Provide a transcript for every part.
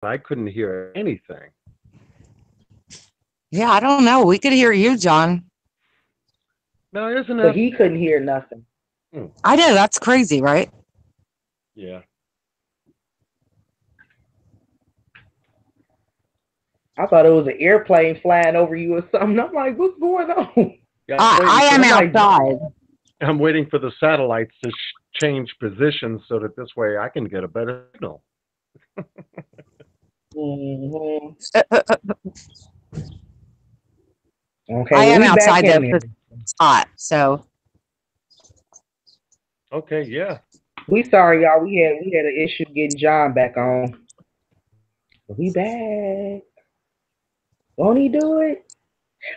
I couldn't hear anything. Yeah, I don't know. We could hear you, John. Now, isn't But that? he couldn't hear nothing. Hmm, I know that's crazy, right? yeah. I thought it was an airplane flying over you or something. I'm like, what's going on? Yeah, I'm I waiting for am I'm like, outside. I'm waiting for the satellites to change positions so that this way I can get a better signal. mm-hmm. Okay, I well am we back outside though in there. because it's hot. So Okay, yeah. We sorry y'all. We had an issue getting John back on. But we back. Won't he do it?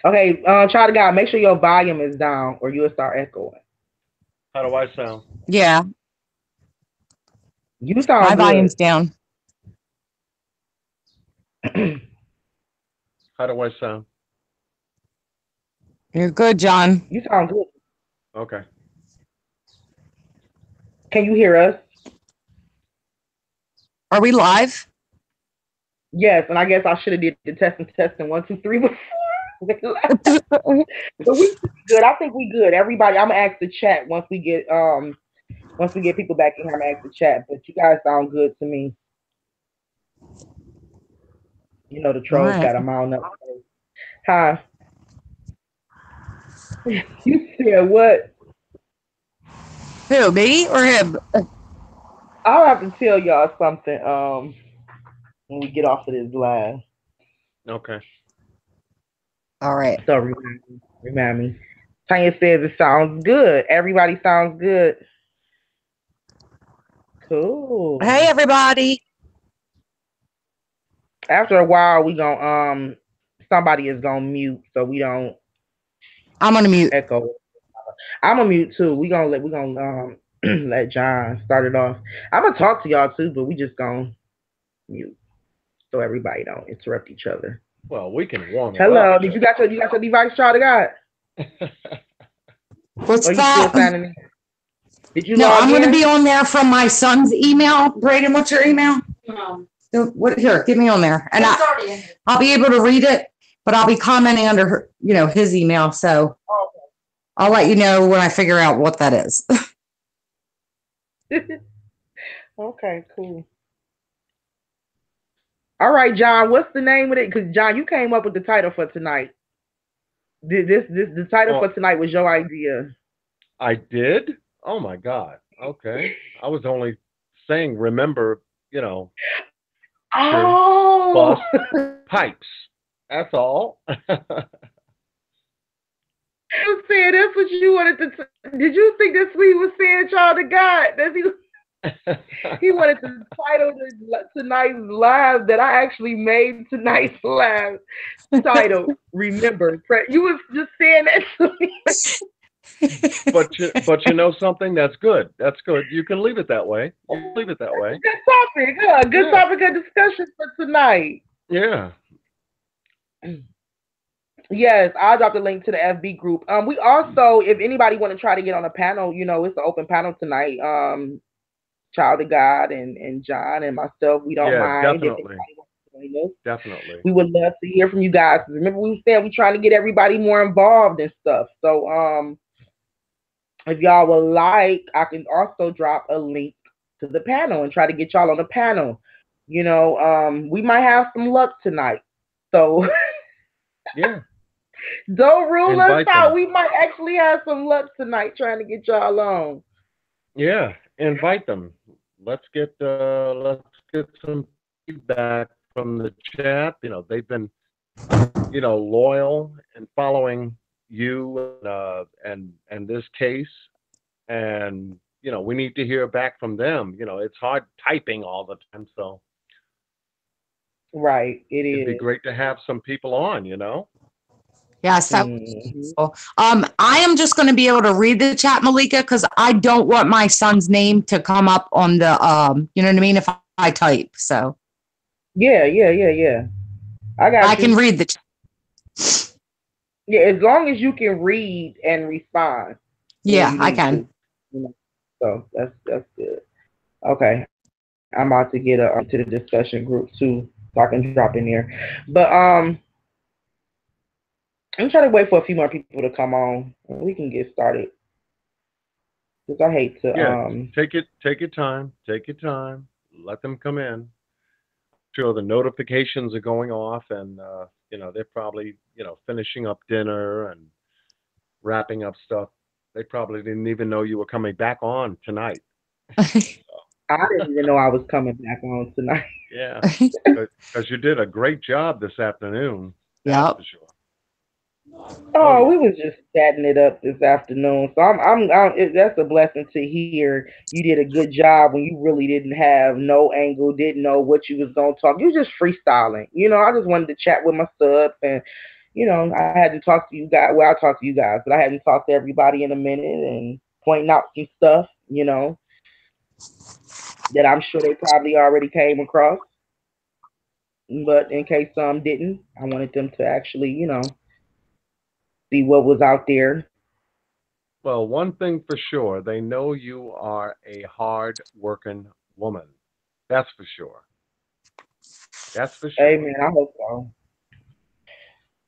Okay, child of God, make sure your volume is down or you'll start echoing. How do I sound? yeah, You my sound good. volume's down. How do I sound? You're good, John. You sound good. Okay. Can you hear us? Are we live? Yes, and I guess I should have did the testing 1, 2, 3 before. But we good. I think we good. Everybody, I'm gonna ask the chat once we get people back in here. I'm gonna ask the chat. But you guys sound good to me. You know the All trolls right. got a mount up. Hi. You said what? Who, me or him? I'll have to tell y'all something. When we get off of this live. Okay. All right. So remind me. Tanya says it sounds good. Everybody sounds good. Hey, Cool. everybody. After a while, we gonna somebody is gonna mute so we don't I'm on mute. echo. I'm gonna mute too. We gonna let John start it off. I'm gonna talk to y'all too, but we just gonna mute so everybody don't interrupt each other. Well, we can warm it up. Hello, did you got your device, child of God? What's Or you still that? signing in? Did you No, log I'm going to be in? on there from my son's email. Brayden, what's your email? So what? Here, get me on there, and I'll be able to read it, but I'll be commenting under his email. So I'll let you know when I figure out what that is. Okay, cool. All right, John. What's the name of it? Because John, you came up with the title for tonight. This the title for Well, tonight was your idea. I did? Oh my God. Okay. I was only saying, remember, you know, sure, Oh, bust pipes. That's all. you said that's what you wanted to. Did you think that's what he was saying, child of God? That's he wanted to title tonight's live that I actually made tonight's live title. Remember, you was just saying that to me. but you know something? That's good. That's good. You can leave it that way. You leave it that That's a way. good topic. Huh? Good Yeah. topic of discussion for tonight. Yeah. Yes, I'll drop the link to the FB group. We also, if anybody want to try to get on a panel, it's an open panel tonight. Child of God and John and myself, we don't Yeah, mind if definitely. anybody wants to join us. Definitely. We would love to hear from you guys. Remember, we said we're trying to get everybody more involved and stuff. So, if y'all would like, I can also drop a link to the panel and try to get y'all on the panel. We might have some luck tonight. So Yeah. don't rule us Invite out. them. We might actually have some luck tonight trying to get y'all on. Yeah. Invite them. Let's get some feedback from the chat. They've been, loyal and following you and this case. And we need to hear back from them. It's hard typing all the time, so Right, it it'd be is. great to have some people on. Yes, that would be Mm-hmm. useful. I am just going to be able to read the chat, Malika, because I don't want my son's name to come up on the you know what I mean, if I type. So Yeah, yeah, yeah, yeah. I I got can you. read the Yeah, as long as you can read and respond when yeah, you I need can. to. So that's good. Okay. I'm about to get to the discussion group too, so I can drop in there. But I'm trying to wait for a few more people to come on, and we can get started. Because I hate to Yeah, take your time. Take your time. Let them come in. Sure, the notifications are going off, and they're probably finishing up dinner and wrapping up stuff. They probably didn't even know you were coming back on tonight. I didn't even know I was coming back on tonight. Yeah, because you did a great job this afternoon. That's Yep. for sure. Oh, yeah. we was just chatting it up this afternoon. So that's a blessing to hear. You did a good job when you really didn't have no angle, didn't know what you was gonna talk. You was just freestyling. I just wanted to chat with my subs, and I had to talk to you guys. Well, I talked to you guys, but I hadn't talked to everybody in a minute and pointing out some stuff, that I'm sure they probably already came across. But in case some didn't, I wanted them to actually, see what was out there. Well, one thing for sure, they know you are a hard-working woman. That's for sure. That's for Hey sure. man, I hope so.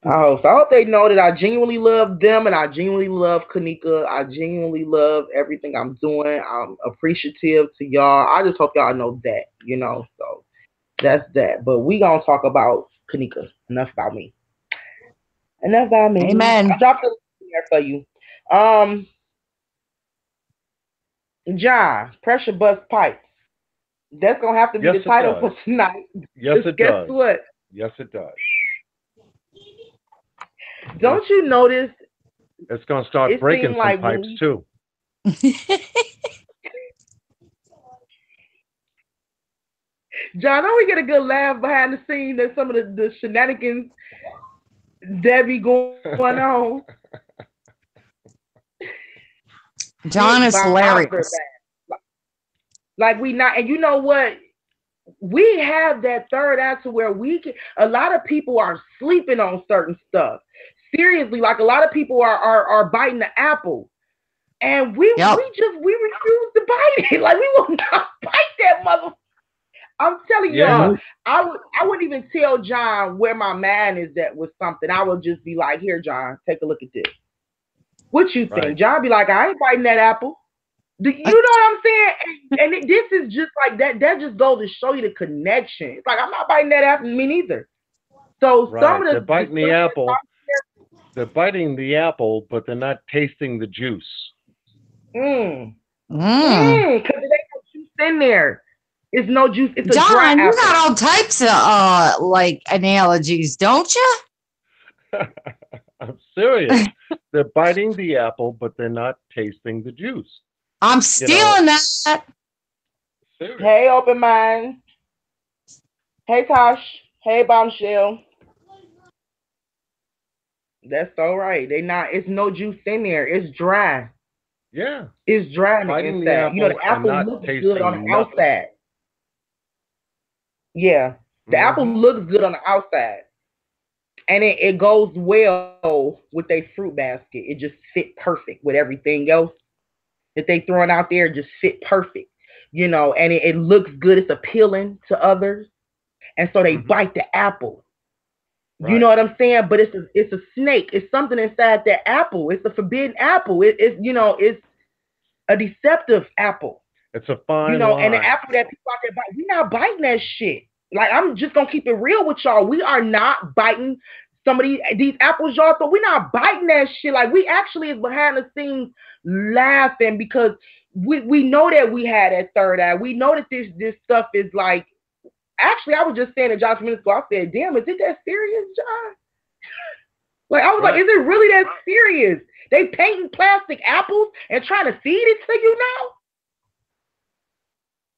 I hope they know that I genuinely love them and I genuinely love Kanika. I genuinely love everything I'm doing. I'm appreciative to y'all. I just hope y'all know that, So that's that. But we gonna talk about Kanika. Enough about me. Enough about me. Amen. I dropped it there for you. Um, John, pressure bust pipes. That's gonna have to be Yes, the it title does. for tonight. Yes, it Guess does. what? Yes, it does. Don't you notice? It's going to start It breaking seemed some like pipes too. John, don't we get a good laugh behind the scenes at some of the shenanigans that be going on? John is hilarious. Like we not, and you know what? We have that third act to where we can. A lot of people are sleeping on certain stuff. Seriously, like a lot of people are biting the apple, and we refuse to bite it. Like we will not bite that mother. I'm telling y'all, I wouldn't even tell John where my man is at with something. I would just be like, here, John, take a look at this. What you think? Right. John be like, I ain't biting that apple. You know what I'm saying? And this is just like that. That just goes to show you the connection. It's like I'm not biting that apple. Me neither. So right. some of They're biting the apple. They're biting the apple, but they're not tasting the juice. Because there ain't no juice in there. It's no juice. It's a John, dry apple. You got all types of like analogies, don't you? I'm serious. They're biting the apple, but they're not tasting the juice. I'm stealing that. Serious. Hey, open mind. Hey, Tosh. Hey, Bombshell. That's all right. It's no juice in there. It's dry. Yeah. It's dry Biting inside. the apple, The apple looks good on the nothing. outside. Yeah. The apple looks good on the outside. And it goes well with a fruit basket. It just fit perfect with everything else that they throwing out there. Just fit perfect, and it looks good. It's appealing to others, and so they bite the apple. Right. You know what I'm saying? But it's a snake. It's something inside that apple. It's a forbidden apple. It's a deceptive apple. It's a fine line. And the apple that people out there bite, we're not biting that shit. Like, I'm just gonna keep it real with y'all. We are not biting some of these apples, y'all. So we're not biting that shit. Like, we actually is behind the scenes laughing because we know that we had that third eye. We know that this stuff is like. Actually, I was just saying to Josh minutes ago. I said, "Damn, is it that serious, John?" Like, I was like, "Is it really that serious? They painting plastic apples and trying to feed it to you now?"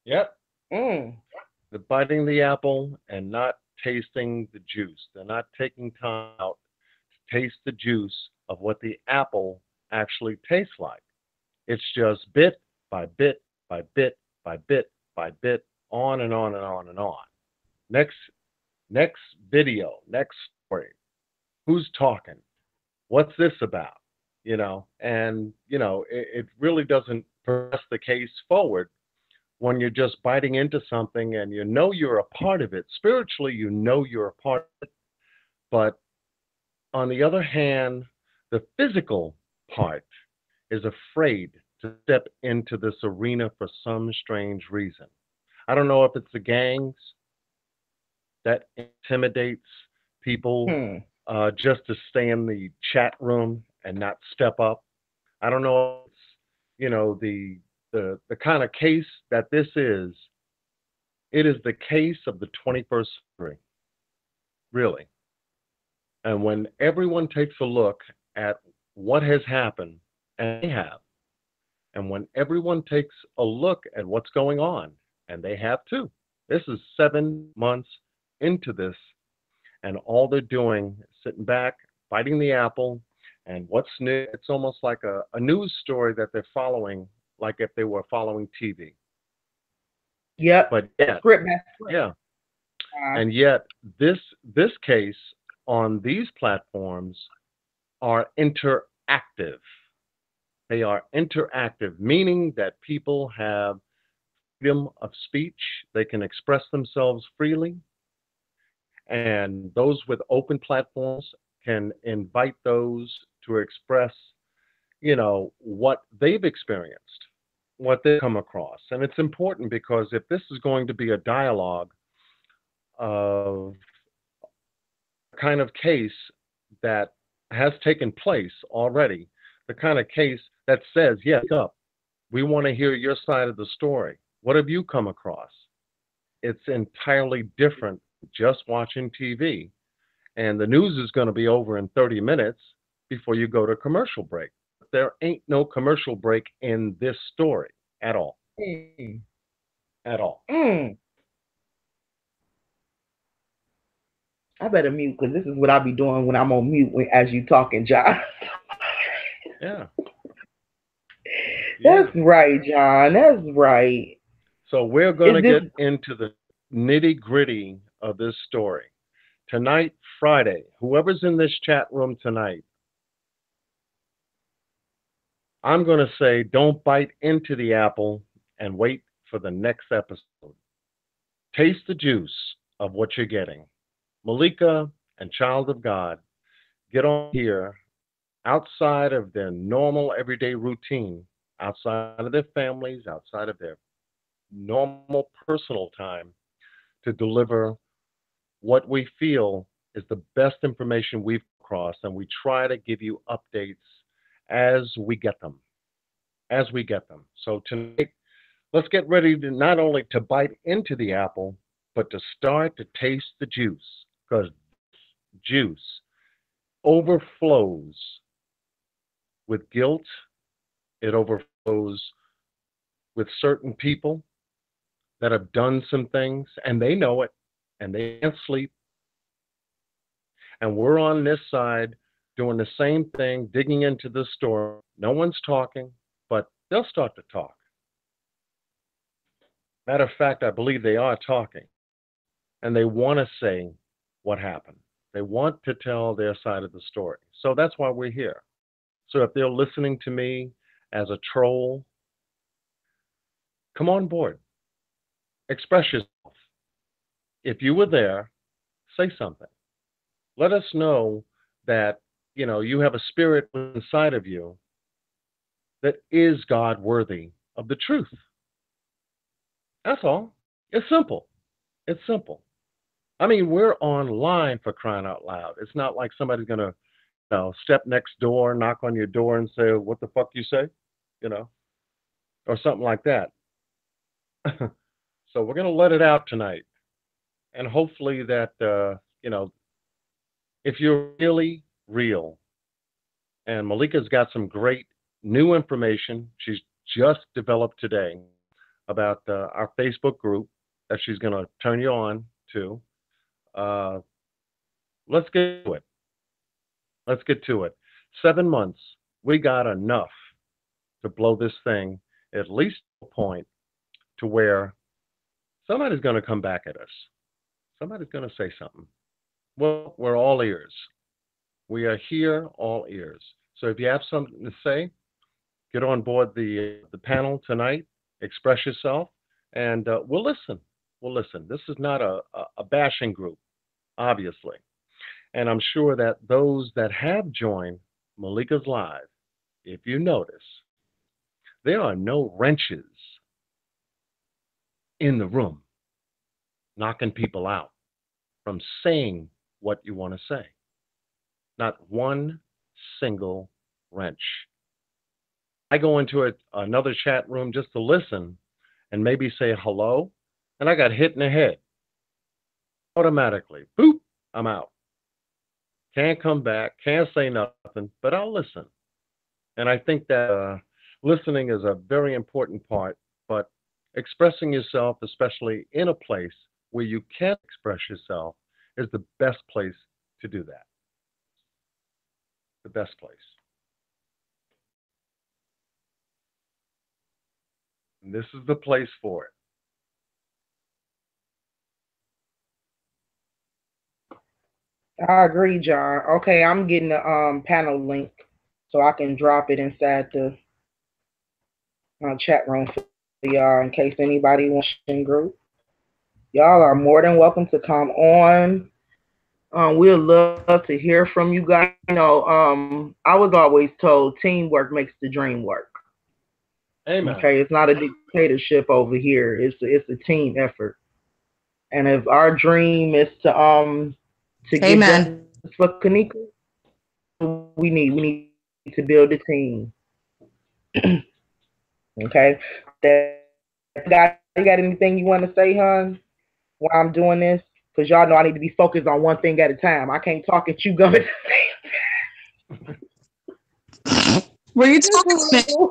Yep. They're biting the apple and not tasting the juice. They're not taking time out to taste the juice of what the apple actually tastes like. It's just bit by bit by bit by bit by bit, on and on and on and on. Next video, next story. Who's talking? What's this about? And it really doesn't press the case forward when you're just biting into something and you know you're a part of it. Spiritually, you know you're a part of it. But on the other hand, the physical part is afraid to step into this arena for some strange reason. I don't know if it's the gangs that intimidates people just to stay in the chat room and not step up. I don't know if it's, the kind of case that this is. It is the case of the 21st century, really. And when everyone takes a look at what has happened, and they have, and when everyone takes a look at what's going on, and they have too, this is 7 months into this, and all they're doing is sitting back, biting the apple, and what's new, it's almost like a news story that they're following, like if they were following TV. Yep. But yeah, Script. yeah. And yet this case on these platforms are interactive. They are interactive, meaning that people have freedom of speech. They can express themselves freely. And those with open platforms can invite those to express, what they've experienced, what they come across. And it's important because if this is going to be a dialogue of kind of case that has taken place already, the kind of case that says, yes, up, we want to hear your side of the story. What have you come across? It's entirely different just watching TV. And the news is going to be over in 30 minutes before you go to commercial break. There ain't no commercial break in this story at all. At all. I better mute because this is what I be doing when I'm on mute as you talking, John. Yeah. That's right, John. That's right. So we're going to get into the nitty gritty of this story. Tonight, Friday, whoever's in this chat room tonight, I'm going to say don't bite into the apple and wait for the next episode. Taste the juice of what you're getting. Malika and Child of God get on here outside of their normal everyday routine, outside of their families, outside of their normal personal time to deliver what we feel is the best information we've crossed, and we try to give you updates as we get them. As we get them. So tonight, let's get ready to not only to bite into the apple, but to start to taste the juice, because juice overflows with guilt. It overflows with certain people that have done some things, and they know it, and they can't sleep. And we're on this side doing the same thing, digging into this story. No one's talking, but they'll start to talk. Matter of fact, I believe they are talking, and they want to say what happened. They want to tell their side of the story. So that's why we're here. So if they're listening to me as a troll, come on board. Express yourself. If you were there, say something. Let us know that, you have a spirit inside of you that is God worthy of the truth. That's all. It's simple. It's simple. I mean, we're online, for crying out loud. It's not like somebody's going to step next door, knock on your door and say, what the fuck you say? Or something like that. So we're going to let it out tonight. And hopefully that, if you're really real, and Malika's got some great new information she's just developed today about our Facebook group that she's going to turn you on to. Let's get to it. Let's get to it. 7 months, we got enough to blow this thing at least to a point to where somebody's going to come back at us. Somebody's going to say something. Well, we're all ears. We are here, all ears. So if you have something to say, get on board the panel tonight, express yourself, and we'll listen. We'll listen. This is not a bashing group, obviously. And I'm sure that those that have joined Malika's Live, if you notice, there are no wrenches in the room knocking people out from saying what you want to say. Not one single wrench. I go into another chat room just to listen and maybe say hello, and I got hit in the head automatically. Boop, I'm out. Can't come back, can't say nothing, but I'll listen. And I think that listening is a very important part, but expressing yourself, especially in a place where you can express yourself, is the best place to do that. The best place. And this is the place for it. I agree, John. Okay, I'm getting the panel link so I can drop it inside the chat room for y'all in case anybody wants in group. Y'all are more than welcome to come on. We'd love to hear from you guys. You know, I was always told teamwork makes the dream work. Amen. Okay, it's not a dictatorship over here. It's a team effort. And if our dream is to get justice for Kenneka, we need to build a team. Okay. You got anything you want to say, hon, while I'm doing this? Because y'all know I need to be focused on one thing at a time. I can't talk at you going. Were you talking?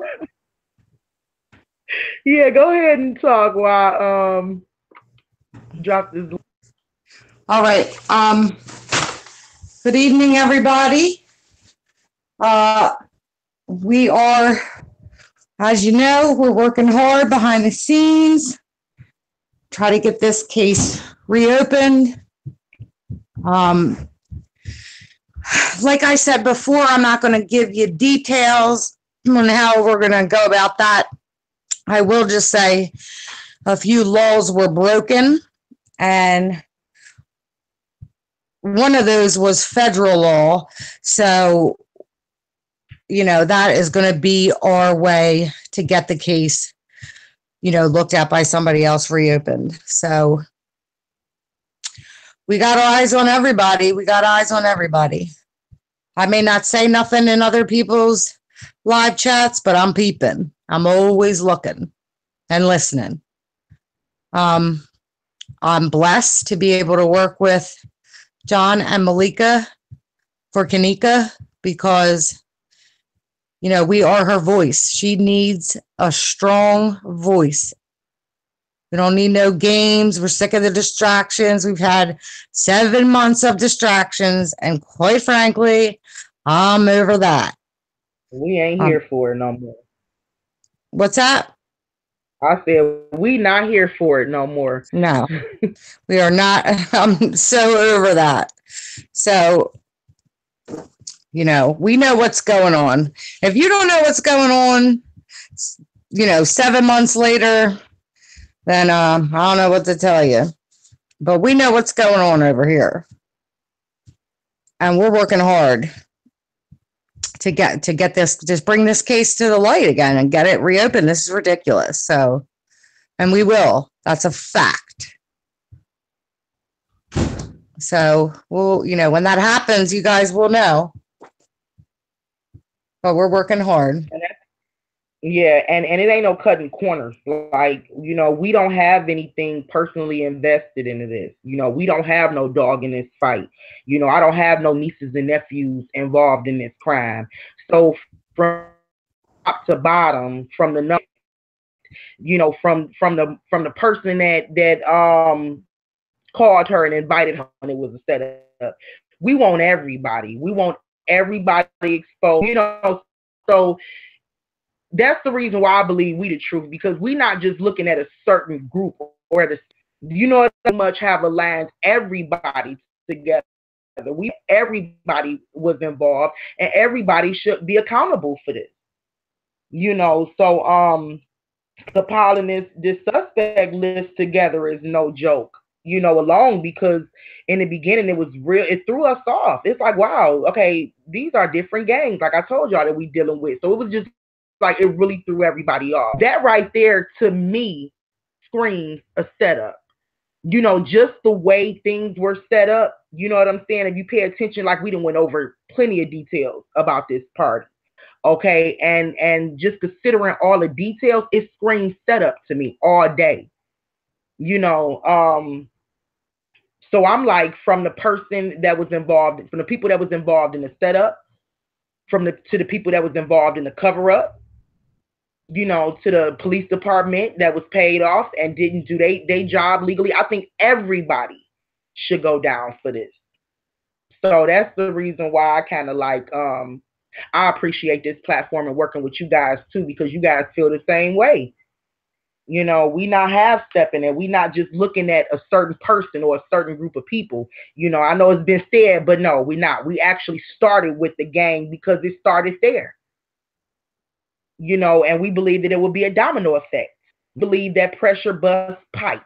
Yeah, go ahead and talk while drop this. All right. Good evening, everybody. We are, as you know, we're working hard behind the scenes, try to get this case reopened. Like I said before, I'm not going to give you details on how we're going to go about that. I will just say a few laws were broken, and one of those was federal law. So, you know, that is going to be our way to get the case, you know, looked at by somebody else, reopened. So we got eyes on everybody. We got eyes on everybody. I may not say nothing in other people's live chats, but I'm peeping. I'm always looking and listening. I'm blessed to be able to work with John and Malika for Kenneka because, you know, we are her voice. She needs a strong voice. We don't need no games. We're sick of the distractions. We've had 7 months of distractions, and quite frankly, I'm over that. We ain't here for it no more. What's that? I said, we not here for it no more. No, we are not. I'm so over that. So, you know, we know what's going on. If you don't know what's going on, you know, 7 months later, then I don't know what to tell you. But we know what's going on over here. And we're working hard to get this, just bring this case to the light again and get it reopened. This is ridiculous. So, and we will. That's a fact. So we'll, you know, when that happens, you guys will know. But we're working hard. Yeah, and it ain't no cutting corners. Like, you know, we don't have anything personally invested into this. You know, we don't have no dog in this fight. You know, I don't have no nieces and nephews involved in this crime. So from top to bottom, from the, you know, from the person that called her and invited her, and it was a setup. We want everybody. We want everybody exposed. You know, so that's the reason why I believe we the truth, because we're not just looking at a certain group or at a, you know, so much have aligned everybody together. Everybody was involved, and everybody should be accountable for this. You know, so compiling this suspect list together is no joke, you know, alone, because in the beginning it was real, it threw us off. It's like, wow, okay, these are different gangs, like I told y'all, that we dealing with. So it was just like, it really threw everybody off. That right there, to me, screams a setup. You know, just the way things were set up, you know what I'm saying? If you pay attention, like we done went over plenty of details about this party. Okay, and just considering all the details, it screams setup to me all day. You know, so I'm like, from the person that was involved, from the people that was involved in the setup, to the people that was involved in the cover up, you know, to the police department that was paid off and didn't do they job legally. I think everybody should go down for this. So that's the reason why I kind of like, I appreciate this platform and working with you guys too, because you guys feel the same way. You know, we not half stepping it. We not just looking at a certain person or a certain group of people. You know, I know it's been said, but no, we not. We actually started with the gang because it started there. You know, and we believe that it will be a domino effect. We believe that pressure busts pipes.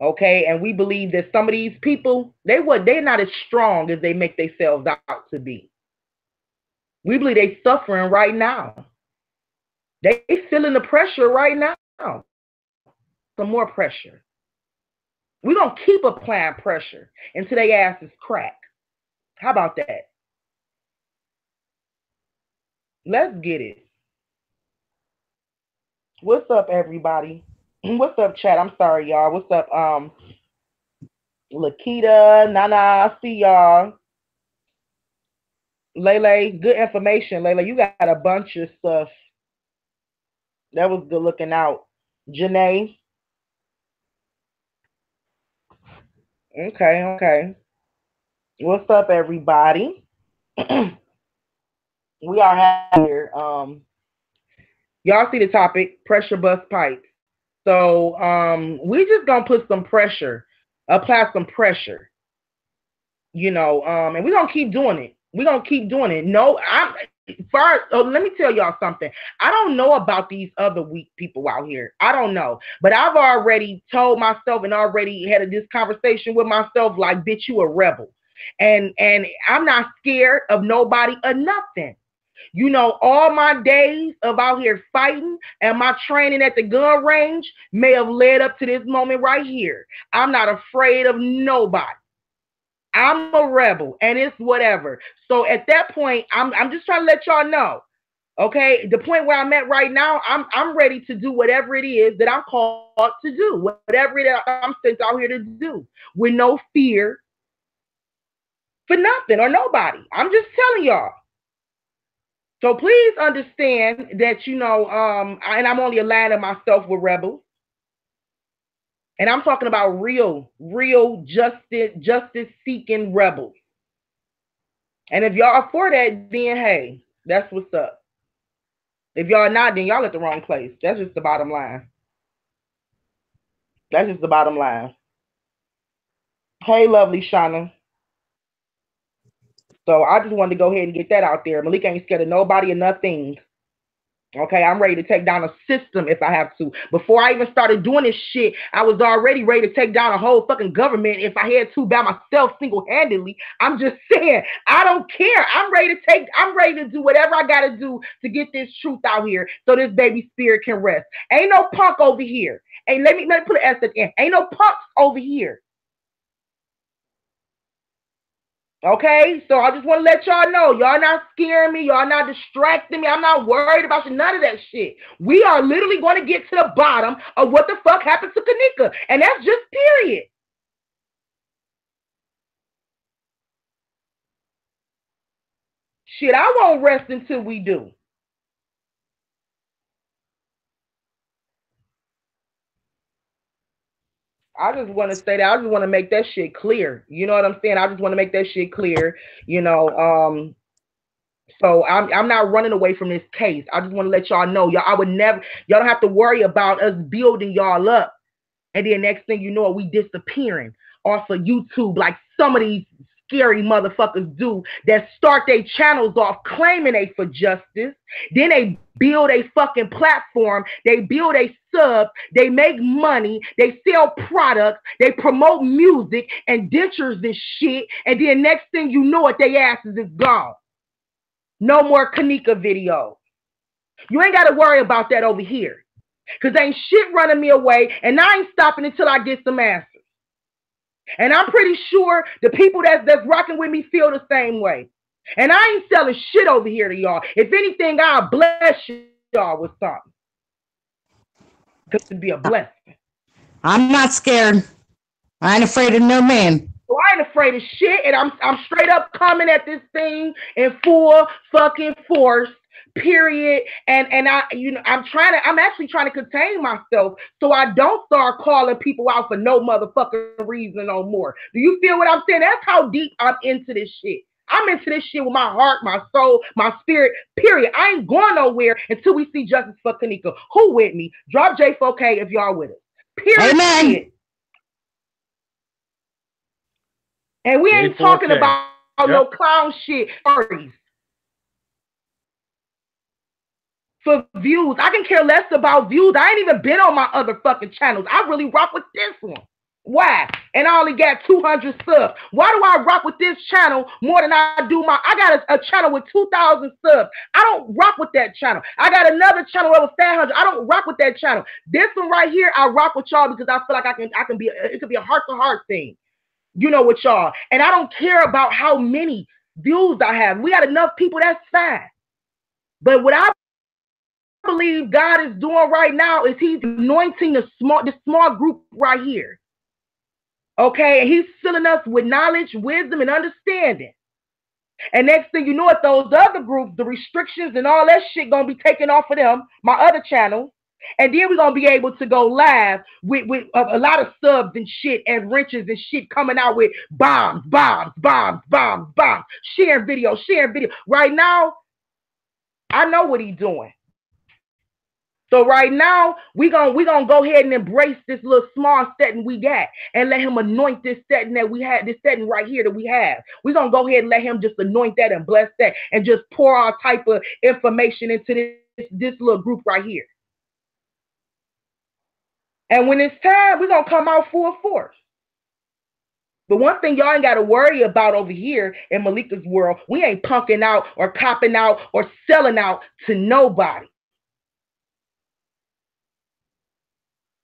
Okay, and we believe that some of these people, they're not as strong as they make themselves out to be. We believe they're suffering right now. They feeling the pressure right now. Some more pressure. We're going to keep applying pressure until their ass is cracked. How about that? Let's get it. What's up, everybody? What's up, chat? I'm sorry, y'all. What's up, Lakita, Nana, I see y'all. Lele, good information. Lele, you got a bunch of stuff. That was good looking out. Janae. Okay. What's up, everybody? We are here. Y'all see the topic, pressure bust pipes. So we just gonna put some pressure, apply some pressure. You know, and we're gonna keep doing it. We're gonna keep doing it. No, let me tell y'all something. I don't know about these other weak people out here. I don't know. But I've already told myself and already had this conversation with myself, like, bitch, you a rebel. And I'm not scared of nobody or nothing. You know, all my days of out here fighting and my training at the gun range may have led up to this moment right here. I'm not afraid of nobody. I'm a rebel, and it's whatever. So at that point, I'm just trying to let y'all know, okay? The point where I'm at right now, I'm ready to do whatever it is that I'm called to do, whatever it is I'm sent out here to do, with no fear for nothing or nobody. I'm just telling y'all. So please understand that, you know, and I'm only aligning myself with rebels. And I'm talking about real justice-seeking rebels. And if y'all are for that, then hey, that's what's up. If y'all not, then y'all at the wrong place. That's just the bottom line. That's just the bottom line. Hey, lovely Shauna. So I just wanted to go ahead and get that out there. Malik ain't scared of nobody or nothing. Okay, I'm ready to take down a system if I have to. Before I even started doing this shit, I was already ready to take down a whole fucking government if I had to by myself single-handedly. I'm just saying, I don't care. I'm ready to do whatever I gotta do to get this truth out here so this baby spirit can rest. Ain't no punk over here. Hey, let me put an S at the end. Ain't no punks over here. Okay, so I just want to let y'all know, y'all not scaring me, y'all not distracting me, I'm not worried about you, none of that shit. We are literally going to get to the bottom of what the fuck happened to Kanika, and that's just period. Shit, I won't rest until we do. I just want to say that. I just want to make that shit clear. You know what I'm saying? I just want to make that shit clear. You know, so I'm not running away from this case. I just want to let y'all know, y'all don't have to worry about us building y'all up, and then next thing you know, we disappearing off of YouTube like some of these scary motherfuckers do that start their channels off claiming they for justice. Then they build a fucking platform. They build a sub. They make money. They sell products. They promote music and dentures and shit. And then next thing you know it, they asses is gone. No more Kanika videos. You ain't got to worry about that over here. Because ain't shit running me away. And I ain't stopping until I get some answers. And I'm pretty sure the people that's rocking with me feel the same way. And I ain't selling shit over here to y'all. If anything, I'll bless y'all with something. Because it'd be a blessing. I'm not scared. I ain't afraid of no man. So I ain't afraid of shit. And I'm straight up coming at this thing in full fucking force. Period. And I'm actually trying to contain myself so I don't start calling people out for no motherfucking reason no more. Do you feel what I'm saying? That's how deep I'm into this shit. I'm into this shit with my heart, my soul, my spirit, period. I ain't going nowhere until we see justice for Kanika. Who with me? Drop J4K if y'all with us. Period. Amen. And we ain't talking about no clown shit. For views. I can care less about views. I ain't even been on my other fucking channels. I really rock with this one. Why? And I only got 200 subs. Why do I rock with this channel more than I do I got a channel with 2,000 subs. I don't rock with that channel. I got another channel over 500. I don't rock with that channel. This one right here, I rock with y'all because I feel like I can be, it could be a heart-to-heart thing. You know, with y'all. And I don't care about how many views I have. We got enough people, that's fine. But what I believe God is doing right now is he's anointing this small group right here. Okay, and he's filling us with knowledge, wisdom, and understanding. And next thing you know, at those other groups, the restrictions and all that shit gonna be taken off of them, my other channels. And then we're gonna be able to go live with a lot of subs and shit and wrenches and shit coming out with bombs, sharing video. Right now, I know what he's doing. So right now, we gonna go ahead and embrace this little small setting we got and let him anoint this setting that we had, this setting right here that we have. We're gonna go ahead and let him just anoint that and bless that and just pour all type of information into this little group right here. And when it's time, we're gonna come out full force. But one thing y'all ain't got to worry about over here in Malika's world, we ain't punking out or copping out or selling out to nobody.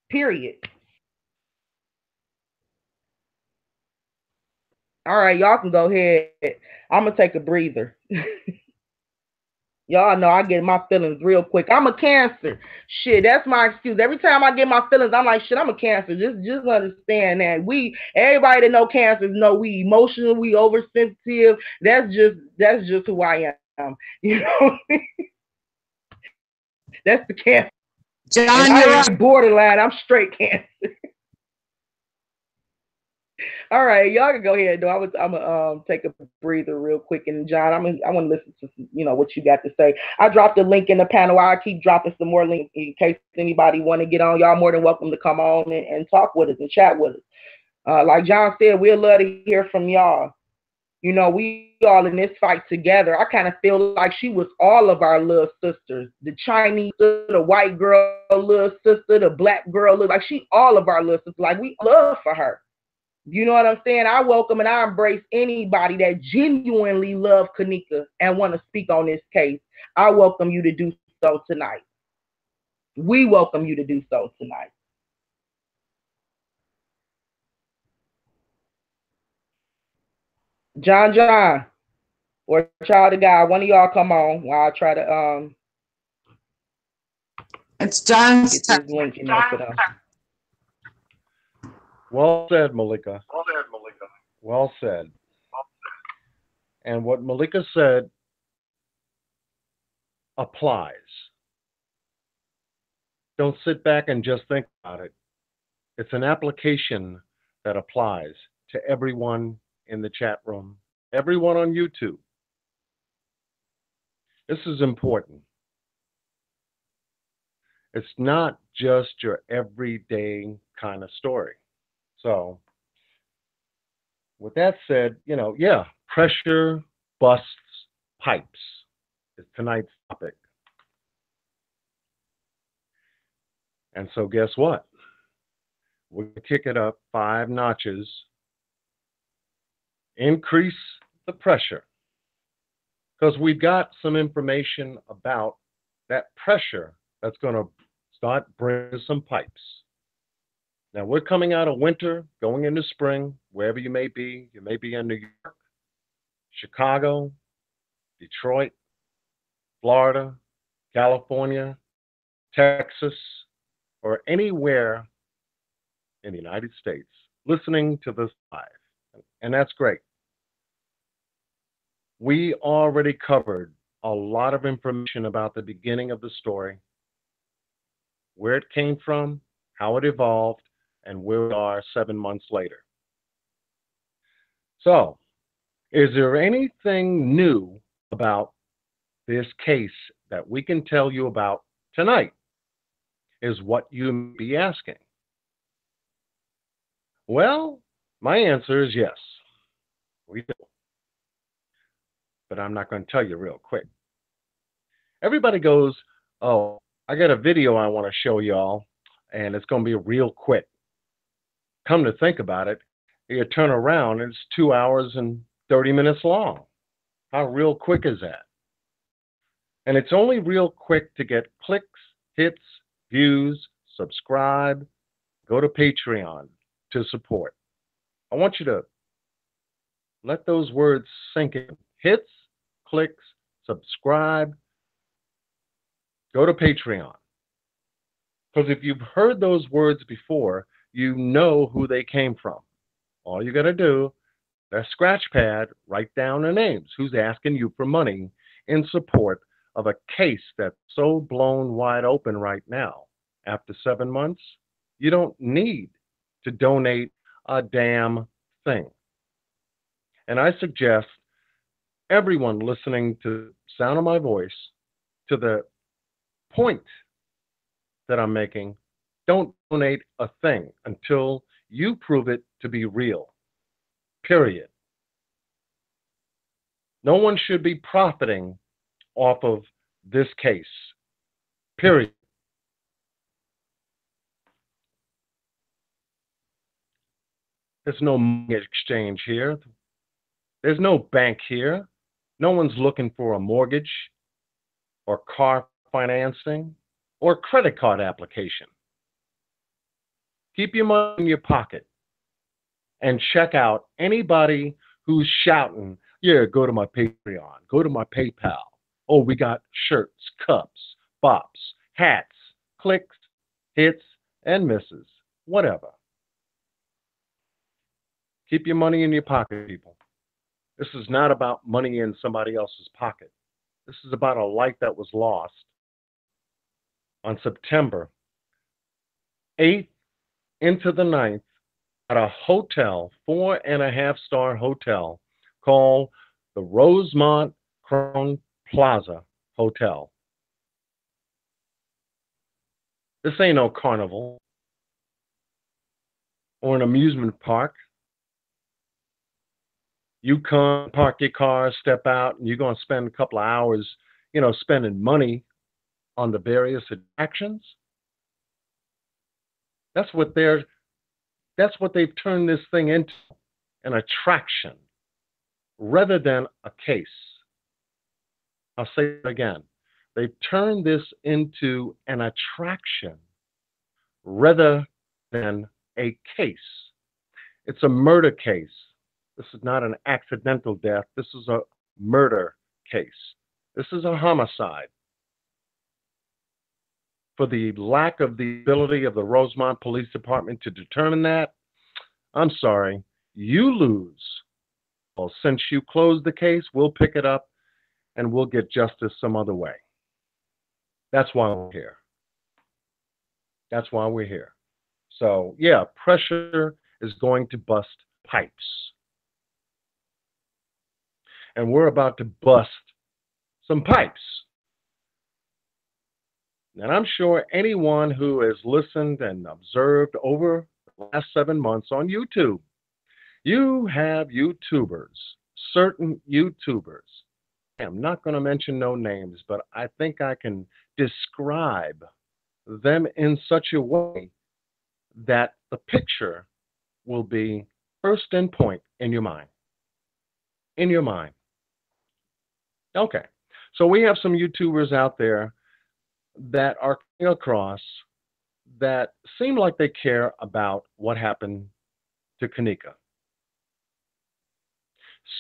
Period. All right, y'all can go ahead. I'm going to take a breather. Y'all know I get my feelings real quick. I'm a Cancer. Shit, that's my excuse. Every time I get my feelings, I'm like, shit, I'm a Cancer. Just understand that everybody that know Cancers know we emotional, we oversensitive. That's just who I am. You know, that's the Cancer. John, I'm borderline. I'm straight Cancer. All right, y'all can go ahead. I'm gonna take a breather real quick, and John, I want to listen to what you got to say. I dropped a link in the panel. I keep dropping some more links in case anybody want to get on. Y'all more than welcome to come on and talk with us and chat with us. Like John said, we'd love to hear from y'all. You know, we all in this fight together. I kind of feel like she was all of our little sisters. The Chinese, the white girl little sister, the black girl, like she all of our little sisters. Like we love for her. You know what I'm saying? I welcome and I embrace anybody that genuinely love Kanika and want to speak on this case. I welcome you to do so tonight. We welcome you to do so tonight. John, or Child of God, one of y'all come on while I try to it's John's get this link in there for them. Well said, Malika. Well said. And what Malika said applies. Don't sit back and just think about it. It's an application that applies to everyone in the chat room, everyone on YouTube. This is important. It's not just your everyday kind of story. So with that said, yeah, pressure busts pipes is tonight's topic. And so guess what? We kick it up 5 notches, increase the pressure, because we've got some information about that pressure that's going to start bringing some pipes. Now, we're coming out of winter, going into spring, wherever you may be. You may be in New York, Chicago, Detroit, Florida, California, Texas, or anywhere in the United States listening to this live. And that's great. We already covered a lot of information about the beginning of the story, where it came from, how it evolved, and where we are 7 months later. So, is there anything new about this case that we can tell you about tonight? Is what you may be asking. Well, my answer is yes, we do. But I'm not going to tell you real quick. Everybody goes, oh, I got a video I want to show y'all, and it's going to be real quick. Come to think about it, you turn around and it's 2 hours and 30 minutes long. How real quick is that? And it's only real quick to get clicks, hits, views, subscribe, go to Patreon to support. I want you to let those words sink in. Hits, clicks, subscribe, go to Patreon. Because if you've heard those words before, you know who they came from. All you got to do, that scratch pad, write down their names. Who's asking you for money in support of a case that's so blown wide open right now? After 7 months, you don't need to donate a damn thing. And I suggest everyone listening to the sound of my voice, to the point that I'm making, don't donate a thing until you prove it to be real. Period. No one should be profiting off of this case. Period. There's no money exchange here. There's no bank here. No one's looking for a mortgage or car financing or credit card application. Keep your money in your pocket and check out anybody who's shouting, yeah, go to my Patreon, go to my PayPal. Oh, we got shirts, cups, bops, hats, clicks, hits, and misses, whatever. Keep your money in your pocket, people. This is not about money in somebody else's pocket. This is about a life that was lost on September 8th into the 9th at a hotel, 4.5-star hotel called the Rosemont Crown Plaza Hotel. This ain't no carnival or an amusement park. You come, park your car, step out, and you're going to spend a couple of hours, spending money on the various attractions. That's what they've turned this thing into, an attraction rather than a case. I'll say it again. They've turned this into an attraction rather than a case. It's a murder case. This is not an accidental death. This is a murder case. This is a homicide. For the lack of the ability of the Rosemont Police Department to determine that, I'm sorry, you lose. Well, since you closed the case, we'll pick it up and we'll get justice some other way. That's why we're here. That's why we're here. So, yeah, pressure is going to bust pipes. And we're about to bust some pipes. And I'm sure anyone who has listened and observed over the last 7 months on YouTube, You have YouTubers, certain YouTubers. I'm not going to mention no names, but I think I can describe them in such a way that the picture will be first in point in your mind. In your mind. Okay. So we have some YouTubers out there that are coming across that seem like they care about what happened to Kanika.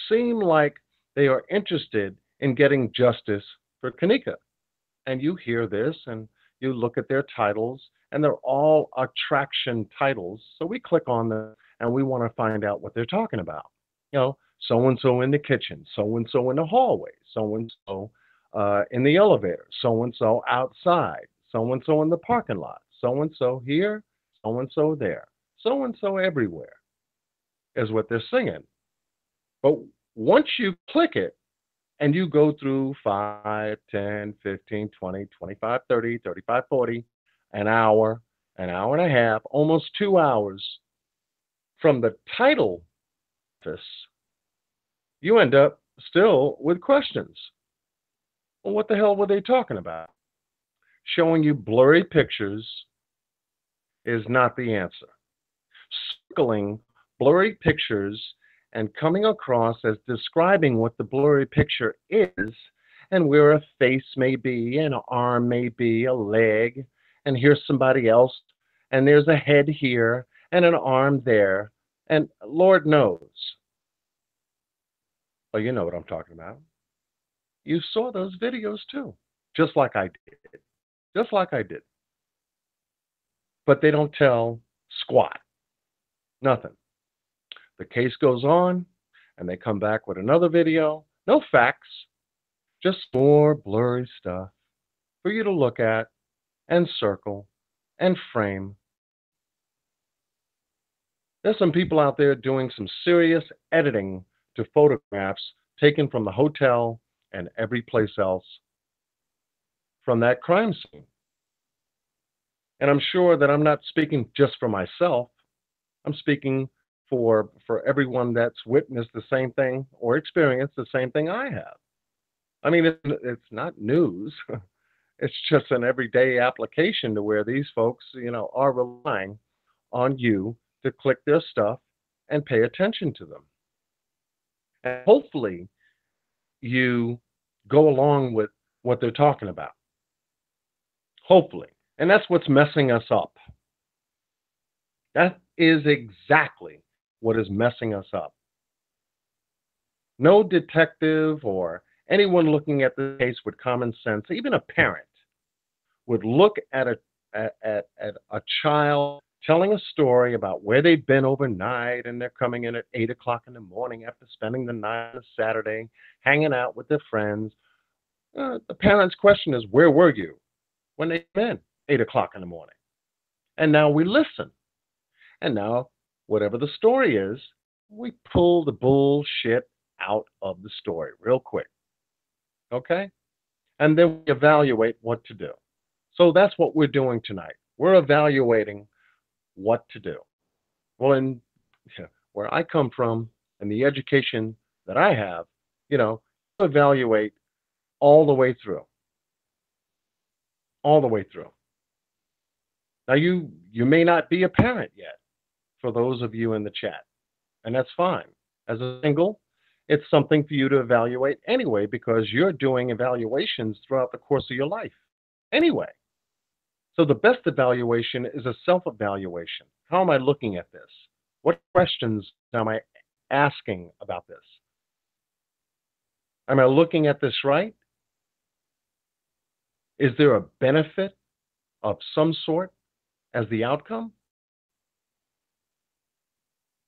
Seem like they are interested in getting justice for Kanika. And you hear this and you look at their titles, and they're all attraction titles. So we click on them and we want to find out what they're talking about. You know, so and so in the kitchen, so and so in the hallway, so and so in the elevator, so and so outside, so and so in the parking lot, so and so here, so and so there, so and so everywhere is what they're singing. But once you click it, and you go through 5, 10, 15, 20, 25, 30, 35, 40, an hour and a half, almost 2 hours from the title office, you end up still with questions. Well, what the hell were they talking about? Showing you blurry pictures is not the answer. Circling blurry pictures and coming across as describing what the blurry picture is and where a face may be, an arm may be, a leg, and here's somebody else, and there's a head here and an arm there, and Lord knows. Well, you know what I'm talking about. You saw those videos too, just like I did. Just like I did. But they don't tell squat, nothing. The case goes on, and they come back with another video. No facts, just more blurry stuff for you to look at and circle and frame. There's some people out there doing some serious editing to photographs taken from the hotel and every place else from that crime scene. And I'm sure that I'm not speaking just for myself. I'm speaking for everyone that's witnessed the same thing or experienced the same thing I have. I mean, it's not news. It's just an everyday application to where these folks, are relying on you to click their stuff and pay attention to them. And hopefully you go along with what they're talking about. Hopefully. And that's what's messing us up. That is exactly what is messing us up. No detective or anyone looking at the case with common sense, even a parent, would look at a child telling a story about where they've been overnight and they're coming in at 8 o'clock in the morning after spending the night on a Saturday, hanging out with their friends. The parent's question is, where were you when they came in 8 o'clock in the morning? And now we listen. And now, whatever the story is, we pull the bullshit out of the story real quick. Okay? And then we evaluate what to do. So that's what we're doing tonight. We're evaluating what to do. Well, in where I come from and the education that I have, evaluate all the way through. All the way through. Now, you may not be a parent yet, for those of you in the chat, and that's fine. As a single, it's something for you to evaluate anyway, because you're doing evaluations throughout the course of your life anyway. So the best evaluation is a self-evaluation. How am I looking at this? What questions am I asking about this? Am I looking at this right? Is there a benefit of some sort as the outcome?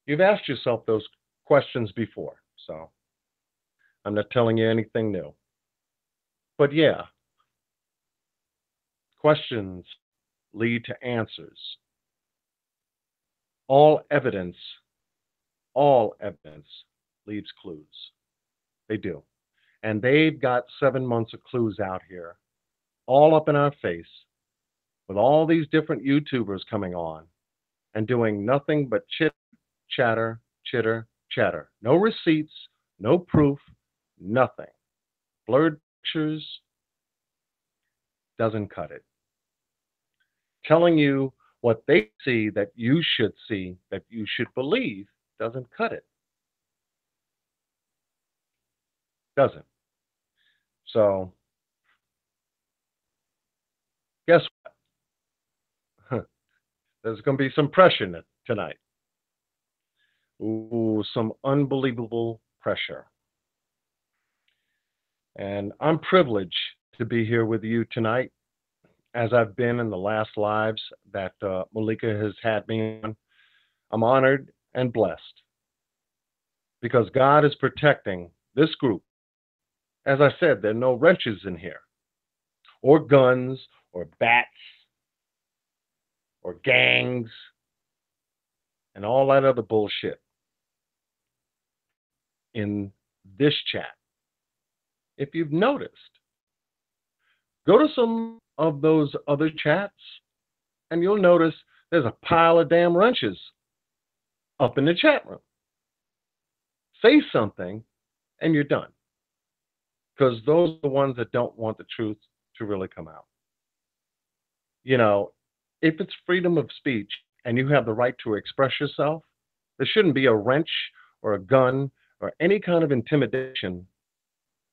You've asked yourself those questions before, so I'm not telling you anything new. But yeah, questions lead to answers. All evidence leaves clues. They do. And they've got 7 months of clues out here, all up in our face, with all these different YouTubers coming on and doing nothing but chit, chatter, chitter, chatter. No receipts, no proof, nothing. Blurred pictures doesn't cut it. Telling you what they see that you should see, that you should believe, doesn't cut it. Doesn't. So, guess what? There's going to be some pressure tonight. Ooh, some unbelievable pressure. And I'm privileged to be here with you tonight, as I've been in the last lives that Malika has had me on. I'm honored and blessed because God is protecting this group. As I said, there are no wrenches in here, or guns, or bats, or gangs, and all that other bullshit in this chat. If you've noticed, go to some of those other chats and you'll notice there's a pile of damn wrenches up in the chat room. Say something and you're done. Because those are the ones that don't want the truth to really come out. You know, if it's freedom of speech and you have the right to express yourself, there shouldn't be a wrench or a gun or any kind of intimidation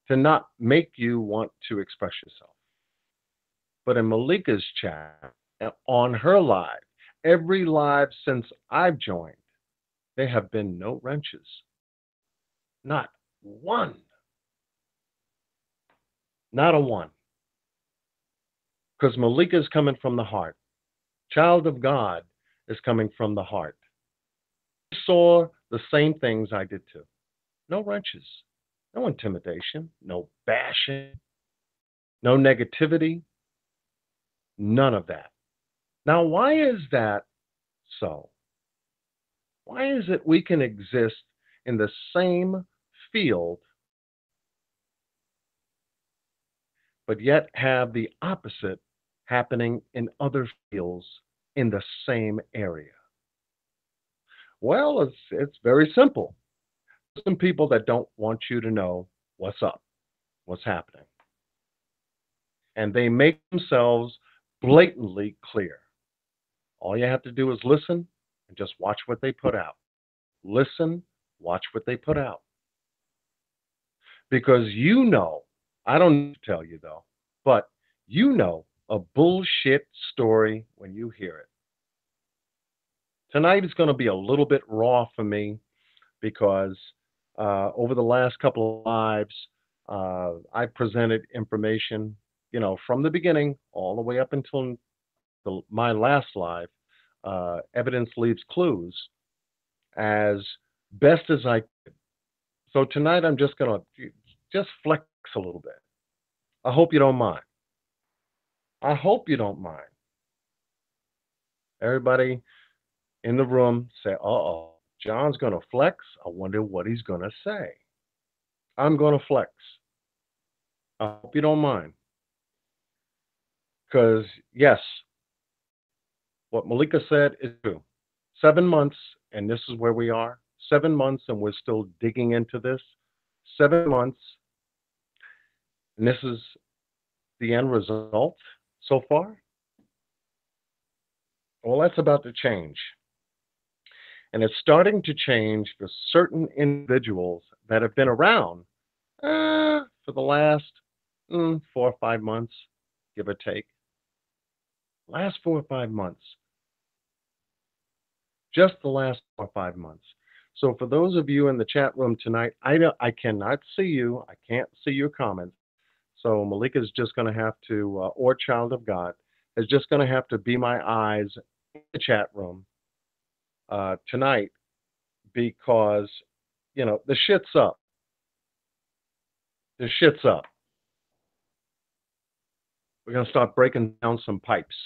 to not make you want to express yourself. But in Malika's chat, on her live, every live since I've joined, there have been no wrenches. Not one. Not a one. Because Malika is coming from the heart. Child of God is coming from the heart. I saw the same things I did too. No wrenches, no intimidation, no bashing, no negativity, none of that. Now, why is that so? Why is it we can exist in the same field but yet have the opposite happening in other fields in the same area? Well, it's very simple. Some people that don't want you to know what's up, what's happening. And they make themselves blatantly clear. All you have to do is listen and just watch what they put out. Listen, watch what they put out. Because you know, I don't need to tell you though, but you know a bullshit story when you hear it. Tonight is going to be a little bit raw for me because over the last couple of lives, I presented information, you know, from the beginning all the way up until my last live. Evidence leaves clues as best as I could. So tonight I'm just going to just flex a little bit. I hope you don't mind. I hope you don't mind. Everybody in the room say, uh-oh, John's going to flex. I wonder what he's going to say. I'm going to flex. I hope you don't mind. Because, yes, what Malika said is true. 7 months, and this is where we are. 7 months, and we're still digging into this. 7 months, and this is the end result so far. Well, that's about to change. And it's starting to change for certain individuals that have been around for the last 4 or 5 months, give or take. Last 4 or 5 months. Just the last 4 or 5 months. So for those of you in the chat room tonight, I cannot see you. I can't see your comments. So Malika is just going to have to, or Child of God, is just going to have to be my eyes in the chat room tonight because, you know, the shit's up. The shit's up. We're going to start breaking down some pipes.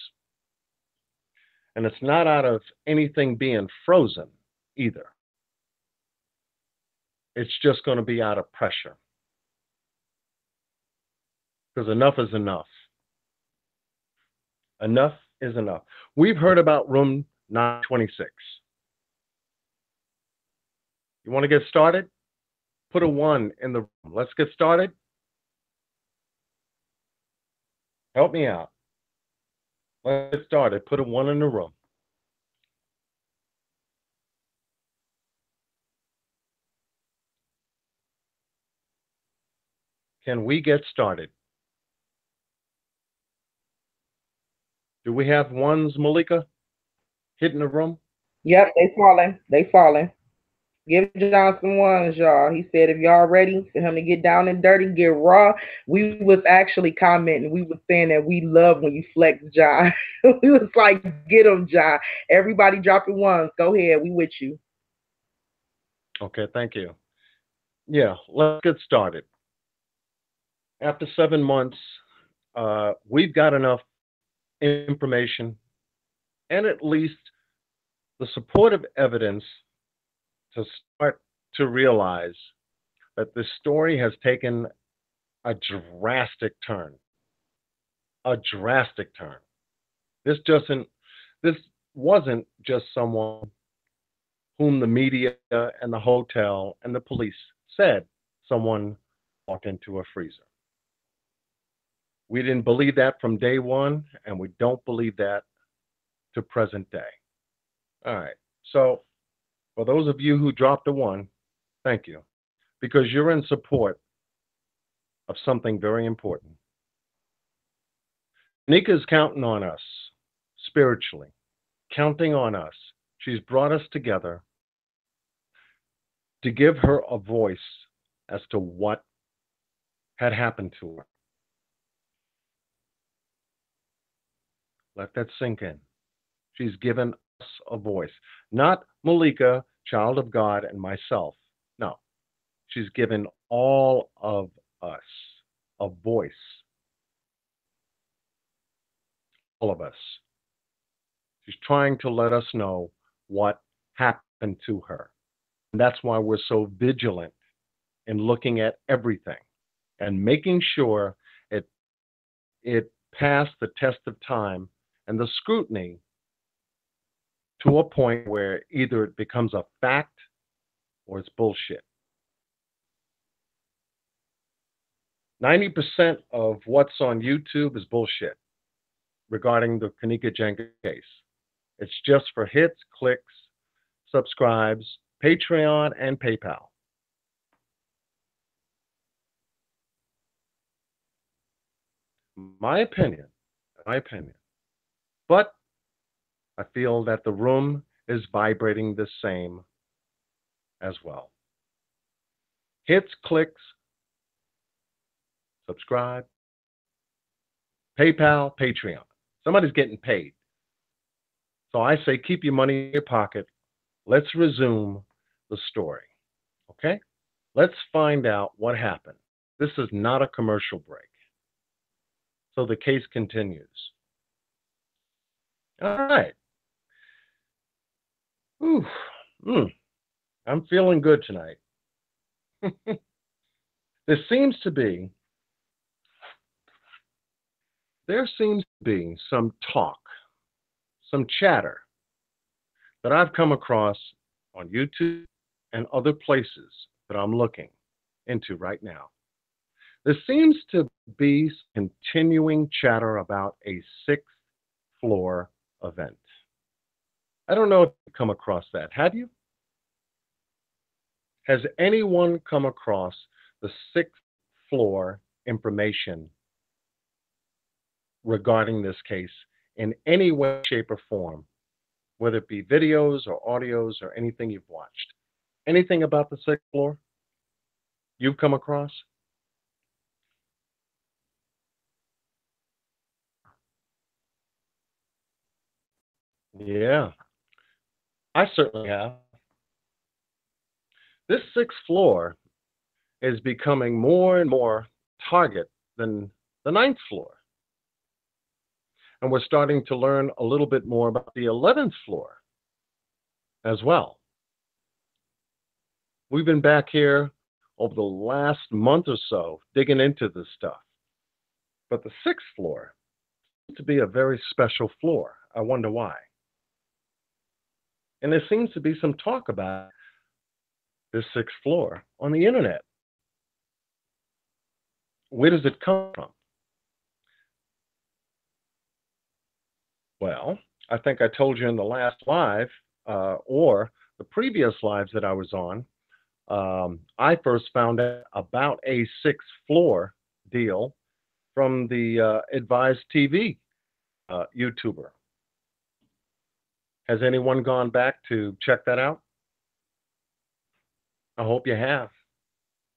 And it's not out of anything being frozen either. It's just going to be out of pressure. Because enough is enough. Enough is enough. We've heard about room 926. You want to get started? Put a 1 in the room. Let's get started. Help me out. Let's get started. Put a 1 in the room. Can we get started? Do we have ones, Malika, hitting the room? Yep, they falling. They falling. Give John some ones, y'all. He said if y'all ready for him to get down and dirty, get raw. We was actually commenting. We was saying that we love when you flex, John. We was like, get him, John. Everybody dropping ones. Go ahead. We with you. Okay, thank you. Yeah, let's get started. After 7 months, we've got enough information and at least the supportive evidence to start to realize that this story has taken a drastic turn. A drastic turn. This wasn't just someone whom the media and the hotel and the police said someone walked into a freezer. We didn't believe that from day one, and we don't believe that to present day. All right. So for those of you who dropped a 1, thank you, because you're in support of something very important. Nika's counting on us spiritually, counting on us. She's brought us together to give her a voice as to what had happened to her. Let that sink in. She's given us a voice. Not Malika, child of God, and myself. No. She's given all of us a voice. All of us. She's trying to let us know what happened to her. And that's why we're so vigilant in looking at everything and making sure it passed the test of time and the scrutiny to a point where either it becomes a fact or it's bullshit. 90% of what's on YouTube is bullshit regarding the Kenneka Jenkins case. It's just for hits, clicks, subscribes, Patreon, and PayPal. My opinion. But I feel that the room is vibrating the same as well. Hits, clicks, subscribe, PayPal, Patreon. Somebody's getting paid. So I say keep your money in your pocket. Let's resume the story. Okay? Let's find out what happened. This is not a commercial break. So the case continues. All right. I'm feeling good tonight. There seems to be some talk, some chatter that I've come across on YouTube and other places that I'm looking into right now. There seems to be continuing chatter about a 6th floor event. I don't know if you've come across that. Have you? Has anyone come across the 6th floor information regarding this case in any way, shape, or form, whether it be videos or audios or anything you've watched? Anything about the 6th floor you've come across? Yeah, I certainly have. This 6th floor is becoming more and more target than the 9th floor. And we're starting to learn a little bit more about the 11th floor as well. We've been back here over the last month or so digging into this stuff. But the 6th floor seems to be a very special floor. I wonder why. And there seems to be some talk about this sixth floor on the internet? Where does it come from? Well, I think I told you in the last live or the previous lives that I was on, I first found out about a sixth floor deal from the Advised TV YouTuber. Has anyone gone back to check that out? I hope you have,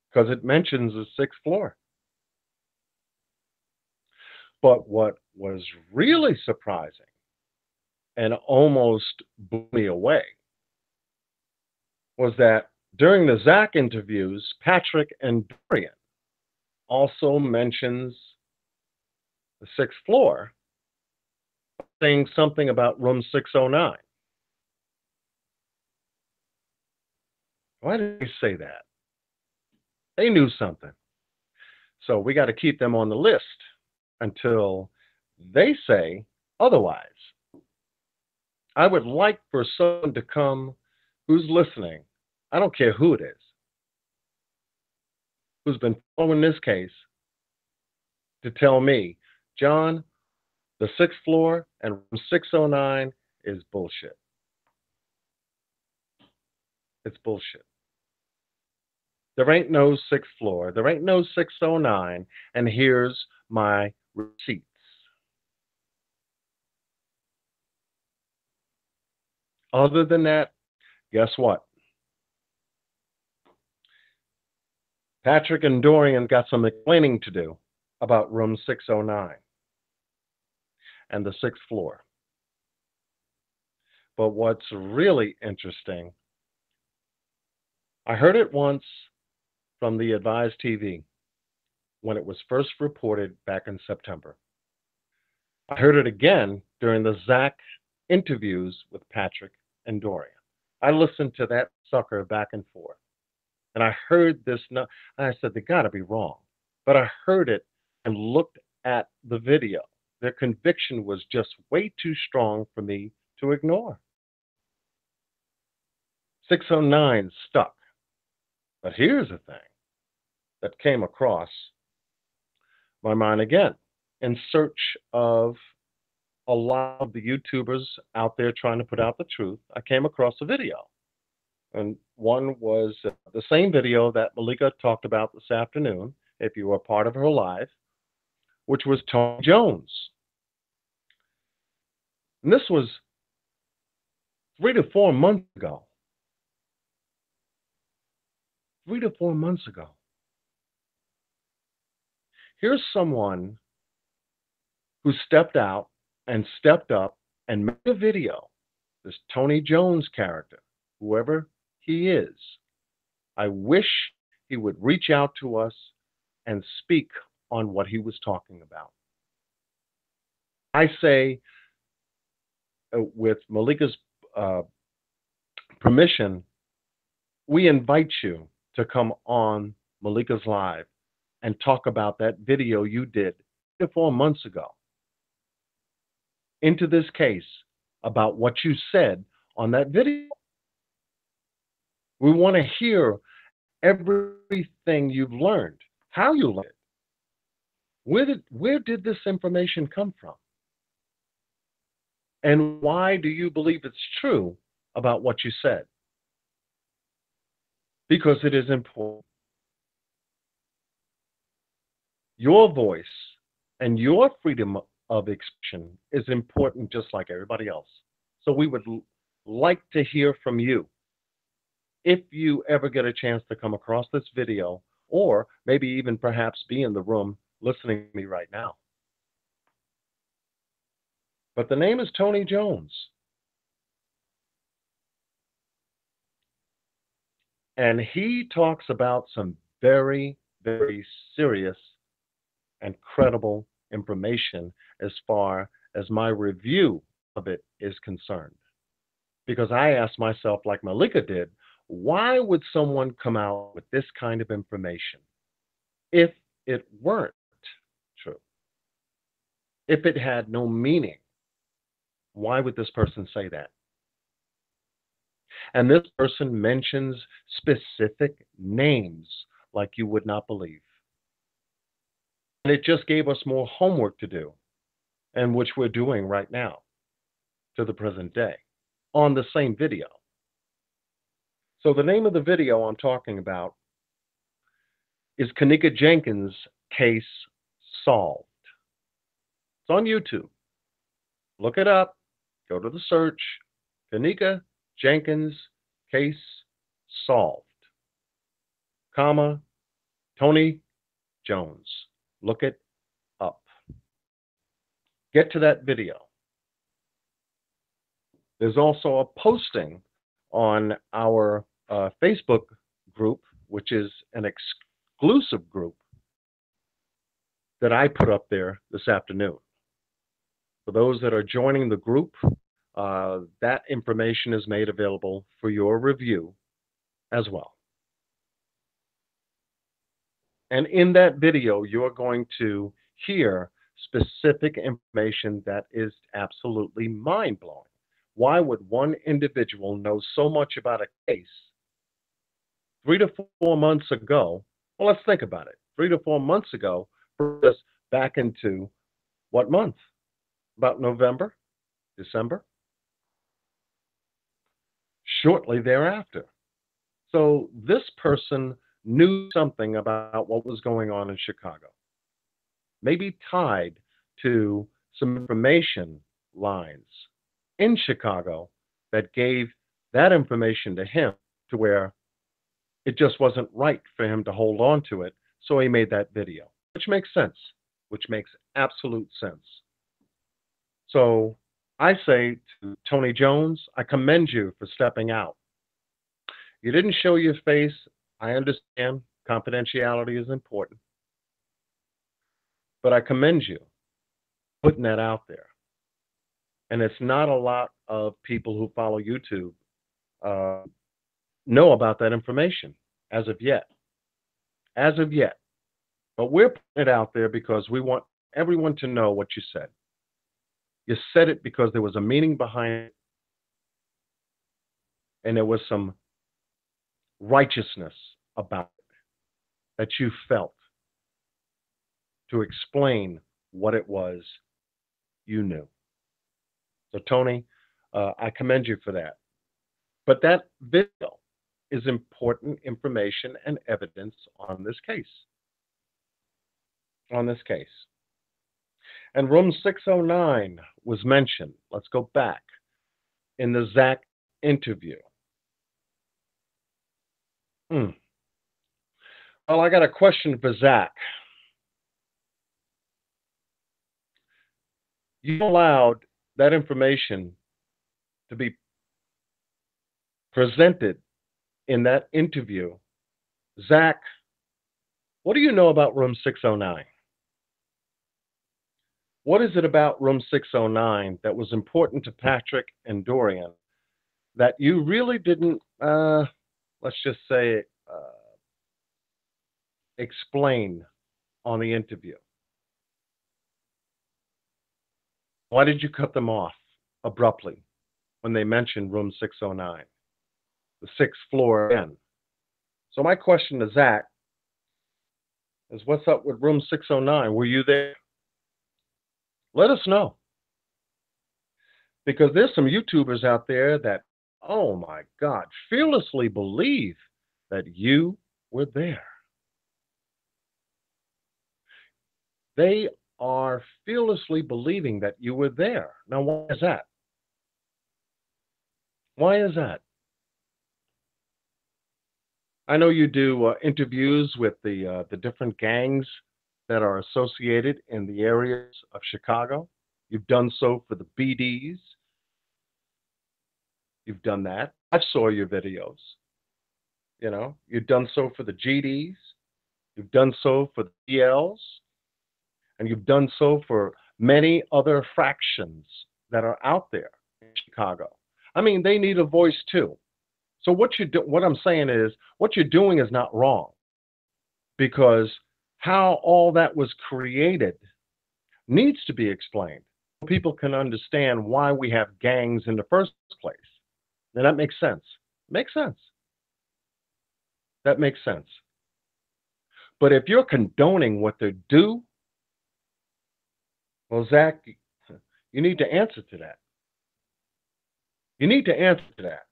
because it mentions the sixth floor. But what was really surprising and almost blew me away was that during the Zach interviews, Patrick and Dorian also mentions the sixth floor, saying something about room 609. Why did they say that? They knew something. So we got to keep them on the list until they say otherwise. I would like for someone to come who's listening, I don't care who it is, who's been following this case, to tell me, John, the sixth floor and room 609 is bullshit. It's bullshit. There ain't no sixth floor. There ain't no 609. And here's my receipts. Other than that, guess what? Patrick and Dorian got some explaining to do about room 609 and the sixth floor. But what's really interesting, I heard it once from the Advised TV when it was first reported back in September. I heard it again during the Zach interviews with Patrick and Dorian. I listened to that sucker back and forth. And I heard this, and I said, they got to be wrong. But I heard it and looked at the video. Their conviction was just way too strong for me to ignore. 609 stuck. But here's the thing that came across my mind again in search of a lot of the YouTubers out there trying to put out the truth. I came across a video. And one was the same video that Malika talked about this afternoon, if you were part of her live, which was Tony Jones. And this was 3 to 4 months ago. 3 to 4 months ago. Here's someone who stepped out and stepped up and made a video, this Tony Jones character, whoever he is. I wish he would reach out to us and speak on what he was talking about. I say, with Malika's permission, we invite you to come on Malika's Live and talk about that video you did 4 months ago into this case about what you said on that video. We want to hear everything you've learned, how you learned it. Where did this information come from? And why do you believe it's true about what you said? Because it is important. Your voice and your freedom of expression is important just like everybody else. So we would like to hear from you. If you ever get a chance to come across this video, or maybe even perhaps be in the room listening to me right now. But the name is Tony Jones. And he talks about some very, very serious and credible information as far as my review of it is concerned. Because I asked myself, like Malika did, why would someone come out with this kind of information if it weren't true? If it had no meaning, why would this person say that? And this person mentions specific names like you would not believe. And it just gave us more homework to do, and which we're doing right now to the present day on the same video. So the name of the video I'm talking about is Kenneka Jenkins Case Solved. It's on YouTube. Look it up. Go to the search. Kenneka Jenkins Case Solved, comma, Tony Jones. Look it up. Get to that video. There's also a posting on our Facebook group, which is an exclusive group that I put up there this afternoon. For those that are joining the group, that information is made available for your review as well. And in that video, you're going to hear specific information that is absolutely mind-blowing. Why would one individual know so much about a case 3 to 4 months ago? Well, let's think about it. 3 to 4 months ago, brought us back into what month? About November, December? Shortly thereafter. So this person knew something about what was going on in Chicago, maybe tied to some information lines in Chicago that gave that information to him to where it just wasn't right for him to hold on to it. So he made that video, which makes sense, which makes absolute sense. So I say to Tony Jones, I commend you for stepping out. You didn't show your face. I understand confidentiality is important. But I commend you putting that out there. And it's not a lot of people who follow YouTube know about that information as of yet. As of yet. But we're putting it out there because we want everyone to know what you said. You said it because there was a meaning behind it, and there was some righteousness about it that you felt to explain what it was you knew. So, Tony, I commend you for that. But that video is important information and evidence on this case. On this case. And room 609 was mentioned. Let's go back in the Zach interview. Well, I got a question for Zach. You allowed that information to be presented in that interview. Zach, what do you know about room 609? What is it about room 609 that was important to Patrick and Dorian that you really didn't, let's just say, explain on the interview? Why did you cut them off abruptly when they mentioned room 609, the 6th floor in? So my question to Zach is, what's up with room 609? Were you there? Let us know. Because there's some YouTubers out there that, oh my God, fearlessly believe that you were there. They are fearlessly believing that you were there. Now, why is that? Why is that? I know you do interviews with the different gangs that are associated in the areas of Chicago. You've done so for the BDs. You've done that. I saw your videos. You know, you've done so for the GDs. You've done so for the DLs. And you've done so for many other fractions that are out there in Chicago. I mean, they need a voice too. So what I'm saying is, what you're doing is not wrong, because how all that was created needs to be explained so people can understand why we have gangs in the first place. And that makes sense. Makes sense. That makes sense. But if you're condoning what they do, well, Zach, you need to answer to that. You need to answer to that.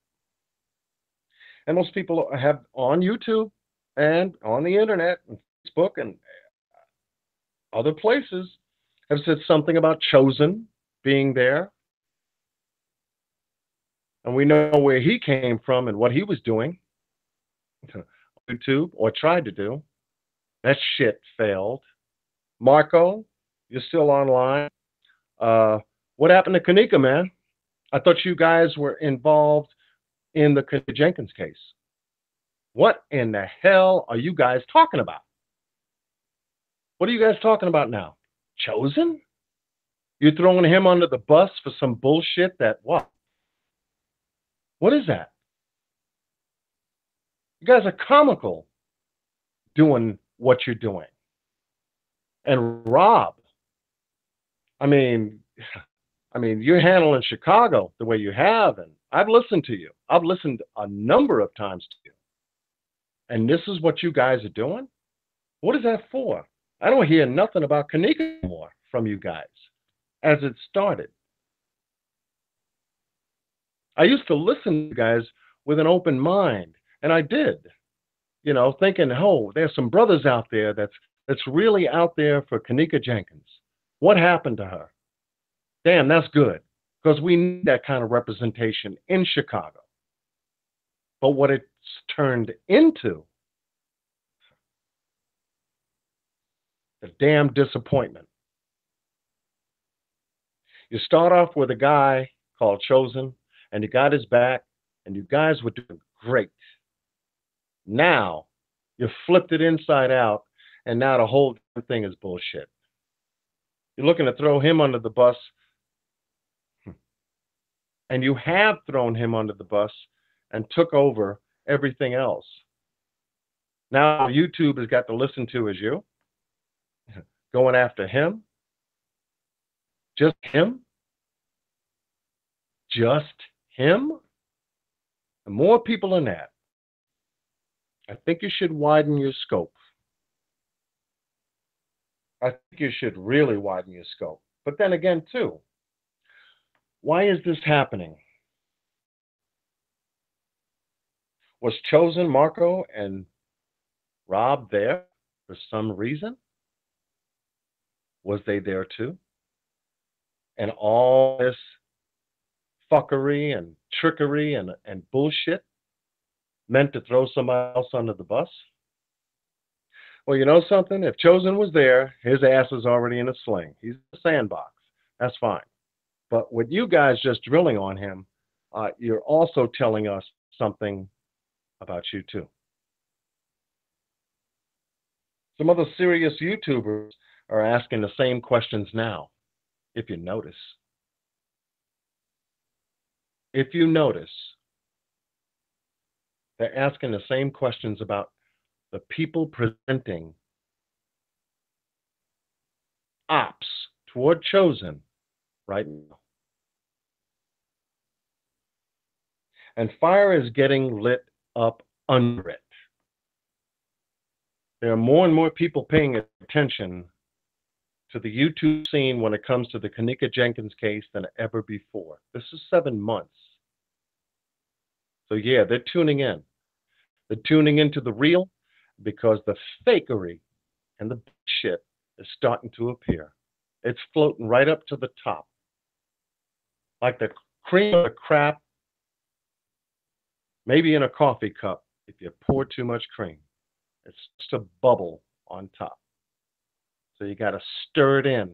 And most people have on YouTube and on the internet and Facebook and other places have said something about Chosen being there. And we know where he came from and what he was doing on YouTube or tried to do. That shit failed. Marco, you're still online. What happened to Kanika, man? I thought you guys were involved in the Kanika Jenkins case. What in the hell are you guys talking about? What are you guys talking about now? Chosen? You're throwing him under the bus for some bullshit that what? What is that? You guys are comical doing what you're doing. And Rob, I mean, you're handling Chicago the way you have, and I've listened to you. I've listened a number of times to you. And this is what you guys are doing? What is that for? I don't hear nothing about Kanika anymore from you guys as it started. I used to listen to you guys with an open mind, and I did, thinking, oh, there's some brothers out there that's really out there for Kanika Jenkins. What happened to her? Damn, that's good, because we need that kind of representation in Chicago. But what it's turned into, the damn disappointment. You start off with a guy called Chosen, and you got his back, and you guys were doing great. Now, you flipped it inside out, and now the whole thing is bullshit. You're looking to throw him under the bus, and you have thrown him under the bus and took over everything else. Now YouTube has got to listen to is you, going after him, just him, and more people than that. I think you should widen your scope. I think you should really widen your scope. But then again, too, why is this happening? Was Chosen, Marco, and Rob there for some reason? Was they there too? And all this fuckery and trickery and bullshit meant to throw somebody else under the bus? Well, you know something? If Chosen was there, his ass is already in a sling. He's in a sandbox. That's fine. But with you guys just drilling on him, you're also telling us something about you too. Some other serious YouTubers are asking the same questions now, if you notice. If you notice, they're asking the same questions about the people presenting ops toward Chosen right now. And fire is getting lit up under it. There are more and more people paying attention to the YouTube scene when it comes to the Kanika Jenkins case than ever before. This is 7 months. So yeah, they're tuning in. They're tuning into the real because the fakery and the shit is starting to appear. It's floating right up to the top. Like the cream of the crap, maybe in a coffee cup if you pour too much cream. It's just a bubble on top. So you got to stir it in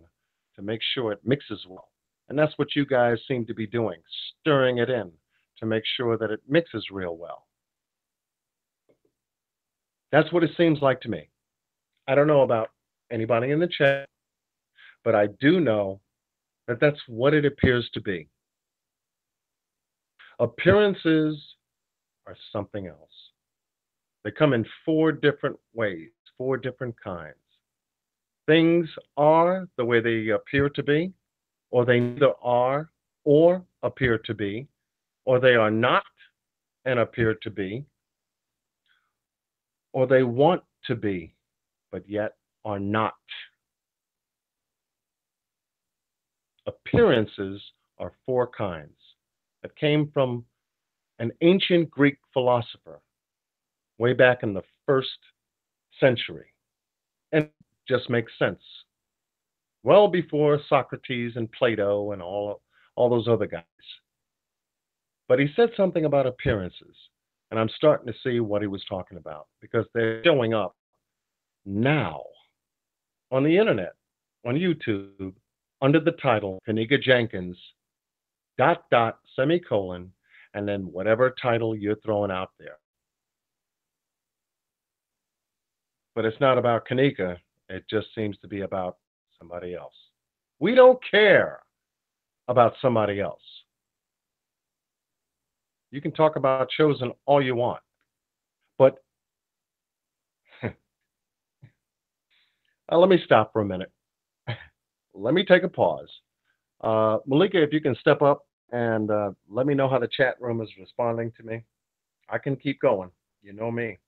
to make sure it mixes well. And that's what you guys seem to be doing, stirring it in to make sure that it mixes real well. That's what it seems like to me. I don't know about anybody in the chat, but I do know that that's what it appears to be. Appearances are something else. They come in 4 different ways, 4 different kinds. Things are the way they appear to be, or they neither are or appear to be, or they are not, and appear to be, or they want to be, but yet are not. Appearances are four kinds that came from an ancient Greek philosopher way back in the first century, and it just makes sense. Well before Socrates and Plato and all those other guys. But he said something about appearances, and I'm starting to see what he was talking about because they're showing up now on the internet, on YouTube, under the title Kenneka Jenkins, dot, dot, semicolon, and then whatever title you're throwing out there. But it's not about Kenneka. It just seems to be about somebody else. We don't care about somebody else. You can talk about Chosen all you want, but let me stop for a minute. Let me take a pause. Malika, if you can step up and let me know how the chat room is responding to me. I can keep going. You know me.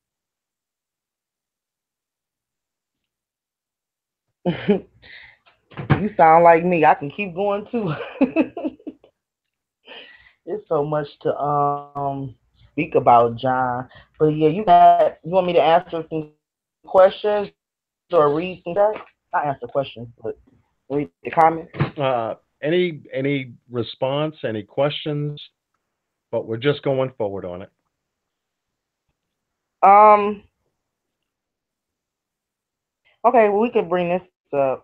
You sound like me. I can keep going too. There's so much to speak about, John. But yeah, you want me to answer some questions or read some chat? Not answer questions, but read the comments. Any response, any questions? But we're just going forward on it. Okay, well, we could bring this up.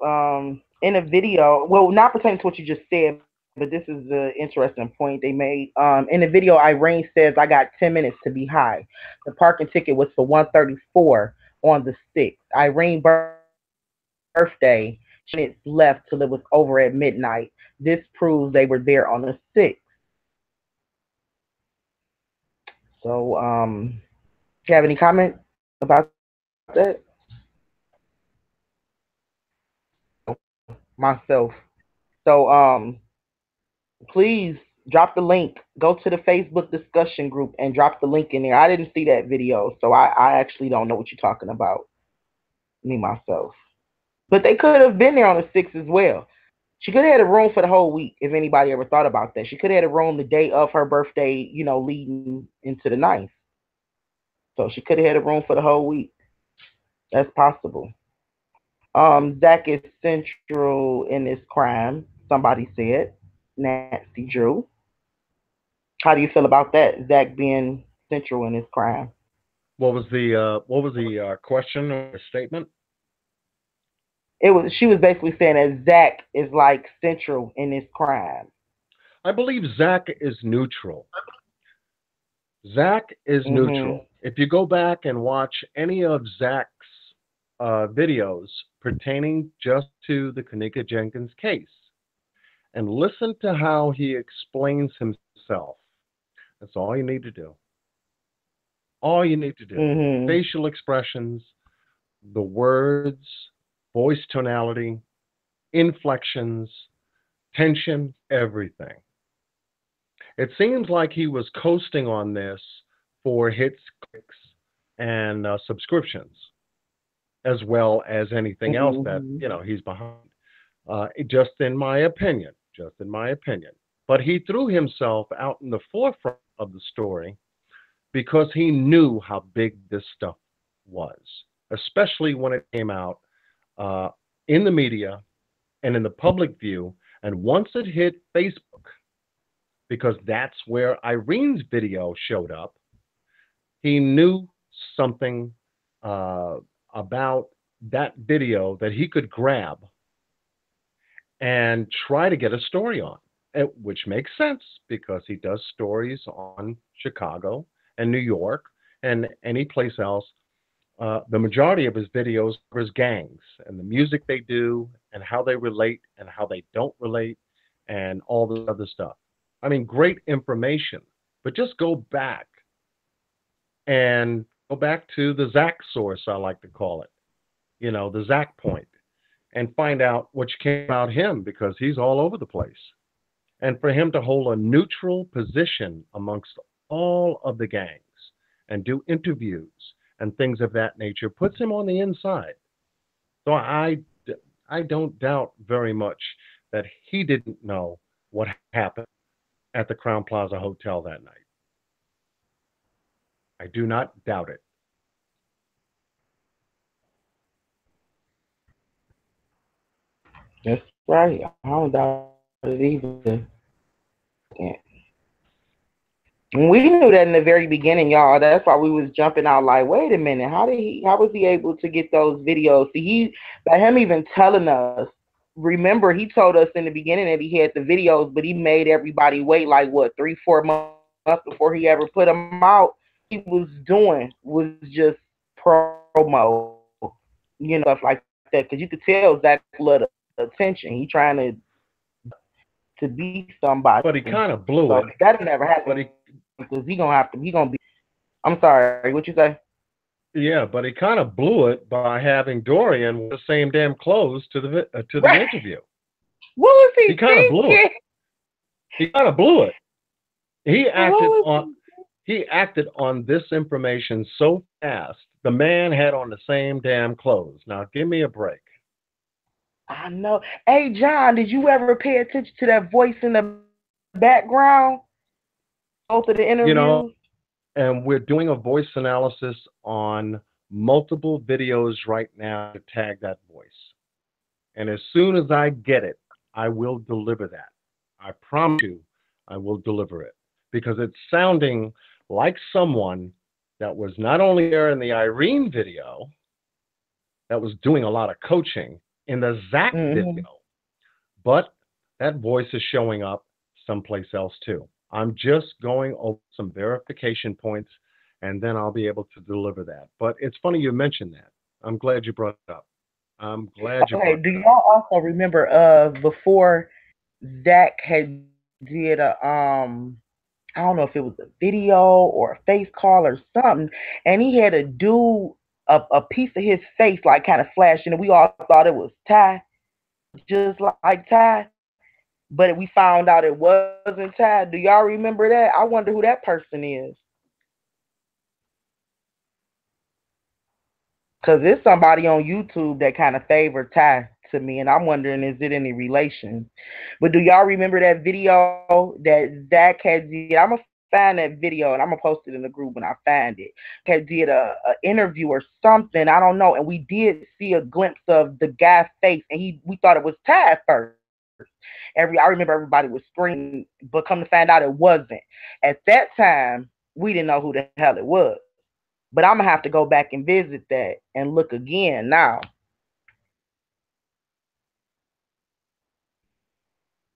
In a video, well, not pertaining to what you just said, but this is the interesting point they made. In the video, Irene says, I got 10 minutes to be high. The parking ticket was for 1:34 on the 6th. Irene's birthday, minutes left till it was over at midnight. This proves they were there on the 6th. So, do you have any comment about that? Myself. So, please drop the link. Go to the Facebook discussion group and drop the link in there. I didn't see that video, so I actually don't know what you're talking about, me, myself. But they could have been there on the 6th as well. She could have had a room for the whole week if anybody ever thought about that. She could have had a room the day of her birthday, leading into the 9th. So she could have had a room for the whole week. That's possible. Zach is central in this crime, somebody said. Nancy Drew. How do you feel about that? Zach being central in this crime. What was the question or statement? She was basically saying that Zach is like central in this crime. I believe Zach is neutral. Zach is neutral. If you go back and watch any of Zach's videos pertaining just to the Kenneka Jenkins case and listen to how he explains himself, that's all you need to do. All you need to do. Facial expressions, the words, voice tonality, inflections, tension, everything. It seems like he was coasting on this for hits, clicks, and subscriptions, as well as anything else that he's behind. Just in my opinion. But he threw himself out in the forefront of the story because he knew how big this stuff was, especially when it came out in the media and in the public view. And once it hit Facebook, because that's where Irene's video showed up, he knew something about that video that he could grab and try to get a story on, which makes sense because he does stories on Chicago and New York and any place else. The majority of his videos are his gangs and the music they do and how they relate and how they don't relate and all the other stuff. I mean, great information, but just go back to the Zach source, I like to call it, the Zach point, and find out what came about him, because he's all over the place. And for him to hold a neutral position amongst all of the gangs and do interviews and things of that nature, puts him on the inside. So I don't doubt very much that he didn't know what happened at the Crown Plaza Hotel that night. I do not doubt it. That's right. I don't doubt it either. Yeah. We knew that in the very beginning, y'all. That's why we was jumping out like, wait a minute, how was he able to get those videos? See, by him even telling us, remember, he told us in the beginning that he had the videos, but he made everybody wait like what, 3-4 months before he ever put them out. He was just promo, stuff like that, because you could tell Zach loved the attention. He trying to be somebody. But he kind of blew it. That'll never happen because he gonna be. I'm sorry, what you say? Yeah, but he kind of blew it by having Dorian with the same damn clothes to the interview. What was he kind of blew it. He kind of blew it. He acted on this information so fast. The man had on the same damn clothes. Now give me a break. I know. Hey, John, did you ever pay attention to that voice in the background? Both of the interviews? And we're doing a voice analysis on multiple videos right now to tag that voice. And as soon as I get it, I will deliver that. I promise you, I will deliver it. Because it's sounding like someone that was not only there in the Irene video, that was doing a lot of coaching in the Zach video, but that voice is showing up someplace else too. I'm just going over some verification points, and then I'll be able to deliver that. But it's funny you mentioned that. I'm glad you brought it up. I'm glad you brought it up. Do y'all also remember before Zach had did a I don't know if it was a video or a face call or something, and he had to do a piece of his face like kind of flashing, and we all thought it was Ty, just like Ty, but we found out it wasn't Ty. Do y'all remember that? I wonder who that person is. Because there's somebody on YouTube that kind of favored Ty to me, and I'm wondering, is it any relation? But do y'all remember that video that Zach had did? I'm going to find that video, and I'm going to post it in the group when I find it. Had did a interview or something, I don't know, and we did see a glimpse of the guy's face, and we thought it was Ty at first. I remember everybody was screaming, but come to find out it wasn't. At that time, we didn't know who the hell it was. But I'm going to have to go back and visit that and look again now.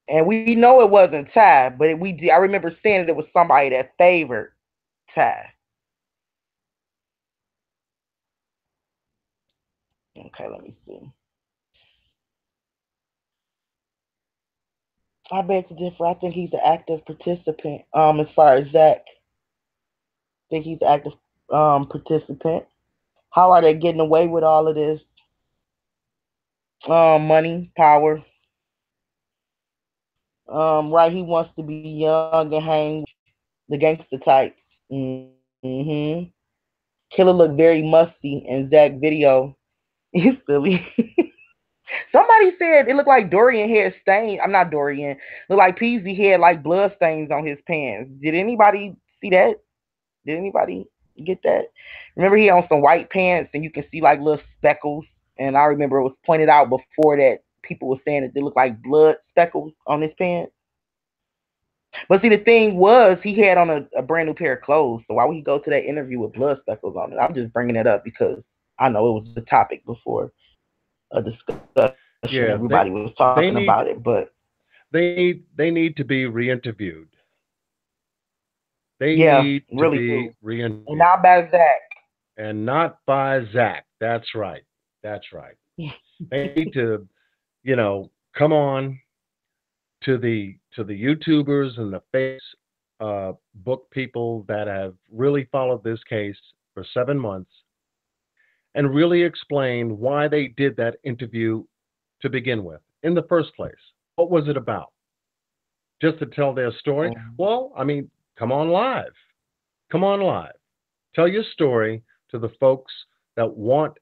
And we know it wasn't Ty, but I remember saying that it was somebody that favored Ty. Okay, let me see. I beg to differ. I think he's an active participant. As far as Zach, I think he's an active participant. How are they getting away with all of this? Money, power. Right, he wants to be young and hang with the gangster types. Mm-hmm. Killer looked very musty in Zach video. He's silly. Somebody said it looked like Dorian had stains. I'm not Dorian. Looked like Peasy had like blood stains on his pants. Did anybody see that? Did anybody get that? Remember he had some white pants and you can see like little speckles. And I remember it was pointed out before that people were saying that they looked like blood speckles on his pants. But see, the thing was, he had on a brand new pair of clothes. So why would he go to that interview with blood speckles on it? I'm just bringing it up because I know it was the topic before a discussion. Yeah, everybody was talking about it, but they need to be re-interviewed. They need to be re-interviewed. And not by Zach. And not by Zach. That's right. That's right. They need to, come on to the YouTubers and the Facebook people that have really followed this case for 7 months and really explain why they did that interview to begin with in the first place. What was it about? Just to tell their story? Well, I mean, come on live. Come on live. Tell your story to the folks that want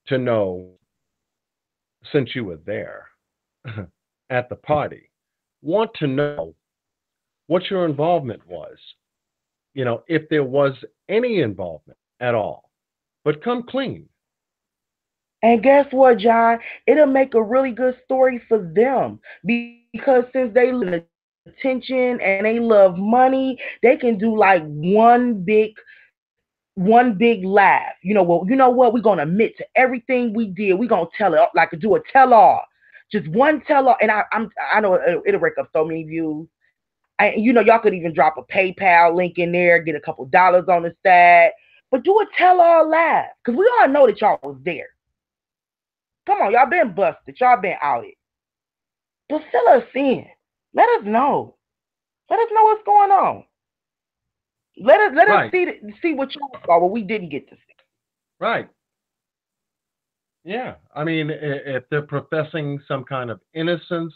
to know, since you were there at the party, want to know what your involvement was. If there was any involvement at all, but come clean. And guess what, John? It'll make a really good story for them because since they love attention and they love money, they can do like one big laugh. Well, you know what? We're gonna admit to everything we did. We're gonna tell it like do a tell all, just one tell all. And I know it'll rake up so many views. Y'all could even drop a PayPal link in there, get a couple dollars on the side, but do a tell all laugh because we all know that y'all was there. Come on, y'all been busted, y'all been outed, but fill us in. Let us know. Let us know what's going on. Let us Right. see what y'all saw, what we didn't get to see. Right. Yeah. I mean, if they're professing some kind of innocence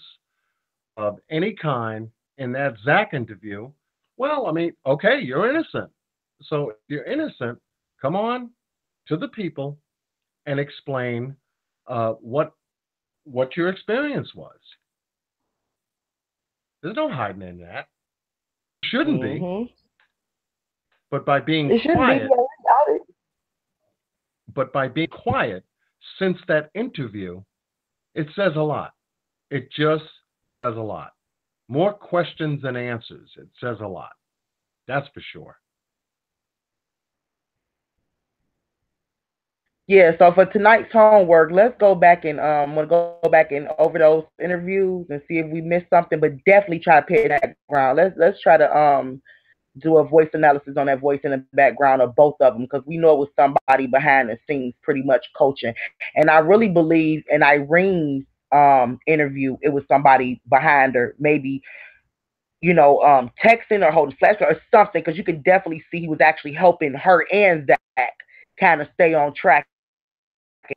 of any kind in that Zach interview, well, I mean, okay, you're innocent. So if you're innocent, come on to the people and explain what your experience was. There's no hiding in that. Shouldn't be. But by being quiet, since that interview, it says a lot. It just says a lot. More questions than answers. It says a lot. That's for sure. Yeah, so for tonight's homework, let's go back and want to go back and over those interviews and see if we missed something, but definitely try to pay that ground. Let's try to do a voice analysis on that voice in the background of both of them because we know it was somebody behind the scenes pretty much coaching. And I really believe in Irene's interview, it was somebody behind her, maybe texting or holding flash or something, because you could definitely see he was actually helping her and Zach kind of stay on track,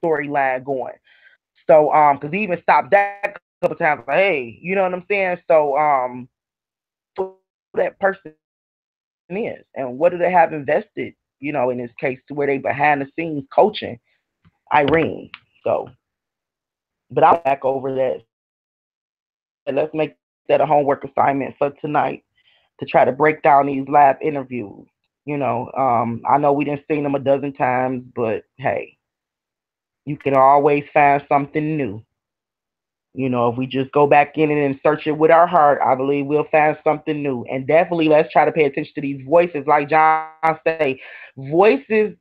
storyline going. So because he even stopped Zach a couple times, like, hey, you know what I'm saying? So that person is and what do they have invested, in this case, to where they behind the scenes coaching Irene. So, but I'll back over that. And let's make that a homework assignment for tonight to try to break down these live interviews. I know we didn't see them a dozen times, but hey, you can always find something new. If we just go back in and search it with our heart, I believe we'll find something new. And definitely let's try to pay attention to these voices. Like John say, voices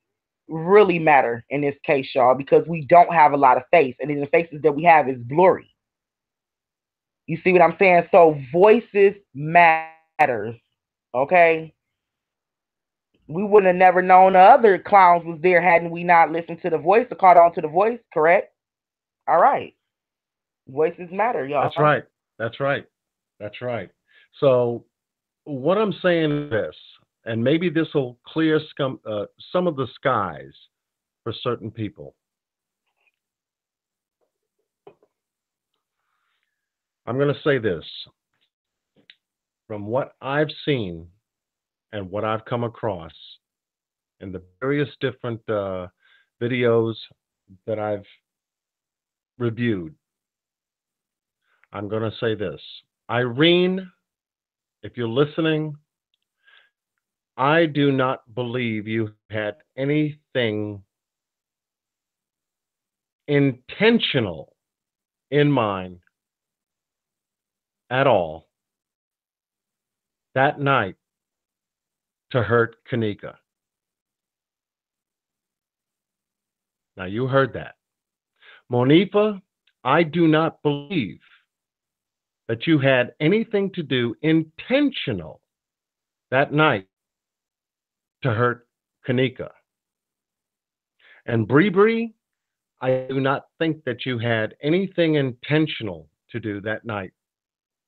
really matter in this case, y'all, because we don't have a lot of face. And then the faces that we have is blurry. You see what I'm saying? So voices matters. Okay? We wouldn't have never known the other clowns was there hadn't we not listened to the voice or caught on to the voice, correct? All right. Voices matter, y'all. That's right. That's right. That's right. So what I'm saying is this, and maybe this will clear some of the skies for certain people. I'm going to say this. From what I've seen and what I've come across in the various different videos that I've reviewed, I'm going to say this. Irene, if you're listening, I do not believe you had anything intentional in mind at all that night to hurt Kanika. Now, you heard that. Monifa, I do not believe that you had anything to do intentional that night to hurt Kanika. And Bree, I do not think that you had anything intentional to do that night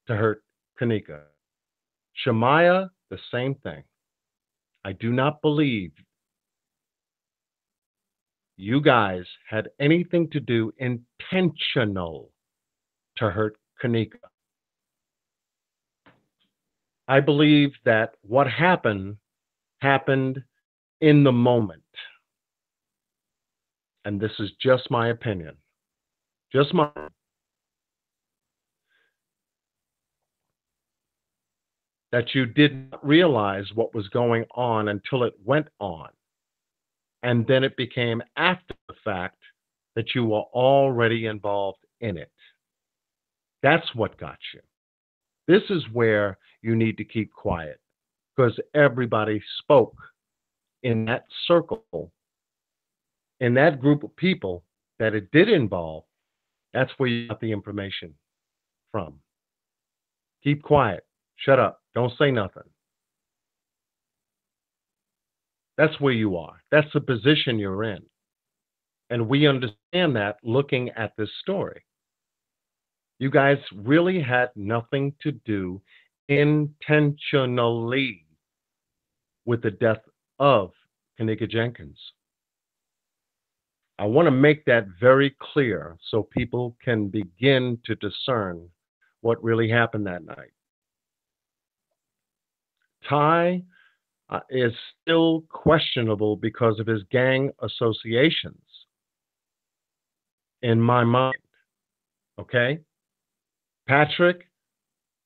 to hurt Kanika. Shemaya, the same thing. I do not believe you guys had anything to do intentional to hurt Kanika. I believe that what happened happened in the moment. And this is just my opinion. Just my. That you didn't realize what was going on until it went on. And then it became after the fact that you were already involved in it. That's what got you. This is where you need to keep quiet, because everybody spoke in that circle, in that group of people that it did involve. That's where you got the information from. Keep quiet. Shut up. Don't say nothing. That's where you are. That's the position you're in. And we understand that looking at this story. You guys really had nothing to do intentionally with the death of Kenneka Jenkins. I want to make that very clear so people can begin to discern what really happened that night. Ty is still questionable because of his gang associations, in my mind. Okay? Patrick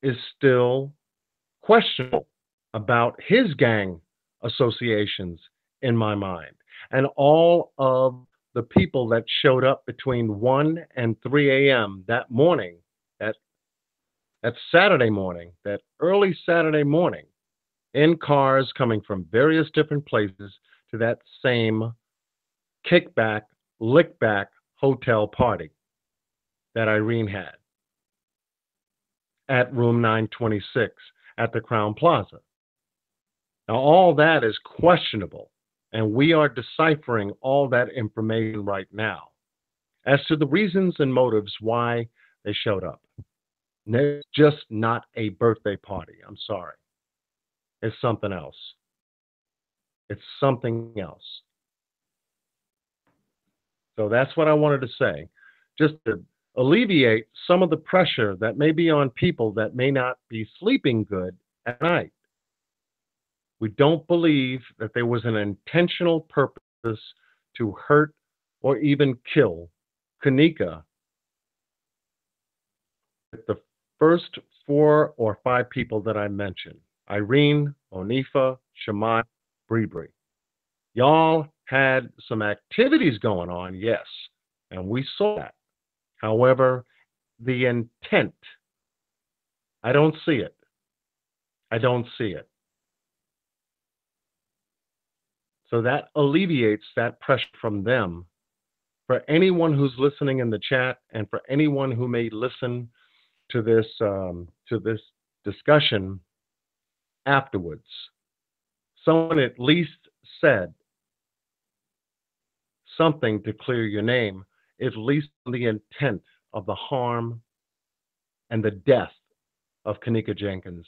is still questionable about his gang associations, in my mind. And all of the people that showed up between 1 and 3 a.m. that morning, that Saturday morning, that early Saturday morning, in cars coming from various different places to that same kickback, lickback hotel party that Irene had at room 926 at the Crown Plaza. Now, all that is questionable, and we are deciphering all that information right now as to the reasons and motives why they showed up. And it's just not a birthday party. I'm sorry. It's something else. It's something else. So that's what I wanted to say, just to alleviate some of the pressure that may be on people that may not be sleeping good at night. We don't believe that there was an intentional purpose to hurt or even kill Kenneka with the first 4 or 5 people that I mentioned. Irene, Onifa, Shamai, Bree. Y'all had some activities going on, yes, and we saw that. However, the intent, I don't see it. I don't see it. So that alleviates that pressure from them. For anyone who's listening in the chat and for anyone who may listen to this discussion afterwards, someone at least said something to clear your name, at least the intent of the harm and the death of Kenneka Jenkins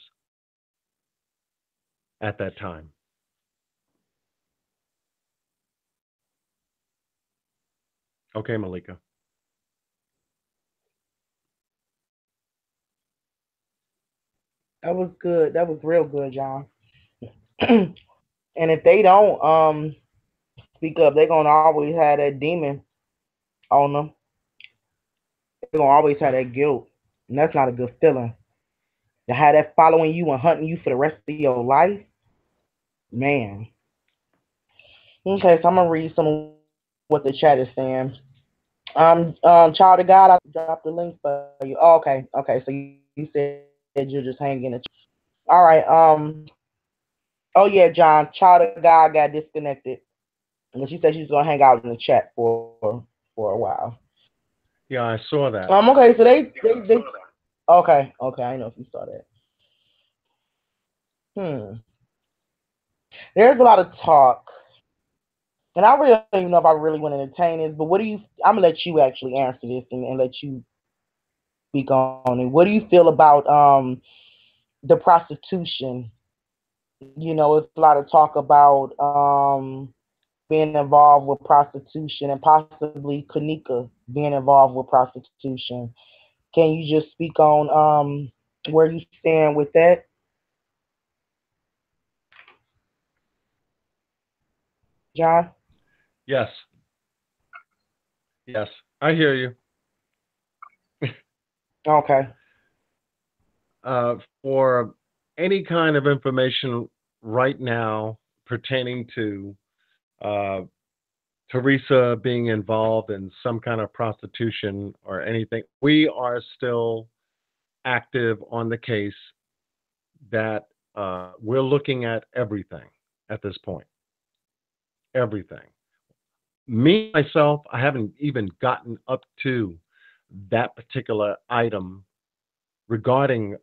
at that time. Okay, Malika. That was good. That was real good, John. And if they don't speak up, they're gonna always have that demon on them. They're gonna always have that guilt. And that's not a good feeling. To have that following you and hunting you for the rest of your life. Man. Okay, so I'm gonna read some of what the chat is saying. Child of God, I dropped the link for you. Oh, okay. So you said you're just hanging in the chat. All right. Oh yeah, John, Child of God got disconnected. And she said she's gonna hang out in the chat for a while. Yeah, I saw that. Okay, so they okay, I know if you saw that. There's a lot of talk. And I really don't even know if I really want to entertain this, but I'm gonna let you actually answer this and let you speak on it. What do you feel about the prostitution? You know, it's a lot of talk about being involved with prostitution and possibly Kenneka being involved with prostitution. Can you just speak on where you stand with that? John. Yes. Yes, I hear you. Okay. For any kind of information right now pertaining to uh, Teresa being involved in some kind of prostitution or anything, we are still active on the case that we're looking at everything at this point. Everything. Me, myself, I haven't even gotten up to that particular item regarding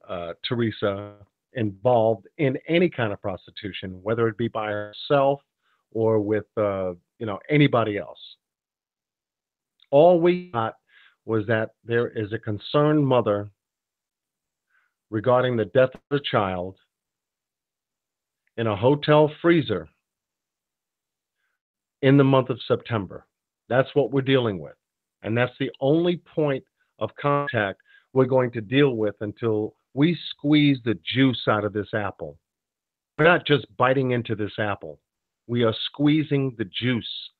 Teresa involved in any kind of prostitution, whether it be by herself or with anybody else. All we got was that there is a concerned mother regarding the death of a child in a hotel freezer in the month of September. That's what we're dealing with. And that's the only point of contact we're going to deal with until we squeeze the juice out of this apple. We're not just biting into this apple. We are squeezing the juice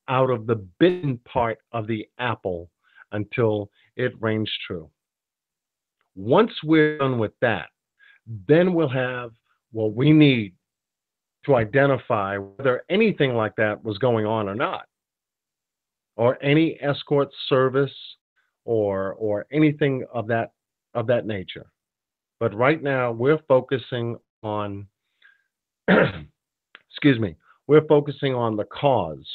out of the bitten part of the apple until it rings true. Once we're done with that, then we'll have what we need to identify whether anything like that was going on or not, or any escort service or anything of that nature. But right now we're focusing on excuse me, we're focusing on the cause.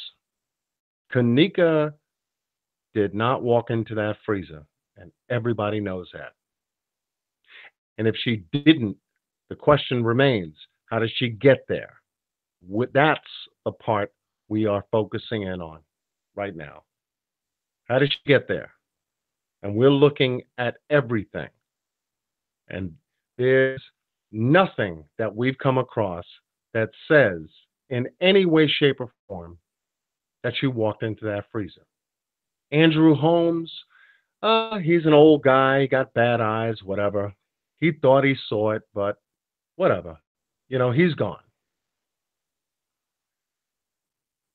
Kanika did not walk into that freezer, and everybody knows that. And if she didn't, the question remains, how did she get there? That's the part we are focusing in on right now. How did she get there? And we're looking at everything. And there's nothing that we've come across that says in any way, shape, or form that she walked into that freezer. Andrew Holmes, he's an old guy, he got bad eyes, whatever. He thought he saw it, but whatever. He's gone.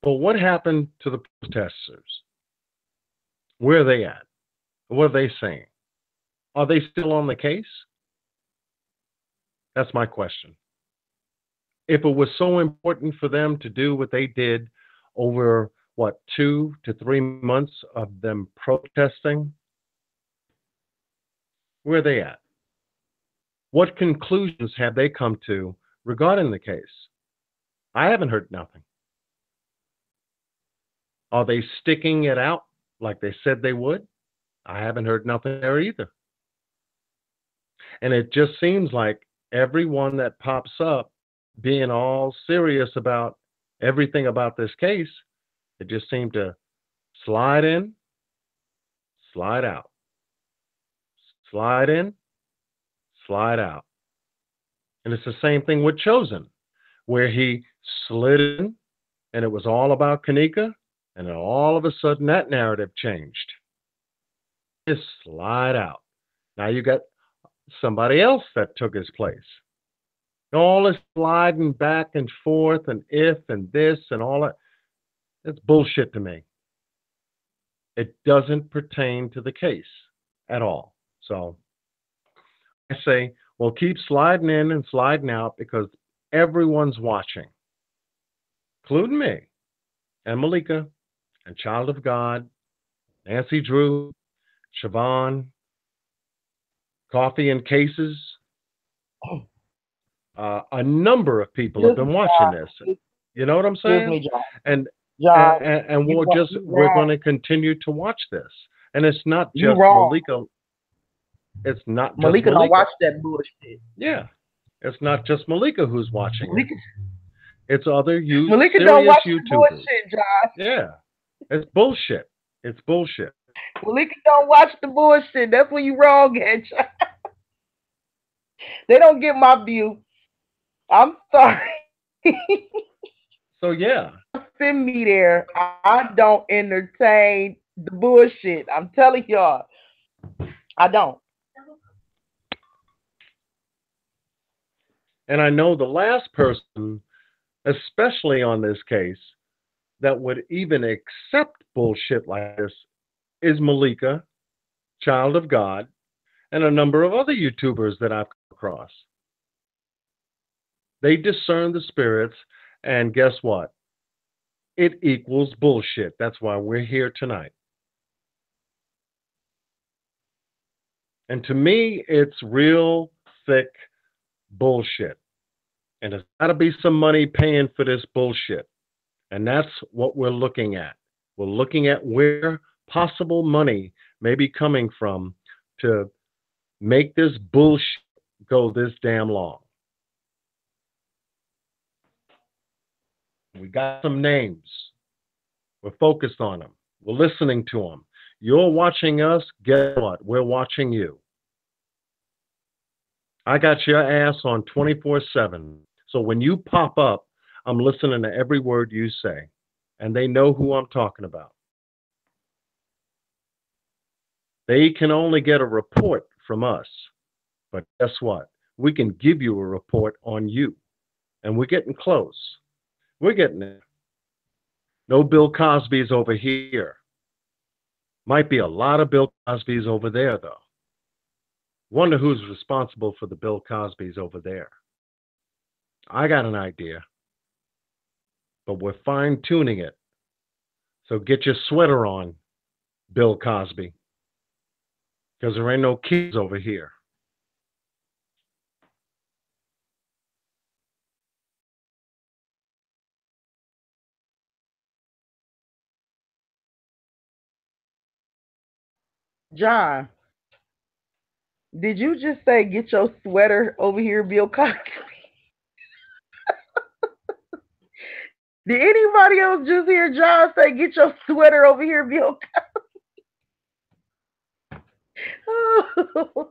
But what happened to the protesters? Where are they at? What are they saying? Are they still on the case? That's my question. If it was so important for them to do what they did over, 2 to 3 months of them protesting, where are they at? What conclusions have they come to regarding the case? I haven't heard nothing. Are they sticking it out like they said they would? I haven't heard nothing there either. And it just seems like everyone that pops up being all serious about everything about this case, it just seemed to slide in, slide out, slide in, slide out. And it's the same thing with Chosen, where he slid in and it was all about Kanika, and then all of a sudden that narrative changed. Just slide out. Now you got somebody else that took his place. All this sliding back and forth and if and this and all that, it's bullshit to me. It doesn't pertain to the case at all. So I say, well, keep sliding in and sliding out because everyone's watching, including me and Malika and Child of God, Nancy Drew, Siobhan, Coffee and Cases. A number of people have been watching this. You know what I'm saying? And we're going to continue to watch this. And it's not just Malika. It's not just Malika. Don't watch that bullshit. Yeah. It's not just Malika who's watching it. It's other Malika don't watch YouTubers. The bullshit, Josh. Yeah. It's bullshit. It's bullshit. Malika don't watch the bullshit. That's when you wrong at. They don't get my view. I'm sorry. So yeah. Send me there. I don't entertain the bullshit. I'm telling y'all. I don't. And I know the last person, especially on this case, that would even accept bullshit like this is Malika, Child of God, and a number of other YouTubers that I've come across. They discern the spirits, and guess what? It equals bullshit. That's why we're here tonight. And to me, it's real thick bullshit. And there's got to be some money paying for this bullshit. And that's what we're looking at. We're looking at where possible money may be coming from to make this bullshit go this damn long. We got some names. We're focused on them. We're listening to them. You're watching us. Guess what? We're watching you. I got your ass on 24/7. So when you pop up, I'm listening to every word you say. And they know who I'm talking about. They can only get a report from us. But guess what? We can give you a report on you. And we're getting close. We're getting there. No Bill Cosby's over here. Might be a lot of Bill Cosby's over there, though. Wonder who's responsible for the Bill Cosby's over there. I got an idea. But we're fine-tuning it. So get your sweater on, Bill Cosby. Because there ain't no kids over here. John, did you just say get your sweater over here, Bill Cosby? Did anybody else just hear John say get your sweater over here, Bill Cosby? Oh.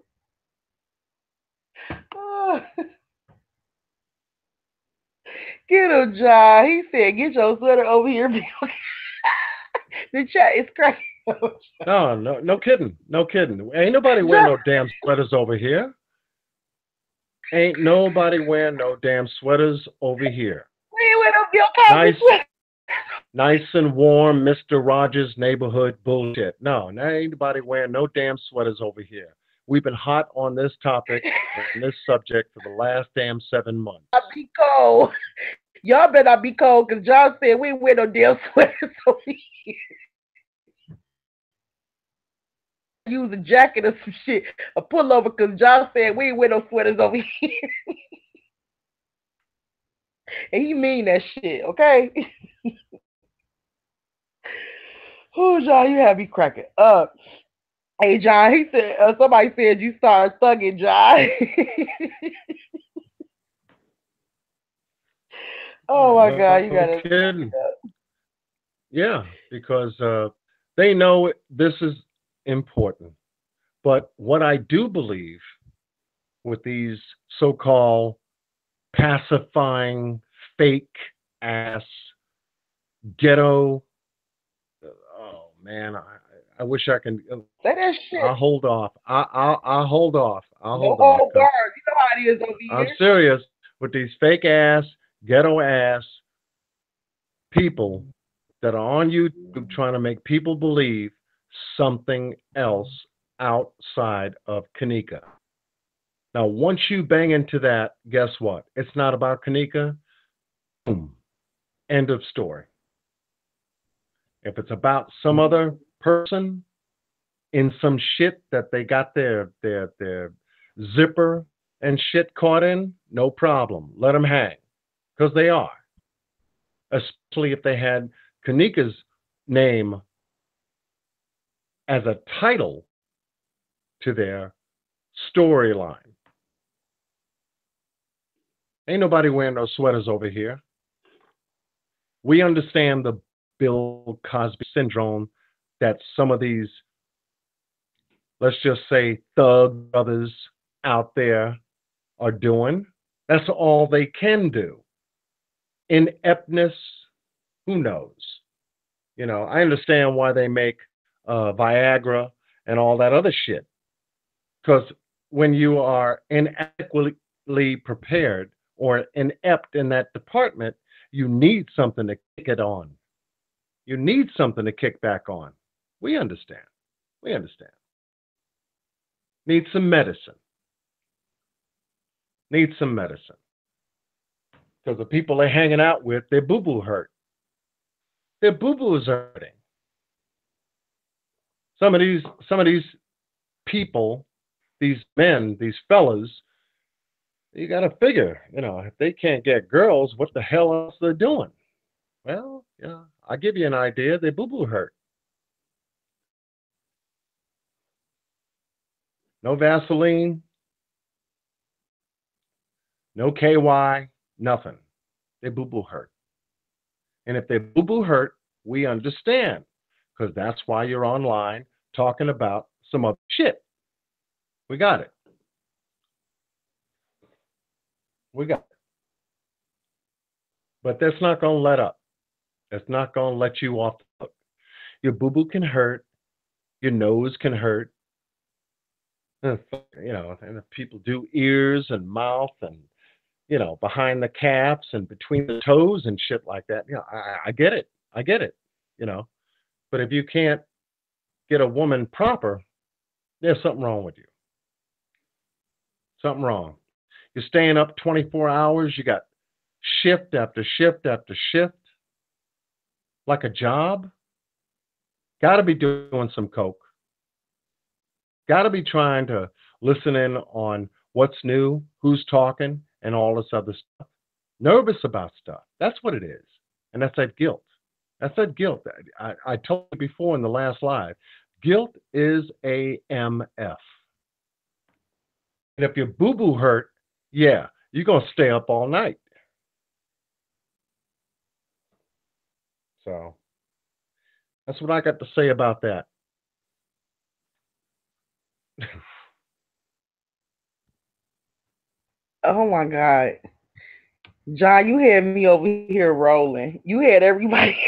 Oh. Get him, John. He said get your sweater over here, Bill Cosby. The chat is crazy. No kidding. No kidding. Ain't nobody wearing no damn sweaters over here. Ain't nobody wearing no damn sweaters over here. We ain't wearing no Bill Cosby sweater. Nice and warm, Mr. Rogers neighborhood bullshit. No, ain't nobody wearing no damn sweaters over here. We've been hot on this topic and this subject for the last damn 7 months. I'll be cold. Y'all better not be cold because John said we ain't wear no damn sweaters over here. Use a jacket or some shit, a pullover, because John said we ain't wear no sweaters over here. And he mean that shit, okay? Oh, John, you have me cracking up. Hey, John, he said, somebody said you started thugging, John. Oh, my God, you got to. Yeah, because they know this is important. But what I do believe with these so-called pacifying, fake-ass, ghetto, oh, man, I wish I can. Say that shit. I'll hold off. I'll hold off. I'll hold off. You know how it is over here. I'm serious with these fake-ass, ghetto-ass people that are on YouTube trying to make people believe something else outside of Kanika. Now, once you bang into that, guess what? It's not about Kanika. Boom. End of story. If it's about some other person in some shit that they got their zipper and shit caught in, no problem. Let them hang. Because they are. Especially if they had Kanika's name as a title to their storyline. Ain't nobody wearing no sweaters over here. We understand the Bill Cosby syndrome that some of these, let's just say, thug brothers out there are doing. That's all they can do. Ineptness, who knows? You know, I understand why they make Viagra and all that other shit. Because when you are inadequately prepared or inept in that department, you need something to kick it on. You need something to kick back on. We understand. We understand. Need some medicine. Need some medicine. Because the people they're hanging out with, their boo-boo hurt. Their boo-boo is hurting. Some of these people, these men, these fellas, you got to figure, if they can't get girls, what the hell else they're doing? Well, I'll give you an idea. Their boo-boo hurt. No Vaseline, no KY, nothing. Their boo-boo hurt. And if their boo-boo hurt, we understand, because that's why you're online talking about some other shit. We got it. We got it. But that's not going to let up. That's not going to let you off the hook. Your boo-boo can hurt. Your nose can hurt. And if people do ears and mouth and, behind the calves and between the toes and shit like that, I get it. I get it, But if you can't get a woman proper, there's something wrong with you. Something wrong. You're staying up 24 hours. You got shift after shift after shift. Like a job. Got to be doing some coke. Got to be trying to listen in on what's new, who's talking, and all this other stuff. Nervous about stuff. That's what it is. And that's that guilt. That's that guilt. I told you before in the last live. Guilt is a MF. And if your boo-boo hurt, you're going to stay up all night. So that's what I got to say about that. Oh my God. John, you had me over here rolling. You had everybody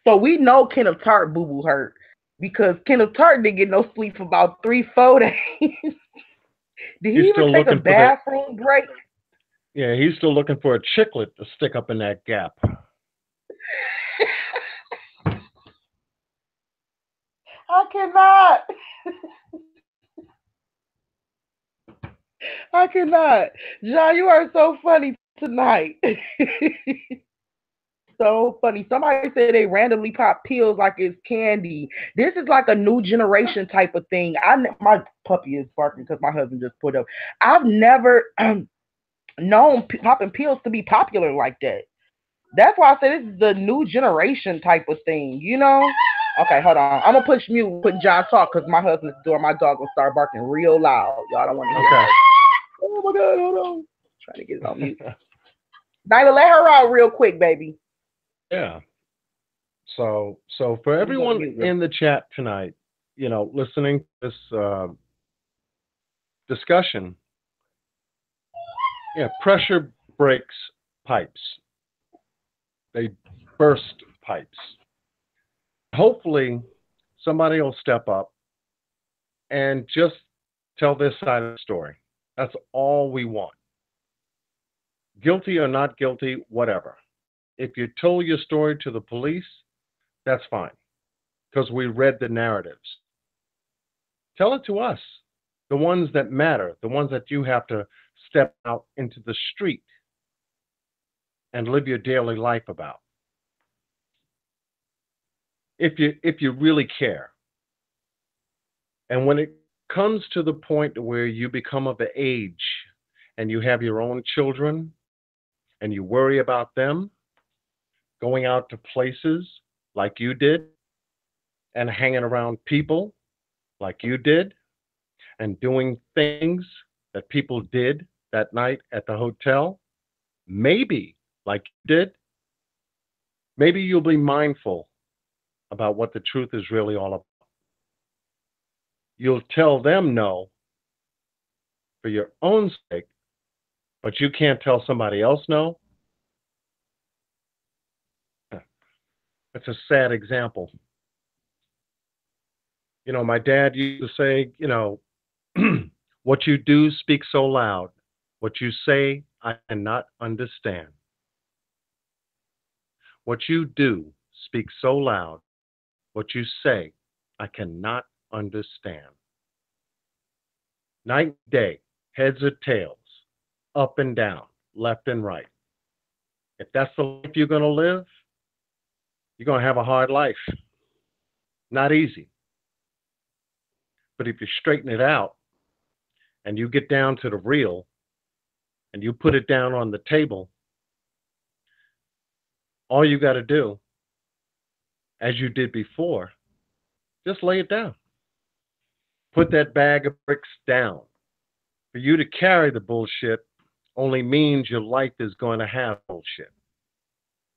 So we know Kenneth Tart boo-boo hurt because Kenneth Tart didn't get no sleep for about 3-4 days. Did he even take a bathroom break? Yeah, he's still looking for a chicklet to stick up in that gap. I cannot. I cannot. John, you are so funny tonight. So funny. Somebody said they randomly pop pills like it's candy. This is like a new generation type of thing. My puppy is barking because my husband just put up. I've never known popping pills to be popular like that. That's why I said this is the new generation type of thing, Okay, hold on. I'm gonna push mute, put John talk because my husband's door. My dog will start barking real loud. Y'all don't want to hear that. Oh my God, hold on. Trying to get it on mute. Nyla, let her out real quick, baby. Yeah. So for everyone in the chat tonight, listening to this discussion, pressure breaks pipes. They burst pipes. Hopefully, somebody will step up and just tell this side of the story. That's all we want. Guilty or not guilty, whatever. If you told your story to the police, that's fine, because we read the narratives. Tell it to us, the ones that matter, the ones that you have to step out into the street and live your daily life about. If you really care. And when it comes to the point where you become of age and you have your own children and you worry about them going out to places like you did and hanging around people like you did and doing things that people did that night at the hotel, maybe like you did, maybe you'll be mindful about what the truth is really all about. You'll tell them no for your own sake, but you can't tell somebody else no. It's a sad example. My dad used to say, what you do speaks so loud. What you say, I cannot understand. What you do speaks so loud. What you say, I cannot understand. Night and day, heads or tails, up and down, left and right. If that's the life you're going to live, you're going to have a hard life. Not easy. But if you straighten it out and you get down to the real and you put it down on the table, all you got to do, as you did before, just lay it down. Put that bag of bricks down. For you to carry the bullshit only means your life is going to have bullshit.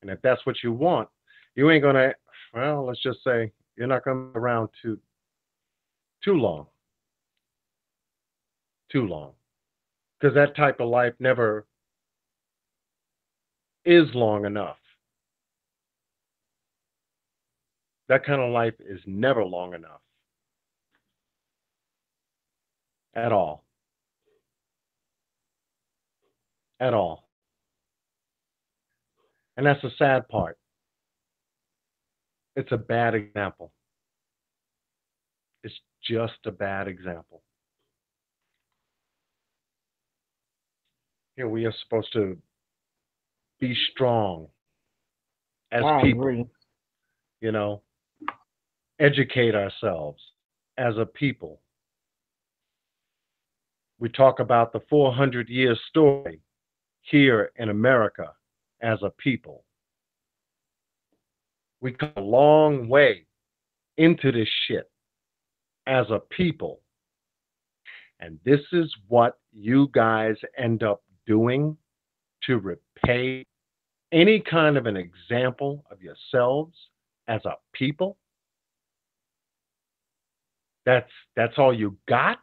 And if that's what you want, you ain't going to, well, let's just say you're not going to be around too long. Too long. Because that type of life never is long enough. That kind of life is never long enough. At all. At all. And that's the sad part. It's a bad example. It's just a bad example. You know, we are supposed to be strong as people. Agree. You know, educate ourselves as a people. We talk about the 400-year story here in America as a people. We come a long way into this shit as a people. And this is what you guys end up doing to repay any kind of an example of yourselves as a people. That's all you got?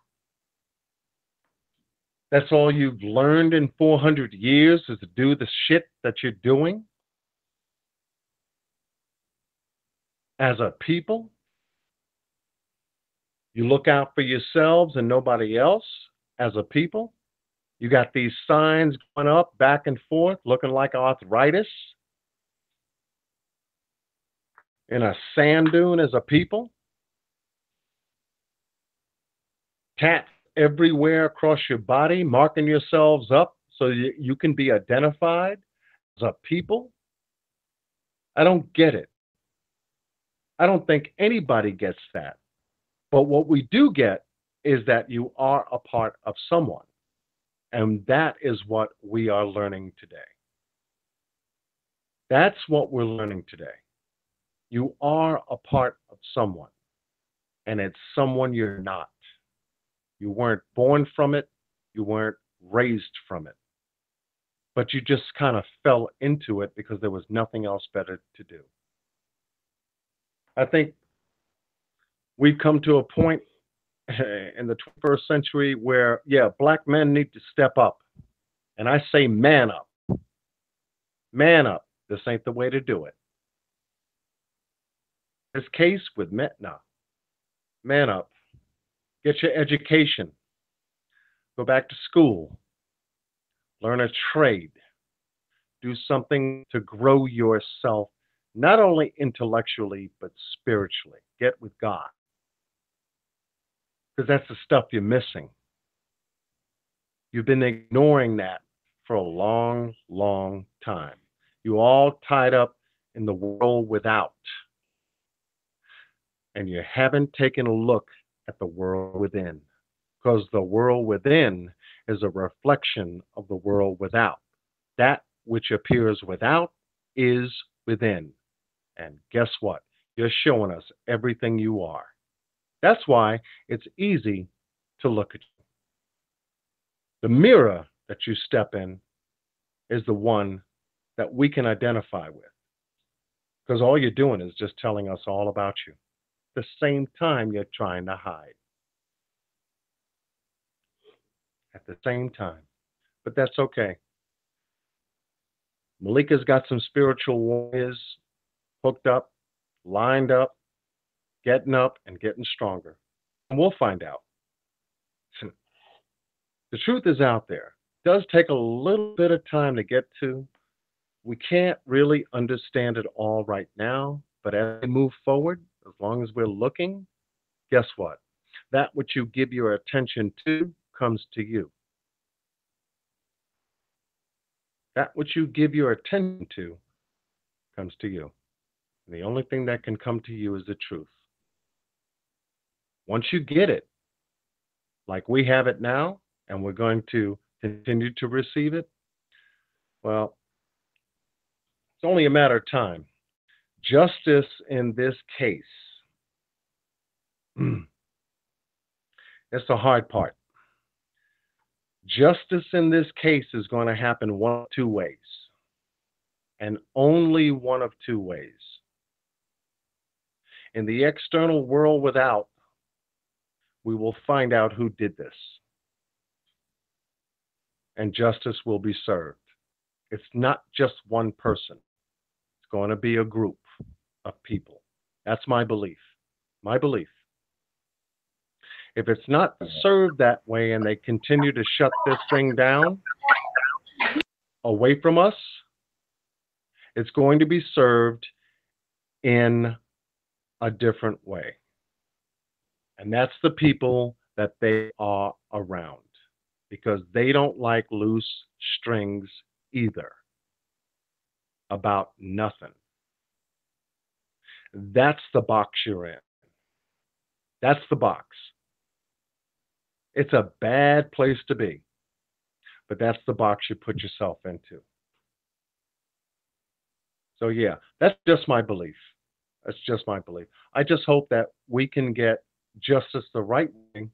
That's all you've learned in 400 years is to do the shit that you're doing as a people? You look out for yourselves and nobody else as a people? You got these signs going up back and forth looking like arthritis in a sand dune as a people? Tats everywhere across your body, marking yourselves up so you can be identified as a people? I don't get it. I don't think anybody gets that. But what we do get is that you are a part of someone. And that is what we are learning today. That's what we're learning today. You are a part of someone. And it's someone you're not. You weren't born from it. You weren't raised from it. But you just kind of fell into it because there was nothing else better to do. I think we've come to a point in the 21st century where, yeah, black men need to step up. And I say man up. Man up. This ain't the way to do it. This case with Metna. Man up. Get your education. Go back to school. Learn a trade. Do something to grow yourself, not only intellectually, but spiritually. Get with God. Because that's the stuff you're missing. You've been ignoring that for a long, long time. You all tied up in the world without. And you haven't taken a look at the world within. Because the world within is a reflection of the world without. That which appears without is within. And guess what? You're showing us everything you are. That's why it's easy to look at you. The mirror that you step in is the one that we can identify with. Because all you're doing is just telling us all about you. At the same time, you're trying to hide. At the same time. But that's okay. Malika's got some spiritual warriors hooked up, lined up, getting up and getting stronger. And we'll find out. The truth is out there. It does take a little bit of time to get to, We can't really understand it all right now, but as we move forward, as long as we're looking, guess what? That which you give your attention to comes to you. That which you give your attention to comes to you. And the only thing that can come to you is the truth. Once you get it, like we have it now, and we're going to continue to receive it, well, it's only a matter of time. Justice in this case, it's the hard part. Justice in this case is going to happen one of two ways, and only one of two ways. In the external world without, we will find out who did this, and justice will be served. It's not just one person. It's going to be a group of people. That's my belief. My belief. If it's not served that way and they continue to shut this thing down away from us, it's going to be served in a different way. And that's the people that they are around, because they don't like loose strings either about nothing. That's the box you're in. That's the box. It's a bad place to be, but that's the box you put yourself into. So yeah, that's just my belief. That's just my belief. I just hope that we can get justice the right way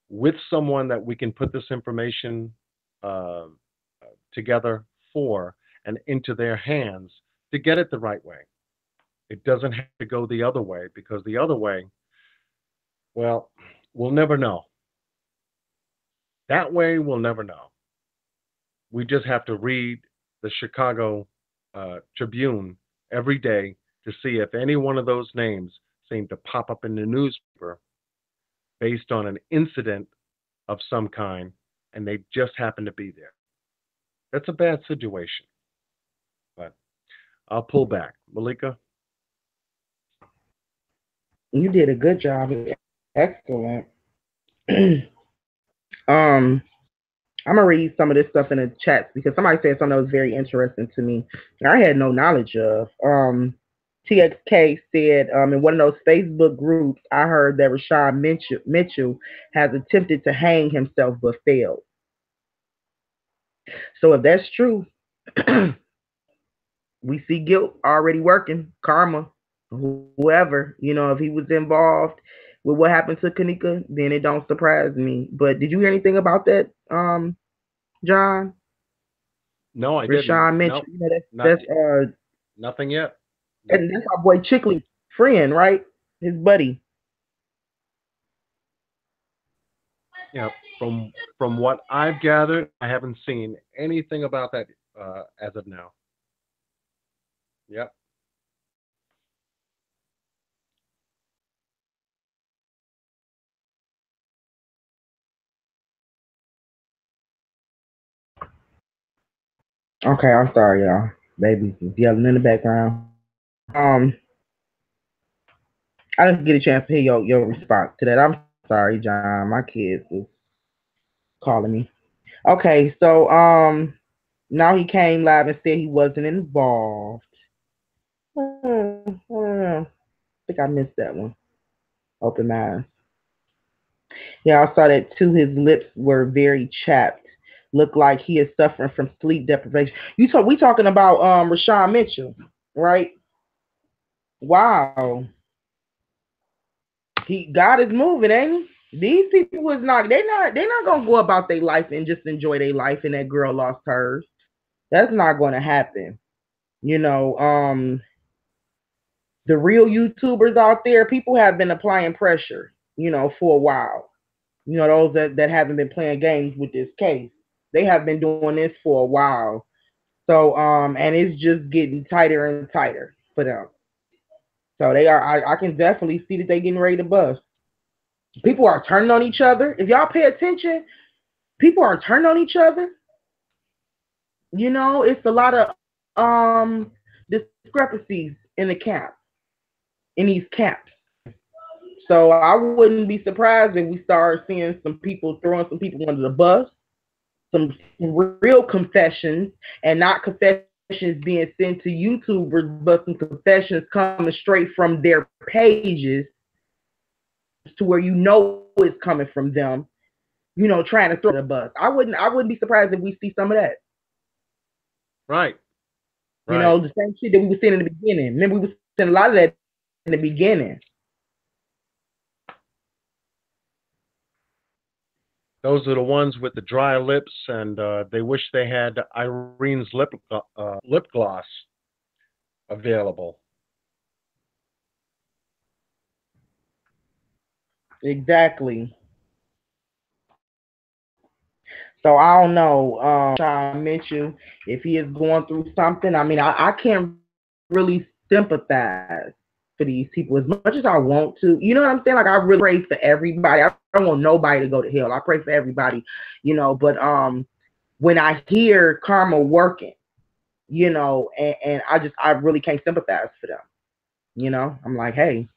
with someone that we can put this information together for and into their hands to get it the right way. It doesn't have to go the other way, because the other way, well, we'll never know. That way, we'll never know. We just have to read the Chicago Tribune every day to see if any one of those names seem to pop up in the newspaper based on an incident of some kind, and they just happen to be there. That's a bad situation. But I'll pull back. Malika? You did a good job. Excellent. I'm gonna read some of this stuff in the chats because somebody said something that was very interesting to me. I had no knowledge of. TXK said in one of those Facebook groups, I heard that Rashad Mitchell has attempted to hang himself but failed. So if that's true, we see guilt already working, karma, whoever, if he was involved with what happened to Kenneka, then it don't surprise me. But did you hear anything about that, John? No, I didn't. Rashad Mitchell. Nope, nothing yet. And that's our boy Chickley's friend, right? His buddy. Yeah, from what I've gathered, I haven't seen anything about that as of now. Yep. Okay, I'm sorry, y'all. Baby's yelling in the background. I didn't get a chance to hear your response to that. I'm sorry, John. My kids was calling me. Okay, so now he came live and said he wasn't involved. I think I missed that one. Open my eyes. Yeah, I saw that too. His lips were very chapped. Looked like he is suffering from sleep deprivation. We talking about Rashad Mitchell, right? Wow. God is moving, ain't he? These people is not they're not gonna go about their life and just enjoy their life and that girl lost hers. That's not gonna happen. The real YouTubers out there, people have been applying pressure, for a while. Those that haven't been playing games with this case. They have been doing this for a while. So and it's just getting tighter and tighter for them. So they are I can definitely see that they're getting ready to bust. People are turning on each other. If y'all pay attention, people are turning on each other. You know, it's a lot of discrepancies in the camp, in these camps. So I wouldn't be surprised if we start seeing some people throwing some people under the bus, some real confessions, and not confessions being sent to YouTubers, but some confessions coming straight from their pages to where you know it's coming from them, you know, trying to throw the bus. I wouldn't be surprised if we see some of that. Right. You know, the same shit that we were seeing in the beginning. Remember, we were seeing a lot of that in the beginning. Those are the ones with the dry lips, and they wish they had Irene's lip gloss available. Exactly. So I don't know, Sean Mitchell, if he is going through something. I mean, I can't really sympathize for these people as much as I want to. You know what I'm saying? Like, I really pray for everybody. I don't want nobody to go to hell. I pray for everybody, you know. But when I hear karma working, you know, and I really can't sympathize for them. You know, I'm like, hey,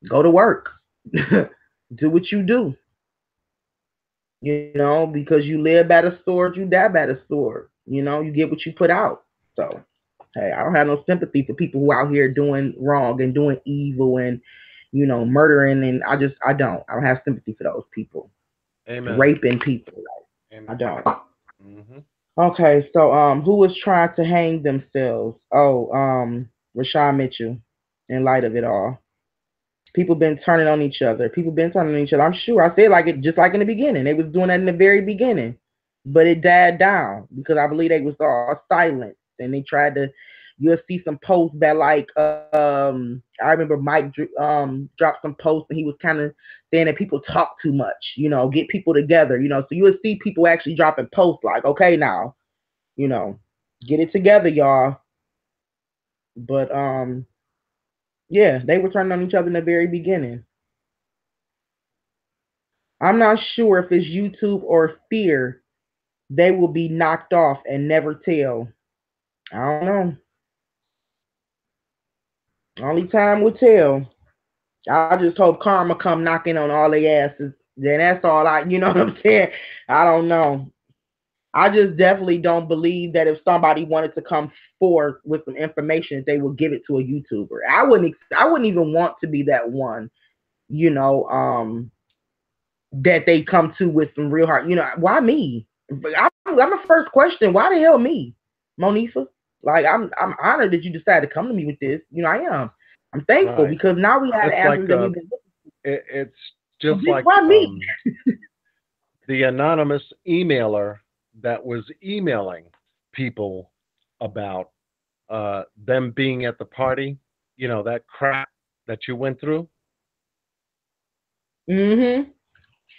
go to work, do what you do. You know, because you live by the sword, you die by the sword. You know, you get what you put out. So, hey, I don't have no sympathy for people who out here doing wrong and doing evil and, you know, murdering. And I don't have sympathy for those people. Amen. Raping people. Amen. I don't. Mm-hmm. Okay, so who was trying to hang themselves? Oh, Rashawn Mitchell. In light of it all, people been turning on each other. I'm sure. I said like it just like in the beginning. They was doing that in the very beginning, but it died down because I believe they was all silent and they tried to. You'll see some posts that like I remember Mike dropped some posts and he was kind of saying that people talk too much. You know, get people together. You know, so you will see people actually dropping posts like, okay, now, you know, get it together, y'all. But yeah, they were turning on each other in the very beginning. I'm not sure if it's YouTube or fear they will be knocked off and never tell. I don't know. Only time will tell. I just hope karma come knocking on all their asses. Then that's all you know what I'm saying? I don't know. I just definitely don't believe that if somebody wanted to come forth with some information, they would give it to a YouTuber. I wouldn't even want to be that one, you know, that they come to with some real heart. You know, why me? I'm a first question. Why the hell me, Monifa? Like, I'm honored that you decided to come to me with this. You know, I am. I'm thankful because now we have answers that we've been looking for. It's just like why me? the anonymous emailer that was emailing people about them being at the party. You know, that crap that you went through. Mm-hmm.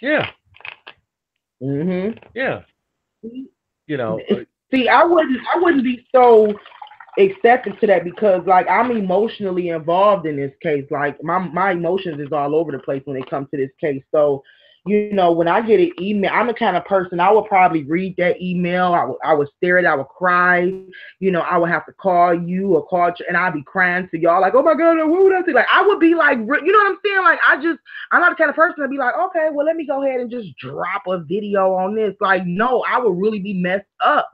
Yeah. Mm-hmm. Yeah. You know. See, I wouldn't be so accepted to that because like I'm emotionally involved in this case. Like my emotions is all over the place when it comes to this case. So, you know, when I get an email, I'm the kind of person I would probably read that email. I would stare at it. I would cry. You know, I would have to call you or call you, and I'd be crying to y'all like, oh my God, what would I say? Like I would be like, you know what I'm saying? Like I'm not the kind of person to be like, okay, well let me go ahead and just drop a video on this. Like no, I would really be messed up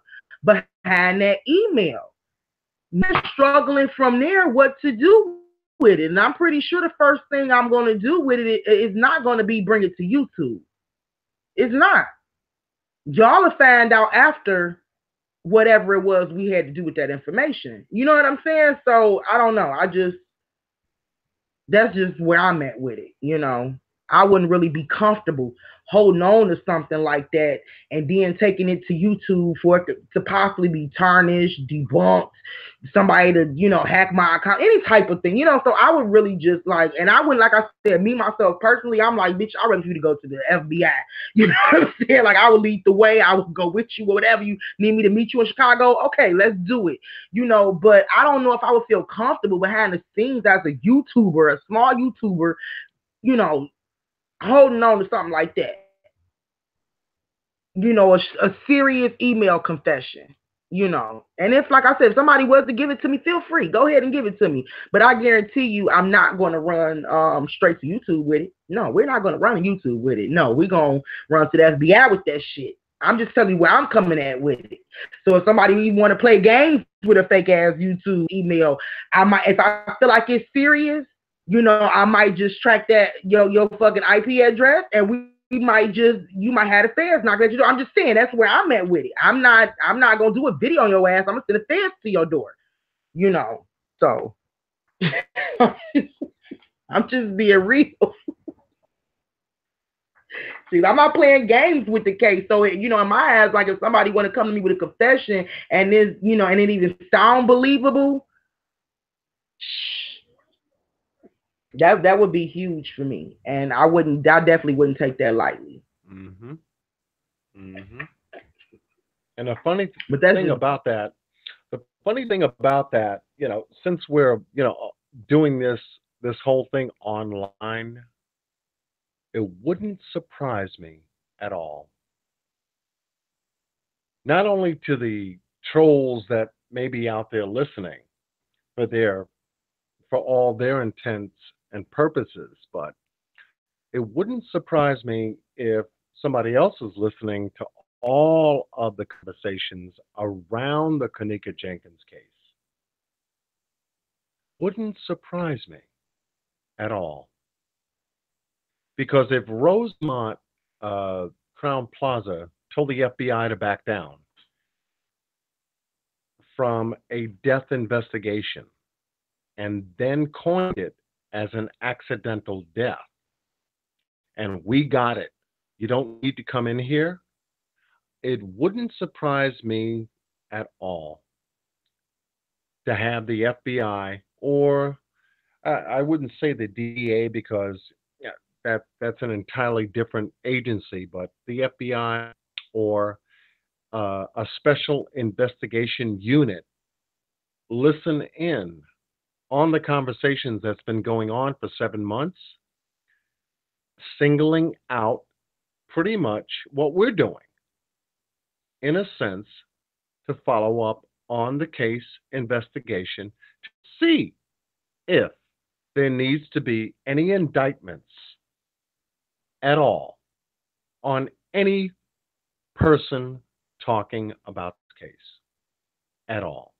behind that email. Struggling from there what to do with it. And I'm pretty sure the first thing I'm going to do with it is not going to be bring it to YouTube. It's not. Y'all will find out after whatever it was we had to do with that information. You know what I'm saying? So I don't know. That's just where I'm at with it. You know, I wouldn't really be comfortable holding on to something like that and then taking it to YouTube for it to possibly be tarnished, debunked, somebody to, you know, hack my account, any type of thing, you know. So I would really just like, and I wouldn't, like I said, me myself personally, I'm like, bitch, I'd rather you to go to the FBI. You know what I'm saying? Like I would lead the way, I would go with you or whatever you need me to meet you in Chicago. Okay, let's do it. You know, but I don't know if I would feel comfortable behind the scenes as a YouTuber, a small YouTuber, you know, holding on to something like that. You know, a serious email confession. you know. And if, like I said, if somebody was to give it to me, feel free, go ahead and give it to me. But I guarantee you, I'm not going to run straight to YouTube with it. No, we're not going to run YouTube with it. No, we're going to run to the FBI with that shit. I'm just telling you where I'm coming at with it. So if somebody even want to play games with a fake ass YouTube email, I might, if I feel like it's serious, you know, I might just track that your fucking IP address, and you might have the feds knock at your door. I'm just saying that's where I'm at with it. I'm not gonna do a video on your ass. I'm gonna send the feds to your door, you know. So I'm just being real. See, I'm not playing games with the case. So, you know, in my eyes, like if somebody want to come to me with a confession and then, you know, and it even sound believable, that would be huge for me. And I definitely wouldn't take that lightly. Mm-hmm. Mm-hmm. And the funny thing about that, you know, since we're, you know, doing this whole thing online, it wouldn't surprise me at all. Not only to the trolls that may be out there listening for all their intents and purposes, but it wouldn't surprise me if somebody else is listening to all of the conversations around the Kenneka Jenkins case. Wouldn't surprise me at all. Because if Rosemont Crown Plaza told the FBI to back down from a death investigation and then coined it as an accidental death, and we got it, you don't need to come in here, it wouldn't surprise me at all to have the FBI, or I wouldn't say the DEA because that's an entirely different agency, but the FBI or a special investigation unit listen in on the conversations that's been going on for 7 months, singling out pretty much what we're doing, in a sense, to follow up on the case investigation to see if there needs to be any indictments at all on any person talking about the case at all.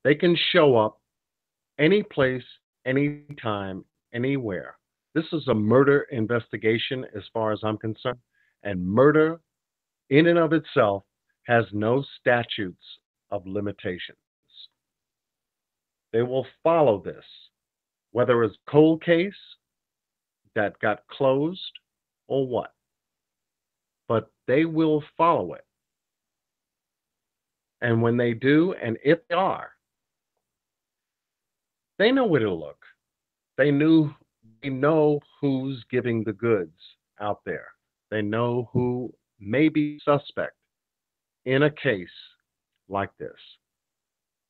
They can show up any place, anytime, anywhere. This is a murder investigation as far as I'm concerned, and murder in and of itself has no statutes of limitations. They will follow this, whether it's a cold case that got closed or what, but they will follow it. And when they do, and if they are, they know where to look. They know who's giving the goods out there. They know who may be suspect in a case like this.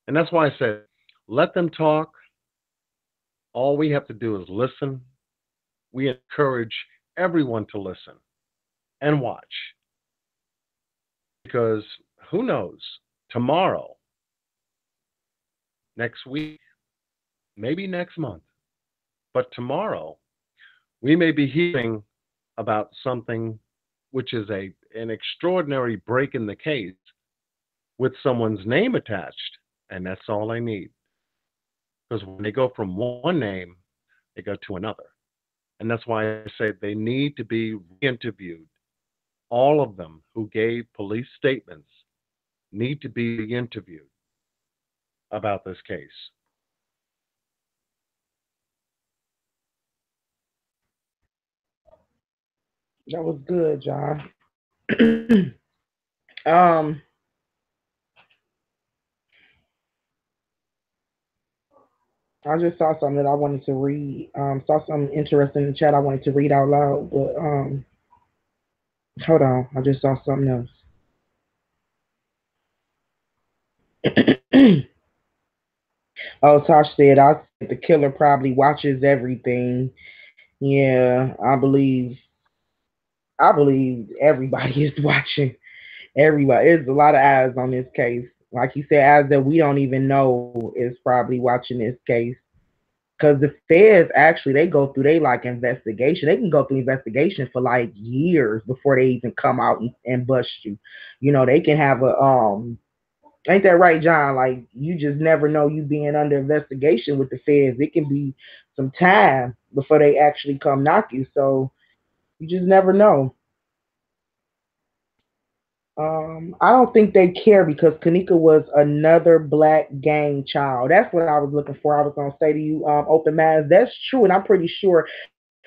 And that's why I said, let them talk. All we have to do is listen. We encourage everyone to listen and watch. Because who knows, tomorrow, next week, maybe next month, but tomorrow, we may be hearing about something which is an extraordinary break in the case with someone's name attached, and that's all they need. Because when they go from one name, they go to another. And that's why I say they need to be re-interviewed. All of them who gave police statements need to be re-interviewed about this case. That was good, John. I just saw something that I wanted to read. Saw something interesting in the chat I wanted to read out loud, but hold on. I just saw something else. Oh, Tosh said, the killer probably watches everything. Yeah, I believe everybody is watching. Everybody. There's a lot of eyes on this case. like you said, as that we don't even know is probably watching this case. Because the feds actually, they go through, they like investigation. They can go through investigation for like years before they even come out and bust you. You know, they can have a, ain't that right, John? Like, you just never know you being under investigation with the feds. It can be some time before they actually come knock you. So you just never know. I don't think they care because Kenneka was another black gang child. That's what I was looking for. I was gonna say to you, Open Minds, that's true, and I'm pretty sure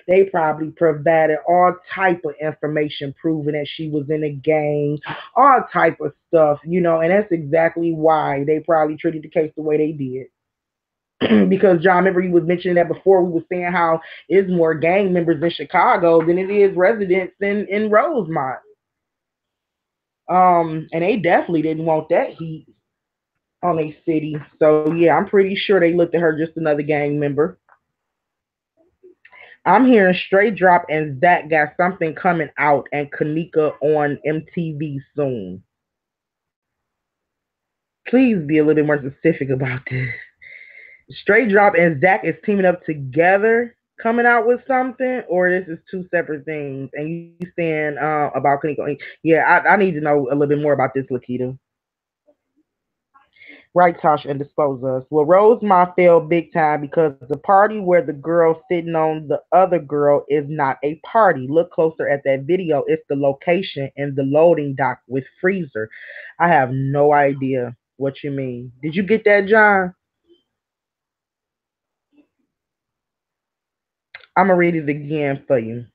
they probably provided all type of information proving that she was in a gang, all type of stuff, you know, and that's exactly why they probably treated the case the way they did. Because John, remember you was mentioning that before, we were saying how it's more gang members in Chicago than it is residents in Rosemont. And they definitely didn't want that heat on a city. So yeah, I'm pretty sure they looked at her just another gang member. I'm hearing Straight Drop and Zach got something coming out and Kenneka on MTV soon. Please be a little bit more specific about this. Straight Drop and Zach is teaming up together, coming out with something, or this is two separate things? And you saying about Kenneka? Yeah, I need to know a little bit more about this, Lakita. Right, Tasha, and dispose us. Well, Rosemont failed big time because the party where the girl sitting on the other girl is not a party. Look closer at that video. It's the location in the loading dock with Freezer. I have no idea what you mean. Did you get that, John? I'm going to read it again for you.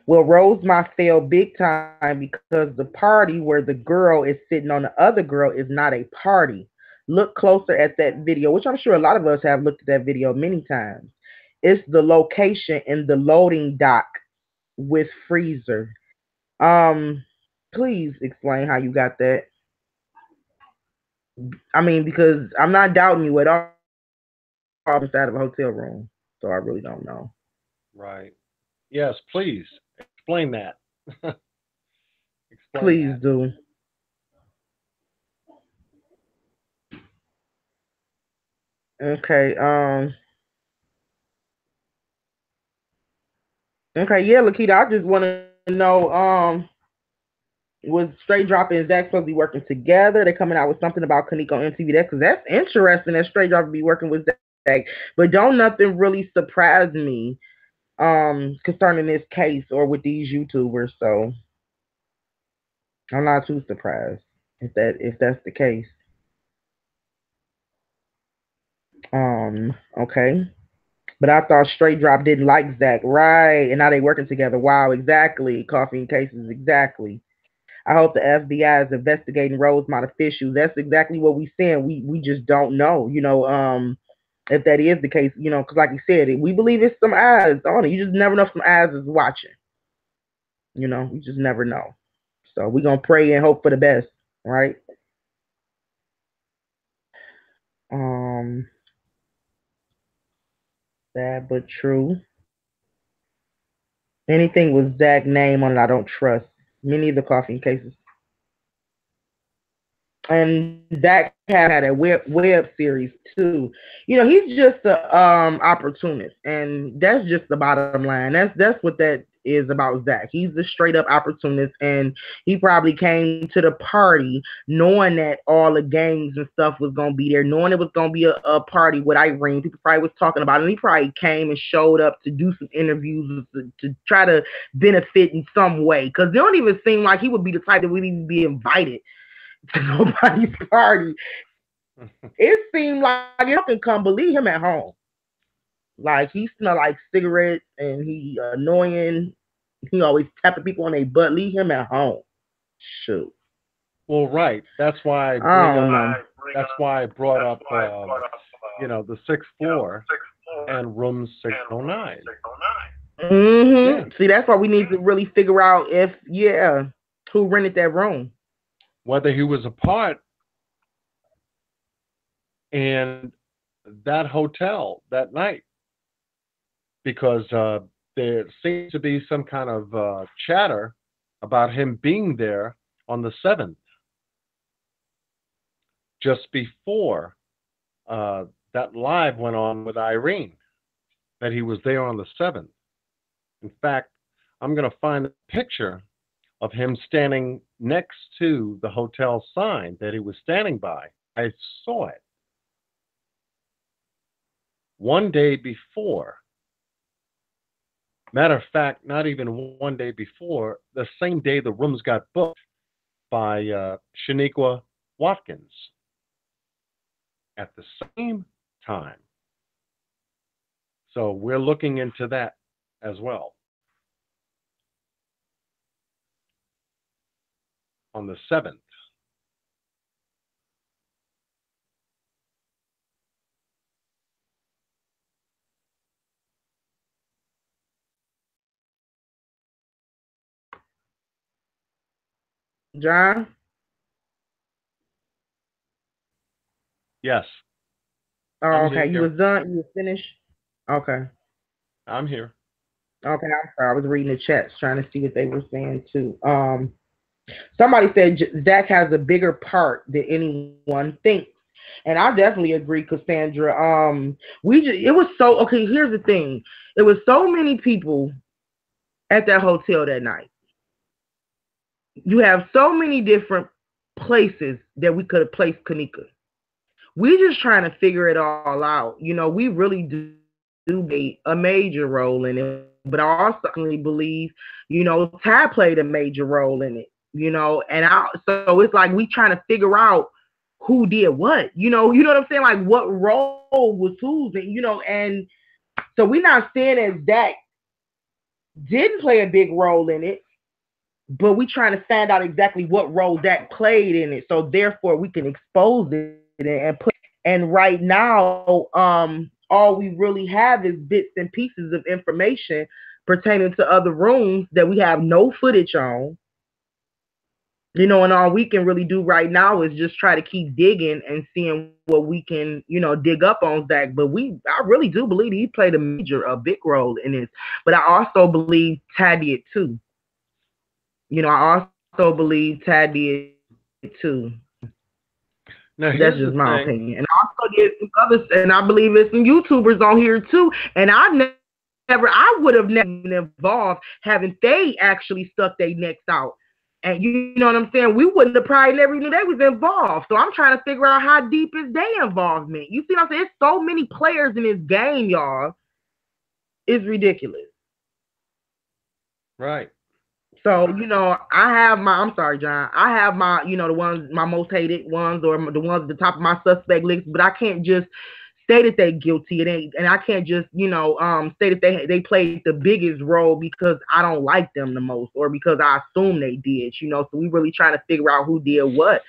Well, Rosemont failed big time because the party where the girl is sitting on the other girl is not a party. Look closer at that video, which I'm sure a lot of us have looked at that video many times. It's the location in the loading dock with Freezer. Please explain how you got that. I mean, because I'm not doubting you at all inside of a hotel room, so I really don't know. Right. Yes, please explain that. Explain please that. Do. Okay. Okay. Yeah, Lakita. I just want to know. Was Straight Drop and Zach supposed to be working together? They're coming out with something about Kenneka on MTV. Because that's interesting that Straight Drop would be working with Zach. But don't nothing really surprise me concerning this case or with these YouTubers. So I'm not too surprised if that's the case. Okay. But I thought Straight Drop didn't like Zach, right? And now they working together. Wow, exactly. Coffee and cases, exactly. I hope the FBI is investigating Rosemont officials. That's exactly what we're saying. We just don't know, you know, if that is the case, you know, because like you said, we believe it's some eyes on it. You just never know if some eyes is watching. You know, you just never know. So we're going to pray and hope for the best, right? Sad but true. Anything with Zach's name on it, I don't trust. Many of the coffee cases. And Zach had a web series too. You know, he's just a opportunist, and that's just the bottom line. That's what that is about Zach. He's a straight up opportunist, and he probably came to the party knowing that all the gangs and stuff was gonna be there, knowing it was gonna be a party with Irene. People probably was talking about it, and he probably came and showed up to do some interviews to try to benefit in some way. Because it don't even seem like he would be the type that would even be invited to nobody's party. It seemed like you can come believe him at home. Like he smell like cigarettes and he annoying. He always tapping people on their butt. Leave him at home. Shoot. Well, right. That's why. That's why I brought up, you know, the 6th floor and room 609. Mm-hmm. Yeah. See, that's why we need to really figure out if, who rented that room. Whether he was a part in that hotel that night, because there seems to be some kind of chatter about him being there on the 7th, just before that live went on with Irene, that he was there on the 7th. In fact, I'm going to find a picture of him standing next to the hotel sign that he was standing by. I saw it. One day before. Matter of fact, not even one day before, the same day the rooms got booked by Shaniqua Watkins at the same time. So we're looking into that as well. On the 7th. John? Yes. Oh, I'm okay. You here. was done? You was finished? Okay. I'm here. Okay, I'm sorry. I was reading the chats trying to see what they were saying too. Somebody said Zach has a bigger part than anyone thinks. And I definitely agree, Cassandra. It was so okay. Here's the thing: it was so many people at that hotel that night. You have so many different places that we could have placed Kanika. We just trying to figure it all out. You know, we really do a major role in it, but I also believe, you know, Tad played a major role in it. You know, so it's like we trying to figure out who did what. You know what I'm saying? Like what role was whose, and you know, and so we're not saying as Zach didn't play a big role in it, but we trying to find out exactly what role Zach played in it, so therefore we can expose it and put. And right now, all we really have is bits and pieces of information pertaining to other rooms that we have no footage on. You know, and all we can really do right now is just try to keep digging and seeing what we can, you know, dig up on Zach. But I really do believe he played a big role in this. But I also believe Tad did too. You know, I also believe Tad did too. Now, that's just my opinion. And also there's some others, and I believe there's some YouTubers on here too. And I would have never been involved having they actually stuck their necks out. And you know what I'm saying? We wouldn't have probably never knew they was involved. So I'm trying to figure out how deep is their involvement. You see what I'm saying? There's so many players in this game, y'all. It's ridiculous. Right. So, you know, I'm sorry, John. I have my, you know, my most hated ones or the ones at the top of my suspect list, but I can't just say that they're guilty. And I can't just, you know, say that they played the biggest role because I don't like them the most or because I assume they did, you know. So we really trying to figure out who did what,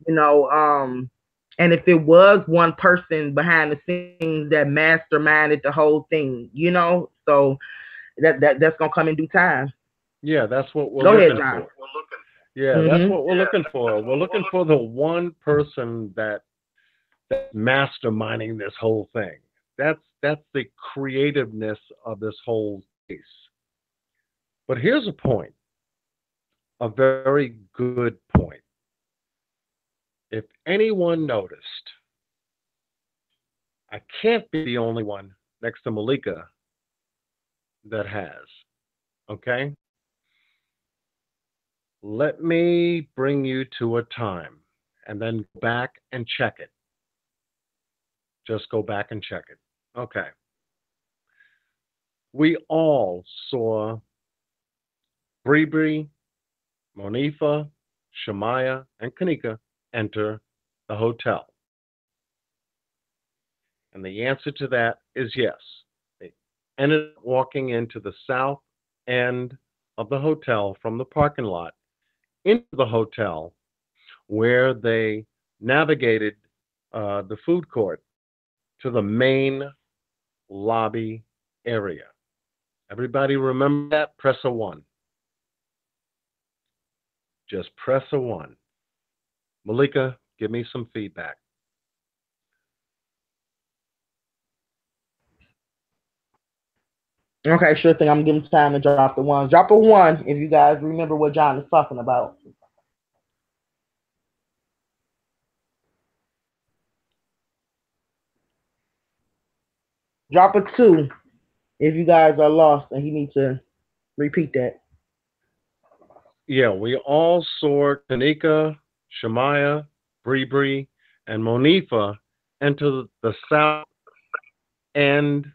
you know. And if it was one person behind the scenes that masterminded the whole thing, you know, so that's gonna come in due time. Yeah, that's what we're looking for. Yeah, that's what we're looking for. We're looking for the one person that's masterminding this whole thing. That's the creativeness of this whole case. But here's a point, a very good point. If anyone noticed, I can't be the only one next to Malika that has. Okay? Let me bring you to a time and then go back and check it. Just go back and check it. Okay. We all saw Bree, Monifa, Shamaya, and Kanika enter the hotel. And the answer to that is yes. They ended up walking into the south end of the hotel from the parking lot into the hotel, where they navigated the food court to the main lobby area. Everybody remember that? Press a 1. Just press a 1. Malika, give me some feedback. Okay, sure thing. I'm giving time to drop the ones. Drop a 1 if you guys remember what John is talking about. Drop a 2 if you guys are lost and you need to repeat that. Yeah, we all saw Kanika, Shemaya, Bree, and Monifa enter the south end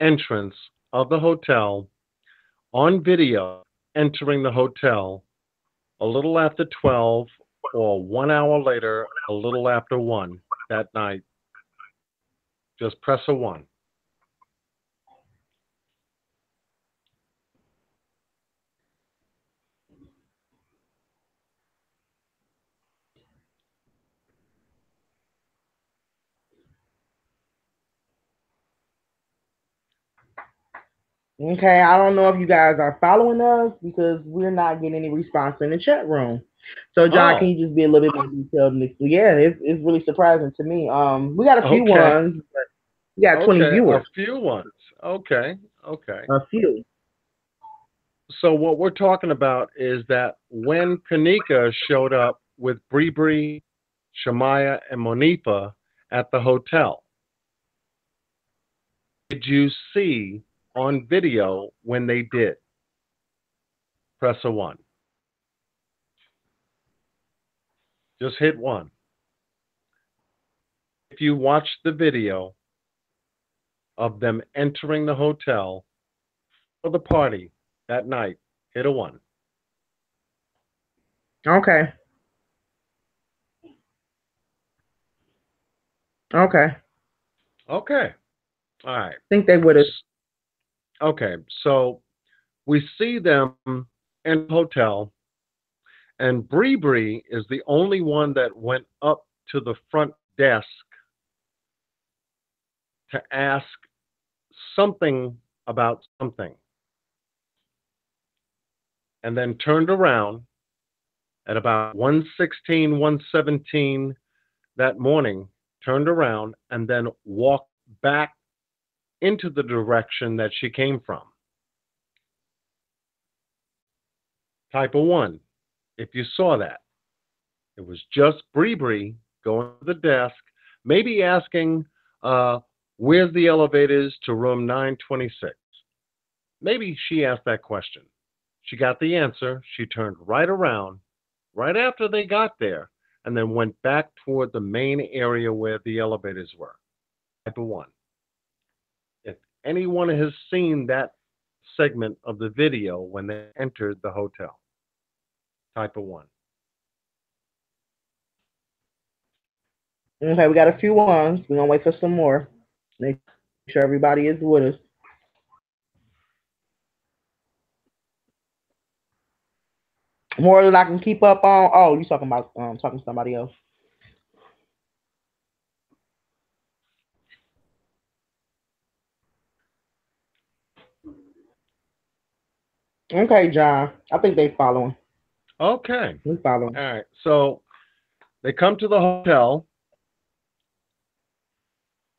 entrance of the hotel on video, entering the hotel a little after 12 or 1 hour later, a little after 1 that night. Just press a 1. Okay, I don't know if you guys are following us because we're not getting any response in the chat room. So, John, can you just be a little bit more detailed? Yeah, it's really surprising to me. We got a few ones, but we got 20 viewers. A few ones. Okay. A few. So what we're talking about is that when Kanika showed up with Bree, Shemaya, and Monifa at the hotel, did you see on video when they did? Press a 1. Just hit 1. If you watch the video of them entering the hotel for the party that night, hit a 1. Okay. All right. I think they would have. Okay, so we see them in the hotel, and Bree is the only one that went up to the front desk to ask something about something, and then turned around at about 1:16, 1:17 that morning, turned around, and then walked back into the direction that she came from. Type a 1 if you saw that. It was just Bree going to the desk, maybe asking, where's the elevators to room 926? Maybe she asked that question. She got the answer. She turned right around right after they got there and then went back toward the main area where the elevators were. Type a 1. If anyone has seen that segment of the video when they entered the hotel, type a 1. Okay, we got a few ones. We're going to wait for some more. Make sure everybody is with us. More than I can keep up on. Oh, you talking about talking to somebody else. Okay, John. I think they following. Okay. We following. All right. So they come to the hotel.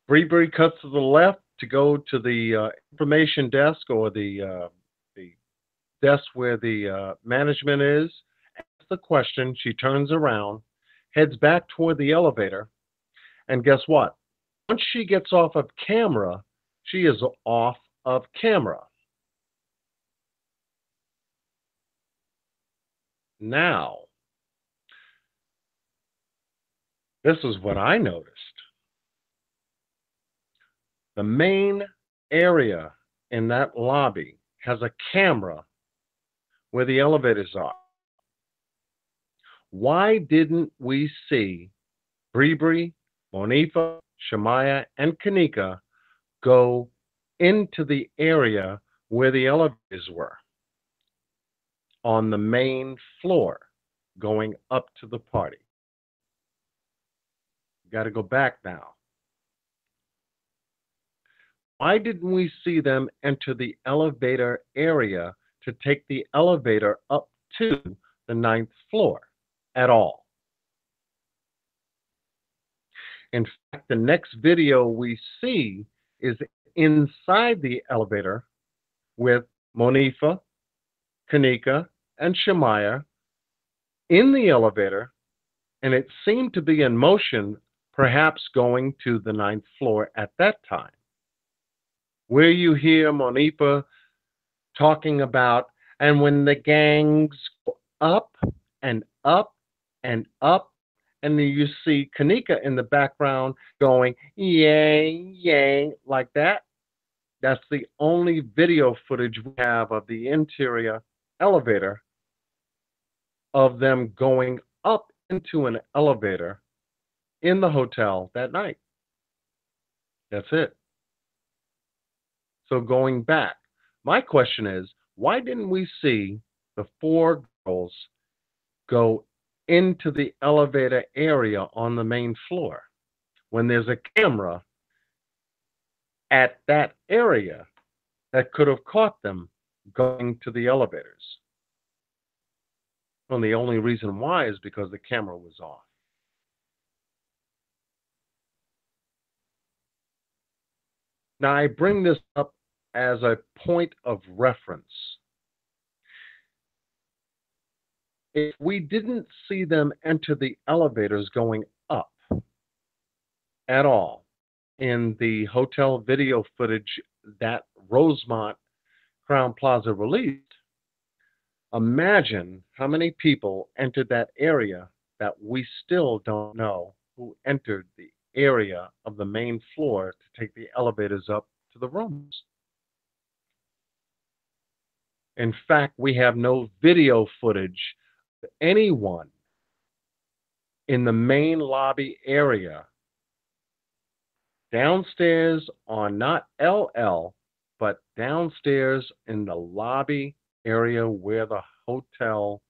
Bree cuts to the left to go to the information desk or the desk where the management is. Asks the question. She turns around, heads back toward the elevator, and guess what? Once she gets off of camera, she is off of camera. Now, this is what I noticed. The main area in that lobby has a camera where the elevators are. Why didn't we see Bree, Monifa, Shemaya, and Kanika go into the area where the elevators were on the main floor going up to the party? Got to go back now. Why didn't we see them enter the elevator area to take the elevator up to the 9th floor at all? In fact, the next video we see is inside the elevator with Monifa, Kanika, and Shemaya in the elevator, and it seemed to be in motion, perhaps going to the 9th floor at that time. where you hear Monifa talking about, and when the gangs go up and up and up, and then you see Kanika in the background going, yang, yang, like that. That's the only video footage we have of the interior elevator of them going up into an elevator in the hotel that night. That's it. So going back, my question is, why didn't we see the four girls go into the elevator area on the main floor when there's a camera at that area that could have caught them going to the elevators? Well, the only reason why is because the camera was off. Now, I bring this up as a point of reference. If we didn't see them enter the elevators going up at all in the hotel video footage that Rosemont Crowne Plaza released, imagine how many people entered that area that we still don't know who entered the area of the main floor to take the elevators up to the rooms. In fact, we have no video footage of anyone in the main lobby area downstairs on not LL, but downstairs in the lobby area where the hotel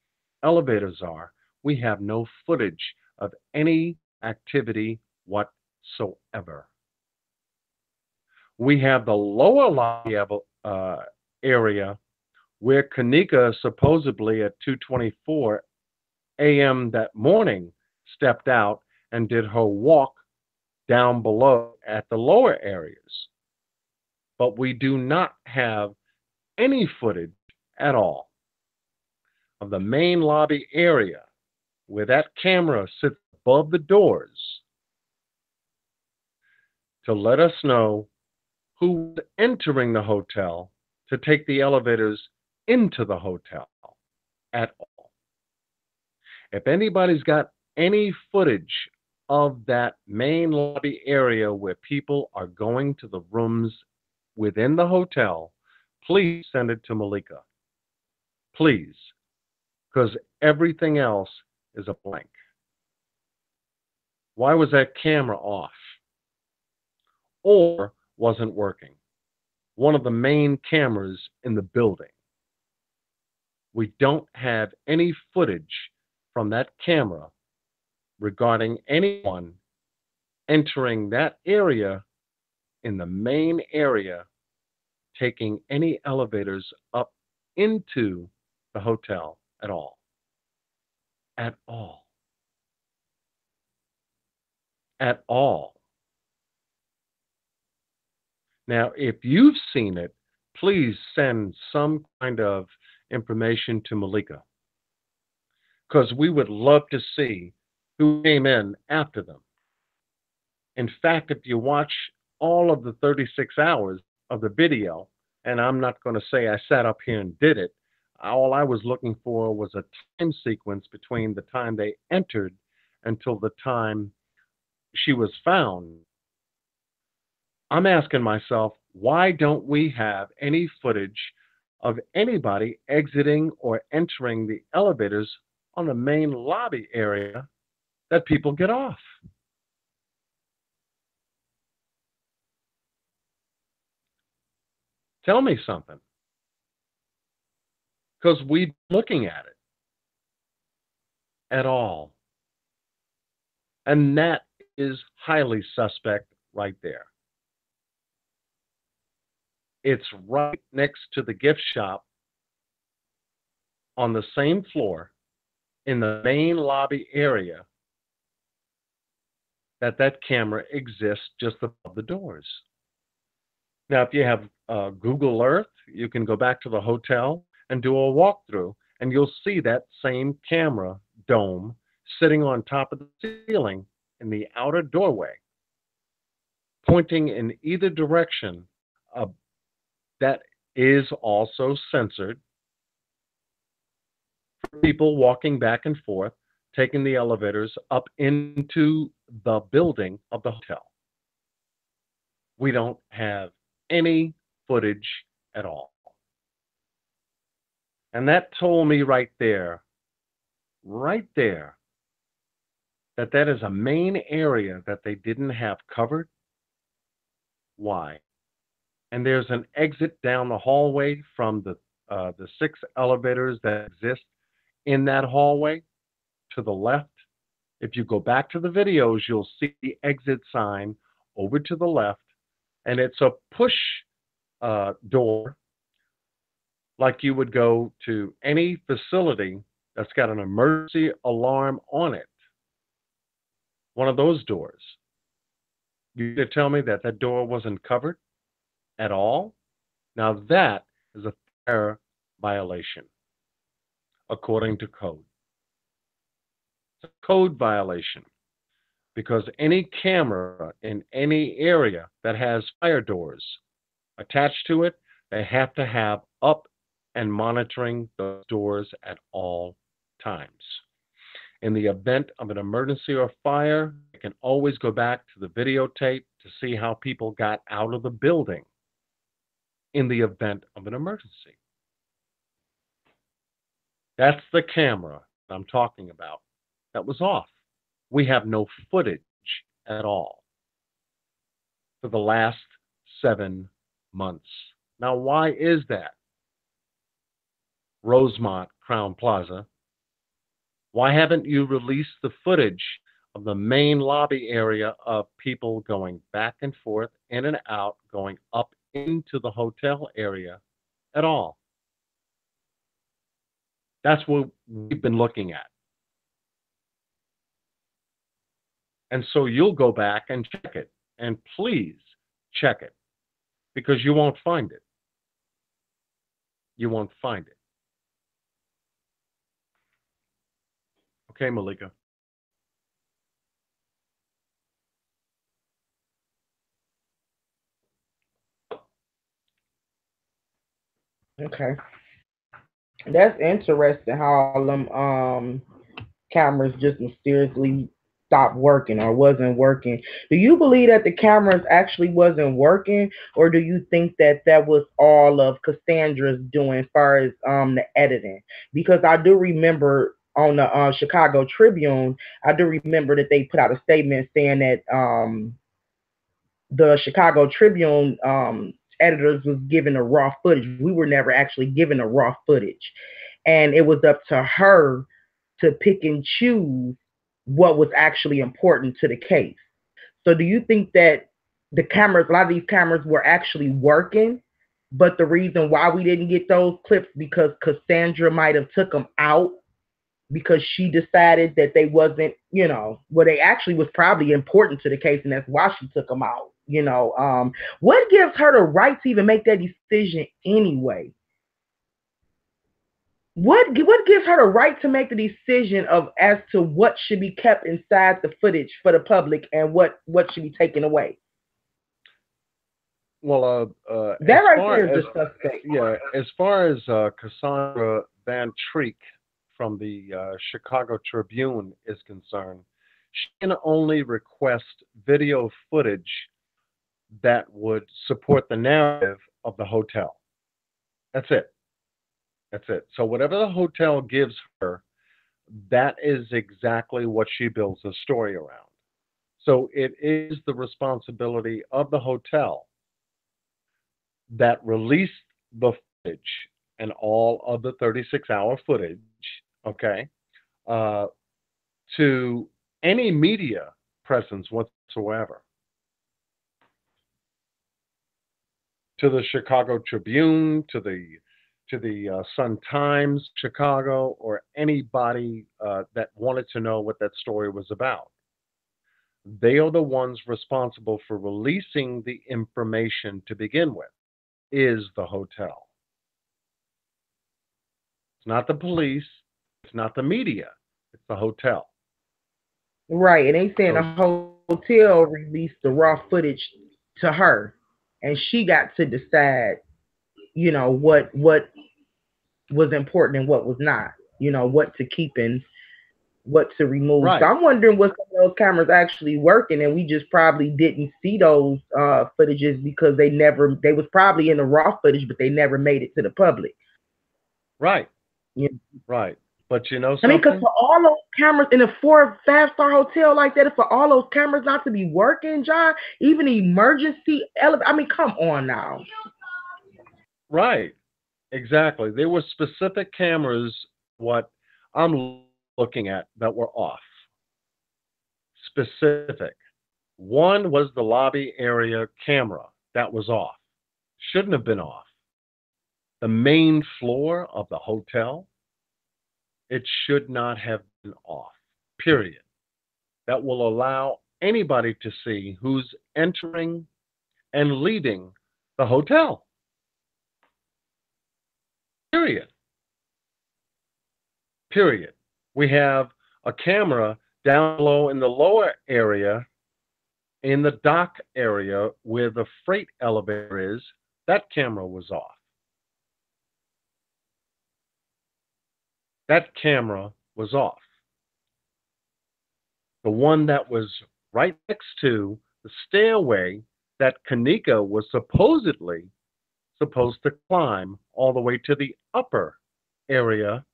elevators are. We have no footage of any activity whatsoever. We have the lower lobby area where Kanika supposedly at 2:24 a.m. that morning stepped out and did her walk down below at the lower areas. But we do not have any footage at all of the main lobby area where that camera sits above the doors to let us know who was entering the hotel to take the elevators into the hotel at all. If anybody's got any footage of that main lobby area where people are going to the rooms within the hotel, please send it to Malika. Please. Because everything else is a blank. Why was that camera off? Or wasn't working? One of the main cameras in the building. We don't have any footage from that camera regarding anyone entering that area in the main area, taking any elevators up into the hotel at all. At all. At all. Now, if you've seen it, please send some kind of information to Malika, because we would love to see who came in after them. In fact, if you watch all of the 36 hours of the video, and I'm not going to say I sat up here and did it, all I was looking for was a time sequence between the time they entered until the time she was found. I'm asking myself, why don't we have any footage of anybody exiting or entering the elevators on the main lobby area that people get off? Tell me something. Because we're looking at it at all. And that is highly suspect right there. It's right next to the gift shop on the same floor in the main lobby area that camera exists just above the doors. Now, if you have Google Earth, you can go back to the hotel and do a walkthrough, and you'll see that same camera dome sitting on top of the ceiling in the outer doorway, pointing in either direction that is also censored for people walking back and forth, taking the elevators up into the building of the hotel. We don't have any footage at all. And that told me right there, that that is a main area that they didn't have covered. Why? And there's an exit down the hallway from the 6 elevators that exist in that hallway to the left. If you go back to the videos, you'll see the exit sign over to the left, and it's a push door, like you would go to any facility that's got an emergency alarm on it. One of those doors. You to tell me that that door wasn't covered at all? Now that is a fire violation, according to code. It's a code violation because any camera in any area that has fire doors attached to it, they have to have up and monitoring those doors at all times. In the event of an emergency or fire, you can always go back to the videotape to see how people got out of the building in the event of an emergency. That's the camera I'm talking about. That was off. We have no footage at all for the last 7 months. Now, why is that? Rosemont Crown Plaza, why haven't you released the footage of the main lobby area of people going back and forth, in and out, going up into the hotel area at all? That's what we've been looking at. And so you'll go back and check it. And please check it, because you won't find it. You won't find it. Okay, Malika. Okay. That's interesting how them cameras just mysteriously stopped working or wasn't working. Do you believe that the cameras actually wasn't working, or do you think that that was all of Cassandra's doing as far as the editing? Because I do remember on the Chicago Tribune, I do remember that they put out a statement saying that the Chicago Tribune editors was given the raw footage. We were never actually given the raw footage. And it was up to her to pick and choose what was actually important to the case. So do you think that the cameras, a lot of these cameras were actually working, but the reason why we didn't get those clips because Cassandra might have took them out because she decided that they wasn't, well, they actually was probably important to the case, and that's why she took them out. What gives her the right to even make that decision anyway? What gives her the right to make the decision as to what should be kept inside the footage for the public and what should be taken away? Well, that right there is the suspect. Yeah, as far as Cassandra Van Treek from the Chicago Tribune is concerned, she can only request video footage that would support the narrative of the hotel. That's it. That's it. So whatever the hotel gives her, that is exactly what she builds a story around. So it is the responsibility of the hotel that released the footage and all of the 36-hour footage, okay, to any media presence whatsoever. To the Chicago Tribune, to the Sun Times Chicago, or anybody that wanted to know what that story was about. They are the ones responsible for releasing the information to begin with, is the hotel. It's not the police, it's not the media, it's the hotel. Right, and they saying the hotel released the raw footage to her, and she got to decide you know, what was important and what was not, you know, what to keep and what to remove. Right. So I'm wondering what some of those cameras actually working, and we just probably didn't see those footages because they was probably in the raw footage, but they never made it to the public. Right. Yeah. Right. But you know I mean, something? because for all those cameras in a 4-5-star hotel like that, for all those cameras not to be working, John, even emergency I mean, come on now. Right. Exactly. There were specific cameras, what I'm looking at, that were off. Specific. One was the lobby area camera that was off. Shouldn't have been off. The main floor of the hotel, it should not have been off. Period. That will allow anybody to see who's entering and leaving the hotel. Period. Period. We have a camera down below in the lower area, in the dock area where the freight elevator is. That camera was off. That camera was off. The one that was right next to the stairway that Kanika was supposedly supposed to climb all the way to the upper area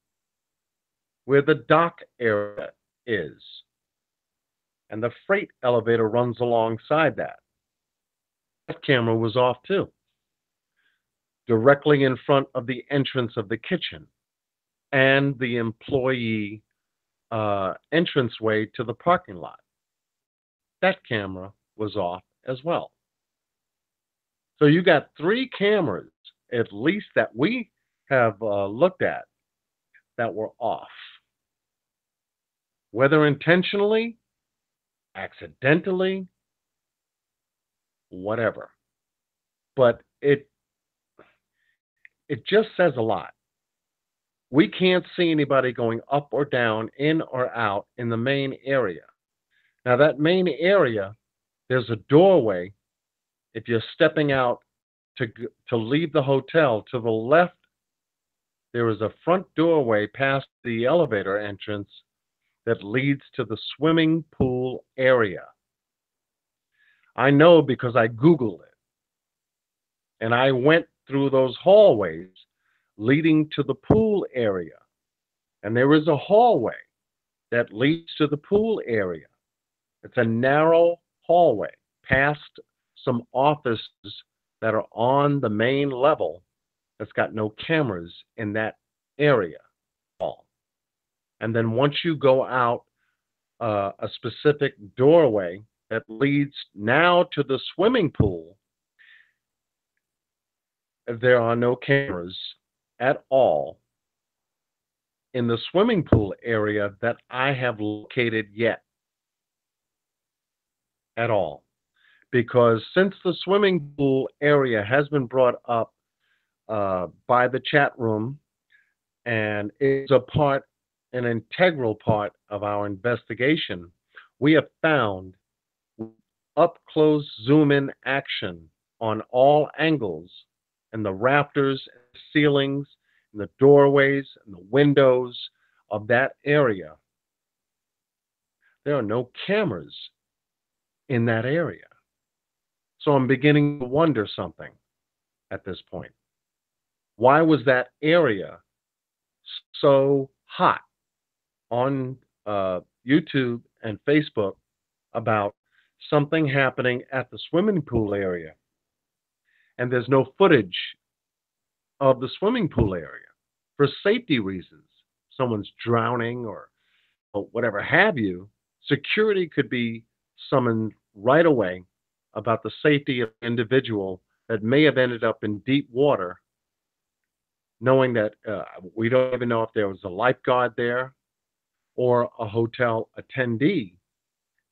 where the dock area is. And the freight elevator runs alongside that. That camera was off too. Directly in front of the entrance of the kitchen and the employee entranceway to the parking lot. That camera was off as well. So you got 3 cameras, at least, that we have looked at that were off. Whether intentionally, accidentally, whatever. But it just says a lot. We can't see anybody going up or down, in or out in the main area. Now, that main area, there's a doorway. If you're stepping out to leave the hotel, to the left, there is a front doorway past the elevator entrance that leads to the swimming pool area. I know because I Googled it. And I went through those hallways leading to the pool area. And there is a hallway that leads to the pool area. It's a narrow hallway past some offices that are on the main level that's got no cameras in that area. And then once you go out a specific doorway that leads now to the swimming pool, there are no cameras at all in the swimming pool area that I have located yet. At all. Because since the swimming pool area has been brought up by the chat room and is an integral part of our investigation, we have found up close zoom in action on all angles and the rafters, ceilings, and the doorways and the windows of that area. There are no cameras in that area. So I'm beginning to wonder something at this point. Why was that area so hot on YouTube and Facebook about something happening at the swimming pool area? And there's no footage of the swimming pool area for safety reasons. Someone's drowning or whatever have you. Security could be summoned right away about the safety of an individual that may have ended up in deep water, knowing that we don't even know if there was a lifeguard there or a hotel attendee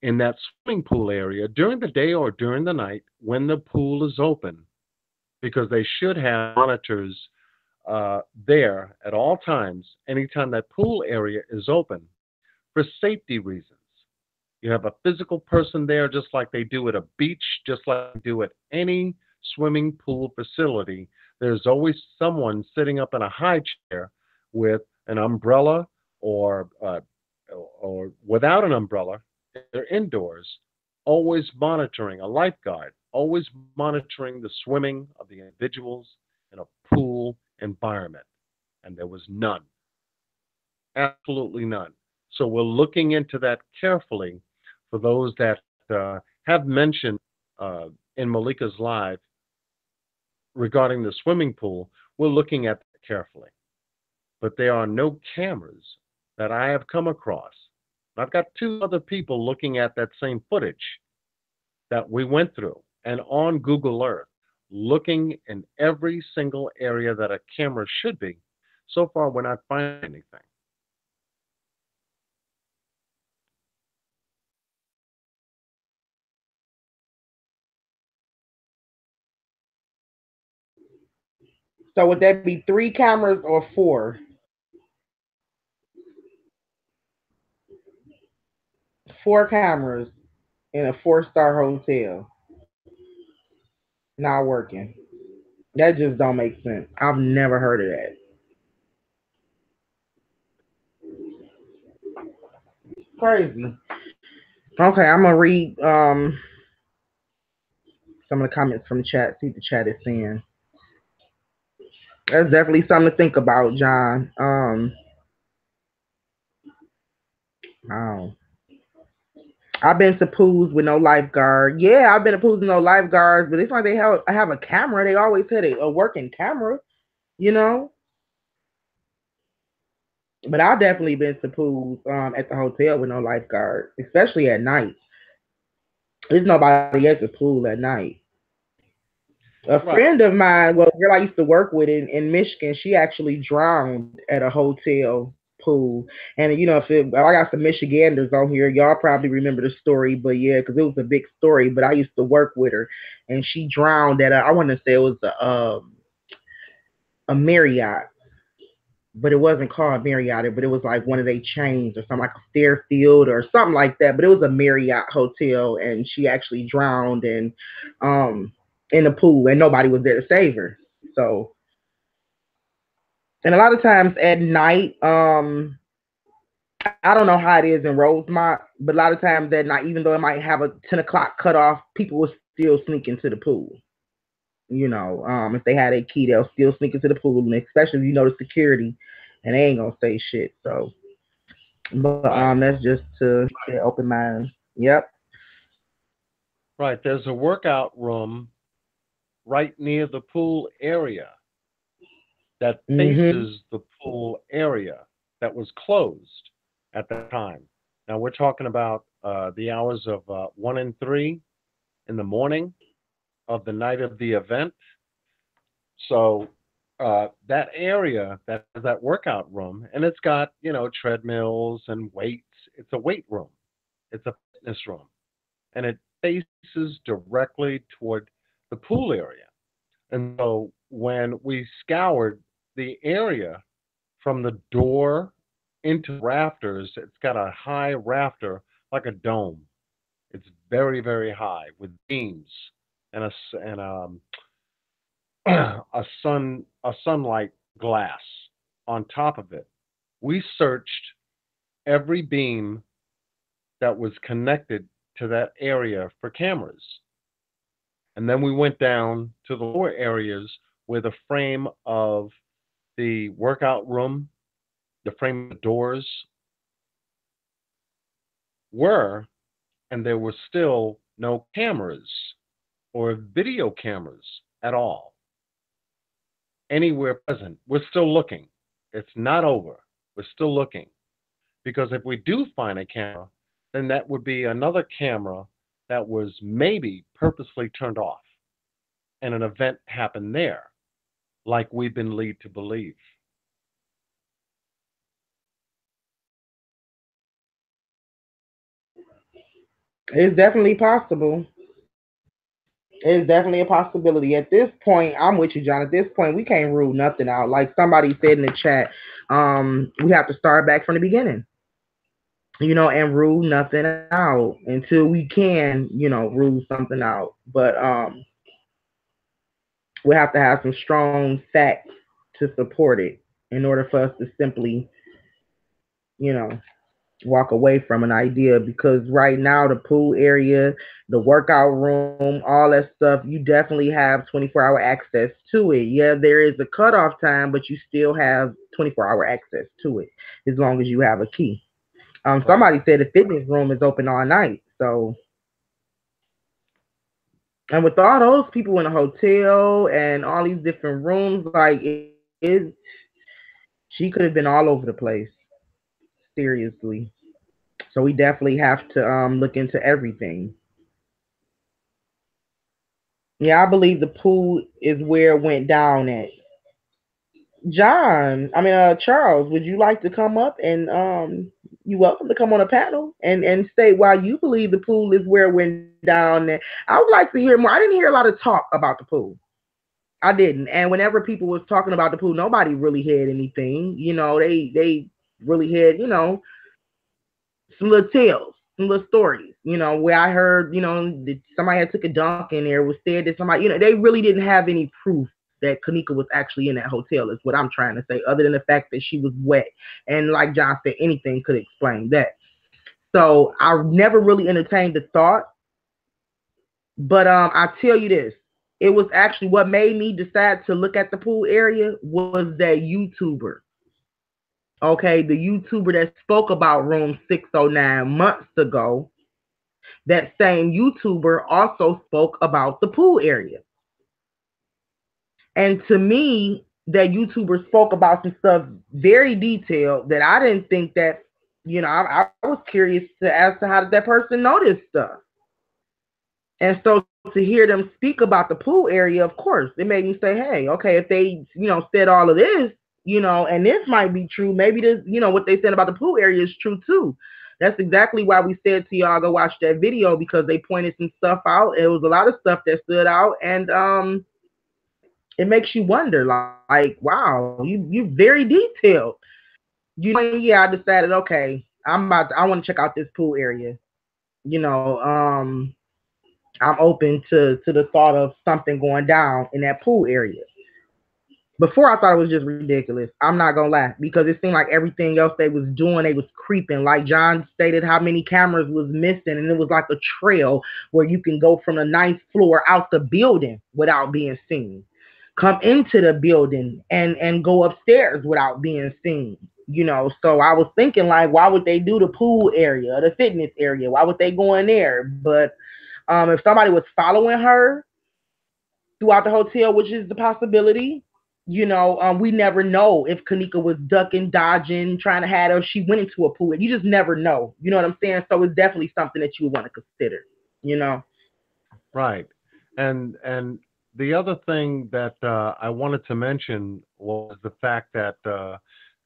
in that swimming pool area during the day or during the night when the pool is open, because they should have monitors there at all times, anytime that pool area is open, for safety reasons. You have a physical person there just like they do at a beach, just like they do at any swimming pool facility there's always someone sitting up in a high chair with an umbrella or without an umbrella. They're indoors, always monitoring a lifeguard, always monitoring the swimming of the individuals in a pool environment. And there was none, absolutely none. So we're looking into that carefully for those that have mentioned in Malika's live regarding the swimming pool. We're looking at that carefully. But there are no cameras that I have come across. I've got two other people looking at that same footage that we went through and on Google Earth, looking in every single area that a camera should be. So far, we're not finding anything. So would that be 3 cameras or 4? 4 cameras in a 4-star hotel. Not working. That just don't make sense. I've never heard of that. Crazy. Okay, I'm gonna read some of the comments from the chat. See what the chat is saying. That's definitely something to think about, John. Wow. I've been to pools with no lifeguard. Yeah, I've been to pools with no lifeguards, but it's like they have a camera. They always had a working camera, you know. But I've definitely been to pools at the hotel with no lifeguard, especially at night. There's nobody at the pool at night. A friend of mine, well, a girl I used to work with in Michigan, she actually drowned at a hotel pool. And you know, I got some Michiganders on here, y'all probably remember the story, but yeah, because it was a big story. But I used to work with her, and she drowned at I want to say it was a Marriott, but it wasn't called Marriott, but it was like one of their chains or something, like a Fairfield or something like that. But it was a Marriott hotel, and she actually drowned and in the pool, and nobody was there to save her. So, and a lot of times at night, I don't know how it is in Rosemont, but a lot of times at night, even though it might have a 10 o'clock cutoff, people will still sneak into the pool. You know, if they had a key, they'll still sneak into the pool, and especially if you know the security, and they ain't gonna say shit. So, but that's just to open mind. Yep. Right. There's a workout room right near the pool area that faces the pool area that was closed at the time. Now we're talking about the hours of 1 and 3 in the morning of the night of the event. So that area, that workout room, and it's got, you know, treadmills and weights. It's a weight room. It's a fitness room, and it faces directly toward the pool area. And so when we scoured the area from the door into rafters, it's got a high rafter like a dome. It's very, very high with beams and a sunlight glass on top of it. We searched every beam that was connected to that area for cameras. And then we went down to the lower areas where the frame of the workout room, the frame of the doors were, and there were still no cameras or video cameras at all anywhere present. We're still looking. It's not over. We're still looking. Because if we do find a camera, then that would be another camera that was maybe purposely turned off and an event happened there, like we've been led to believe. It's definitely possible. It's definitely a possibility. At this point, I'm with you, John. At this point, we can't rule nothing out. Like somebody said in the chat, we have to start back from the beginning, you know, and rule nothing out until we can, you know, rule something out. But we have to have some strong facts to support it in order for us to simply, you know, walk away from an idea. Because right now the pool area, the workout room, all that stuff, you definitely have 24-hour access to it. Yeah, there is a cutoff time, but you still have 24-hour access to it as long as you have a key. Somebody said the fitness room is open all night. So, and with all those people in the hotel and all these different rooms, like she could have been all over the place. Seriously. So we definitely have to look into everything. Yeah, I believe the pool is where it went down at. Charles, would you like to come up and you welcome to come on a panel and say why you believe the pool is where it went down at. I would like to hear more. I didn't hear a lot of talk about the pool. I didn't. And whenever people was talking about the pool, nobody really had anything. They really had, some little tales, some little stories, where I heard, that somebody had took a dunk in there, was said that somebody, they really didn't have any proof that Kenneka was actually in that hotel, is what I'm trying to say, other than the fact that she was wet. And like John said, anything could explain that. So I never really entertained the thought. But I tell you this, it was actually what made me decide to look at the pool area was that YouTuber. Okay, the YouTuber that spoke about room 609 months ago, that same YouTuber also spoke about the pool area. And to me, that YouTuber spoke about some stuff very detailed that I didn't think that, I was curious as to how did that person know this stuff. And so to hear them speak about the pool area, of course, it made me say, hey, okay, if they, said all of this, and this might be true, maybe this, what they said about the pool area is true too. That's exactly why we said to y'all go watch that video, because they pointed some stuff out. It was a lot of stuff that stood out, and it makes you wonder, like, wow, you very detailed. Yeah, I decided, okay, I want to check out this pool area. I'm open to the thought of something going down in that pool area. Before, I thought it was just ridiculous. I'm not gonna lie, because it seemed like everything else they was doing, they was creeping. Like John stated, how many cameras was missing, and it was like a trail where you can go from the 9th floor out the building without being seen, come into the building and go upstairs without being seen. So I was thinking, like, why would they do the pool area, the fitness area? Why would they go in there? But if somebody was following her throughout the hotel, which is the possibility, we never know if Kenneka was ducking, dodging, trying to hide her. She went into a pool. You just never know. You know what I'm saying? So it's definitely something that you would want to consider. Right. And the other thing that I wanted to mention was the fact that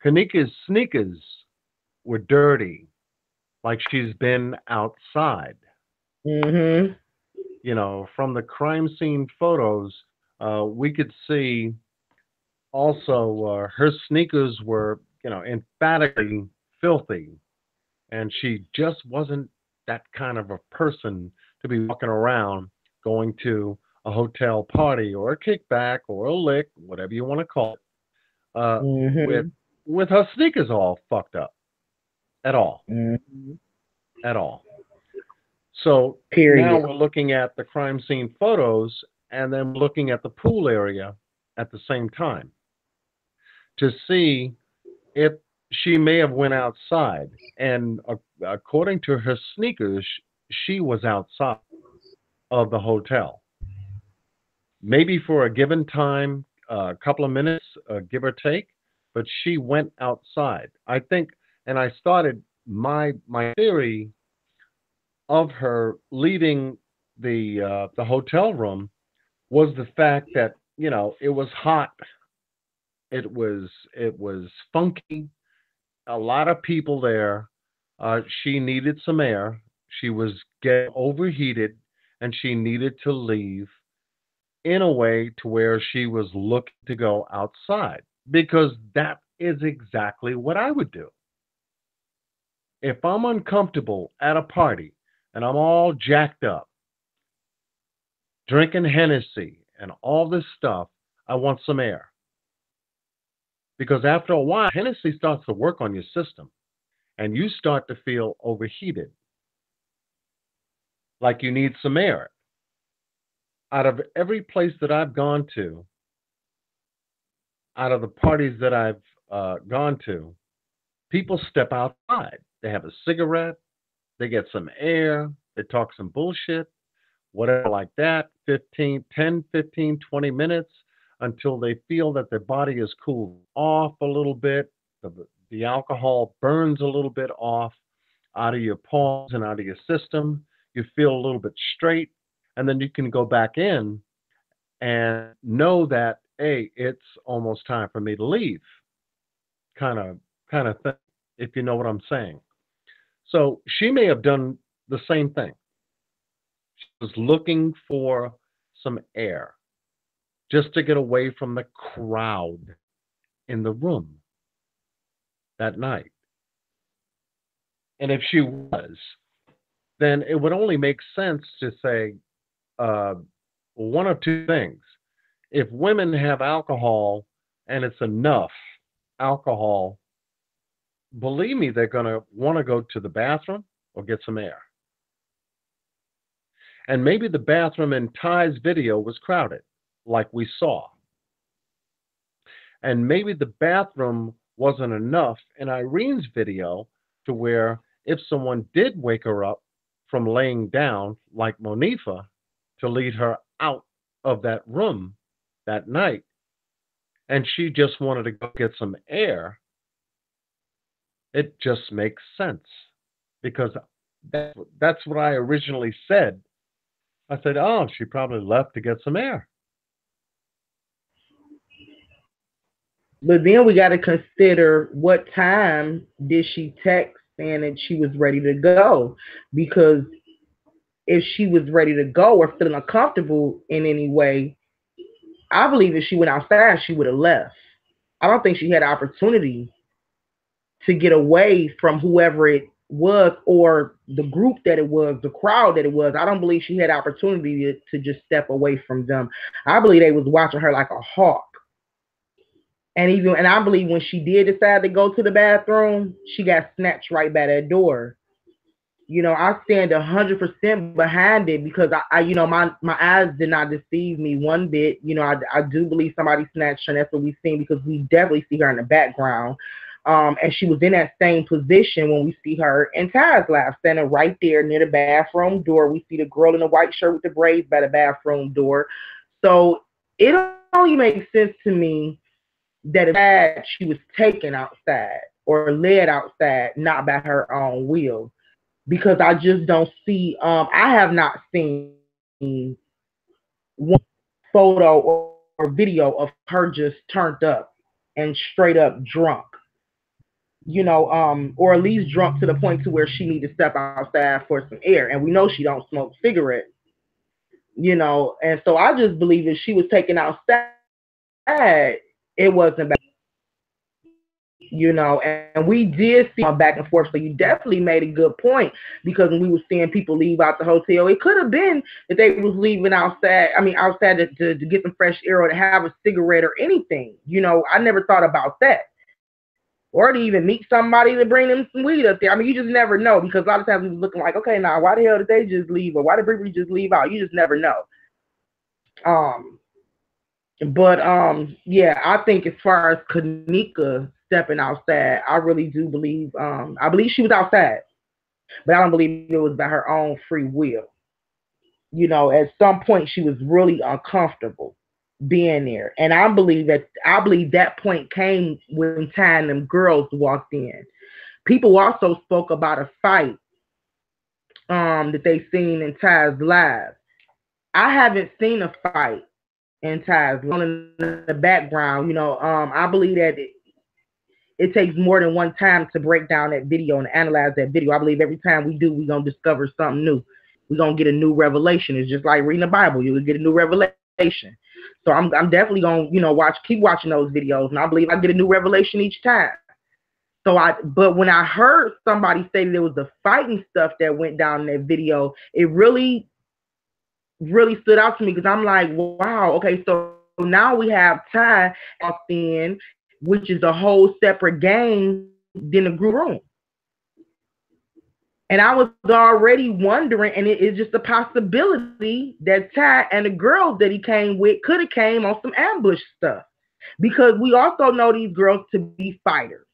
Kenneka's sneakers were dirty, like she's been outside. Mm-hmm. From the crime scene photos, we could see also her sneakers were, emphatically filthy, and she just wasn't that kind of a person to be walking around going to a hotel party or a kickback or a lick, whatever you want to call it, with her sneakers all fucked up at all. Mm-hmm. At all. So now we're looking at the crime scene photos and then looking at the pool area at the same time to see if she may have went outside. And according to her sneakers, she was outside of the hotel. Maybe for a given time, a couple of minutes, give or take, but she went outside. I think, and I started my theory of her leaving the hotel room was the fact that it was hot, it was funky, a lot of people there. She needed some air. She was getting overheated, and she needed to leave in a way to where she was looking to go outside, because that is exactly what I would do if I'm uncomfortable at a party and I'm all jacked up, drinking Hennessy and all this stuff. I want some air. Because after a while, Hennessy starts to work on your system and you start to feel overheated, like you need some air. Out of every place that I've gone to, out of the parties that I've gone to, people step outside. They have a cigarette, they get some air, they talk some bullshit, whatever like that, 10, 15, 20 minutes until they feel that their body is cooled off a little bit. The alcohol burns a little bit off out of your pores and out of your system. You feel a little bit straight, and then you can go back in and know that, hey, it's almost time for me to leave, kind of thing, if you know what I'm saying. So she may have done the same thing. She was looking for some air just to get away from the crowd in the room that night. And if she was, then it would only make sense to say one of two things. If women have alcohol and it's enough alcohol, believe me, they're going to want to go to the bathroom or get some air. And maybe the bathroom in Ty's video was crowded, like we saw. And maybe the bathroom wasn't enough in Irene's video to where if someone did wake her up from laying down, like Monifa, to lead her out of that room that night, and she just wanted to go get some air, it just makes sense. Because that's what I originally said. I said, oh, she probably left to get some air. But then we got to consider what time did she text saying that she was ready to go? Because if she was ready to go or feeling uncomfortable in any way, I believe if she went outside, she would have left. I don't think she had opportunity to get away from whoever it was or the group that it was, the crowd that it was. I don't believe she had opportunity to just step away from them. I believe they was watching her like a hawk. And I believe when she did decide to go to the bathroom, she got snatched right by that door. You know, I stand 100% behind it because I my eyes did not deceive me one bit. You know, I do believe somebody snatched her, and that's what we've seen because we definitely see her in the background. And she was in that same position when we see her in Ty's live, standing right there near the bathroom door. We see the girl in the white shirt with the braids by the bathroom door. So it only makes sense to me that if she was taken outside or led outside, not by her own will. Because I just don't see, I have not seen one photo or video of her just turned up and straight up drunk, you know, or at least drunk to the point to where she need to step outside for some air. And we know she don't smoke cigarettes, you know, and so I just believe if she was taken outside, it wasn't bad. You know, and we did see back and forth. So you definitely made a good point because when we were seeing people leave out the hotel, it could have been that they was leaving outside. I mean, outside to get some fresh air or to have a cigarette or anything. You know, I never thought about that. Or to even meet somebody to bring them some weed up there. I mean, you just never know because a lot of times we was looking like, okay, now why the hell did they just leave or why did Brittany just leave out? You just never know. But yeah, I think as far as Kanika stepping outside, I really do believe I believe she was outside, but I don't believe it was by her own free will. You know, at some point she was really uncomfortable being there. And I believe that point came when Ty and them girls walked in. People also spoke about a fight that they seen in Ty's live. I haven't seen a fight in Ty's in the background. You know, I believe that it takes more than one time to break down that video and analyze that video. I believe every time we do, we're going to discover something new. We're going to get a new revelation. It's just like reading the Bible. You'll get a new revelation. So I'm definitely going to, you know, keep watching those videos. And I believe I get a new revelation each time. But when I heard somebody say that there was the fighting stuff that went down in that video, it really really stood out to me because I'm like, wow, okay, so now we have Ty out in, which is a whole separate game than the group room. And I was already wondering, and it is just a possibility that Ty and the girls that he came with could have came on some ambush stuff. Because we also know these girls to be fighters.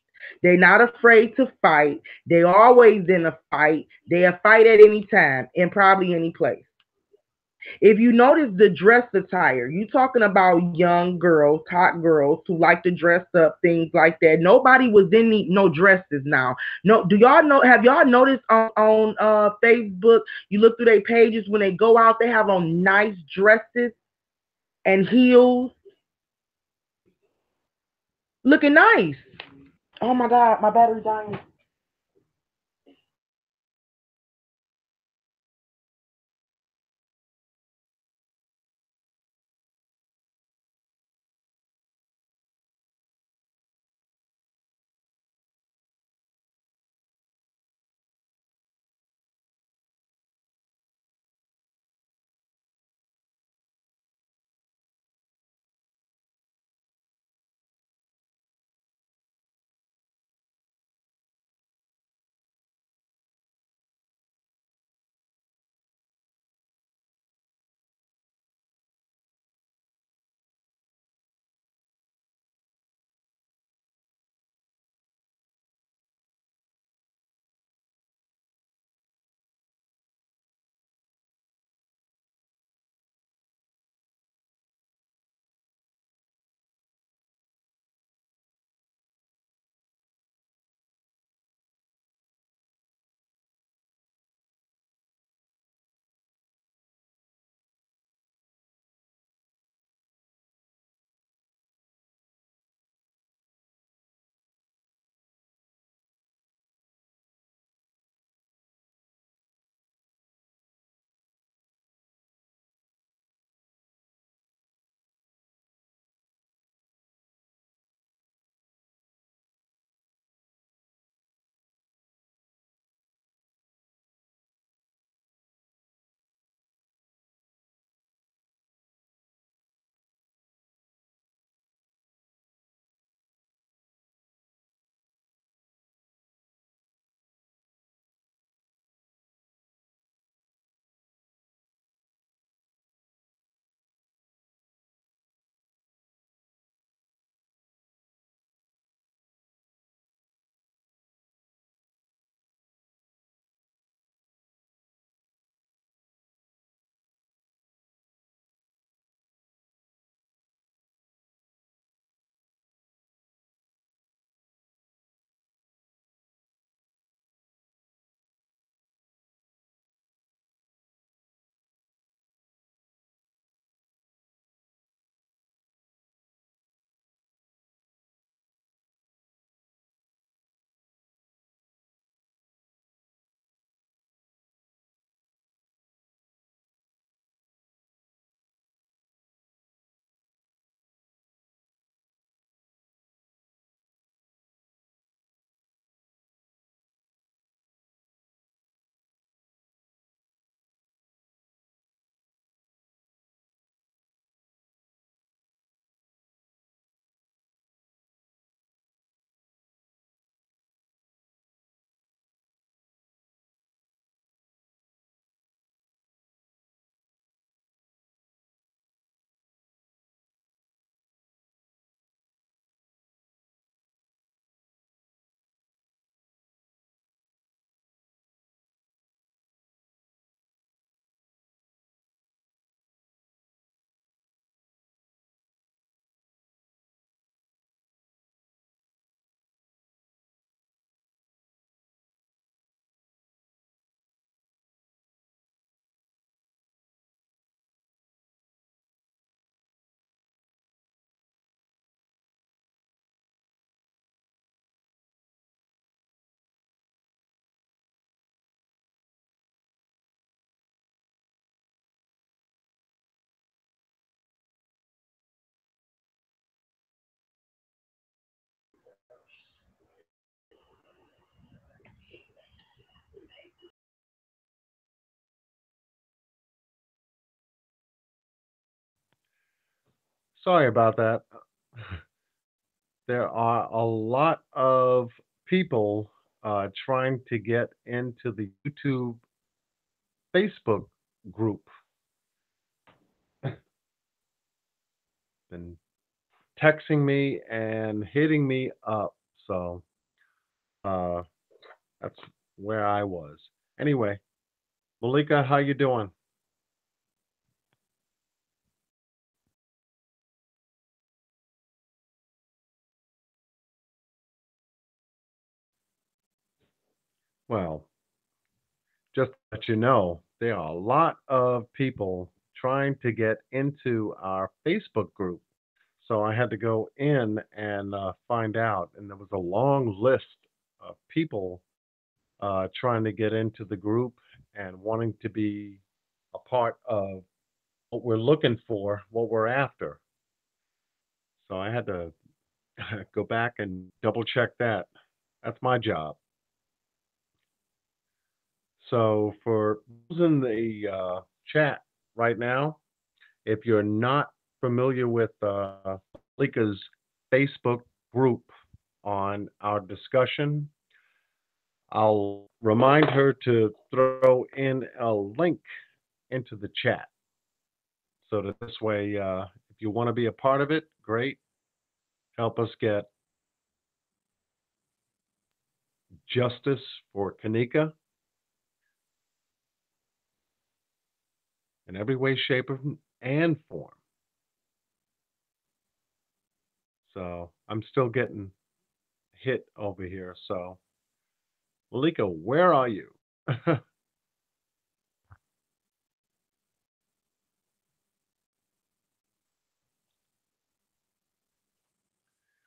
They're not afraid to fight. They always in a fight. They'll fight at any time and probably any place. If you notice the dress attire, you talking about young girls, hot girls who like to dress up, things like that. Nobody was in no dresses now. No, do y'all know? Have y'all noticed on Facebook? You look through their pages when they go out, they have on nice dresses and heels, looking nice. Oh my God, my battery dying. Sorry about that. There are a lot of people trying to get into the YouTube Facebook group and texting me and hitting me up. So uh, that's where I was. Anyway, Malika, how you doing? Well, just to let you know, there are a lot of people trying to get into our Facebook group. So I had to go in and find out, and there was a long list of people trying to get into the group and wanting to be a part of what we're looking for, what we're after. So I had to go back and double check that. That's my job. So for those in the chat right now, if you're not familiar with Lika's Facebook group on our discussion, I'll remind her to throw in a link into the chat so that this way, if you want to be a part of it, great. Help us get justice for Kanika in every way, shape, and form. So I'm still getting hit over here. So, Malika, where are you?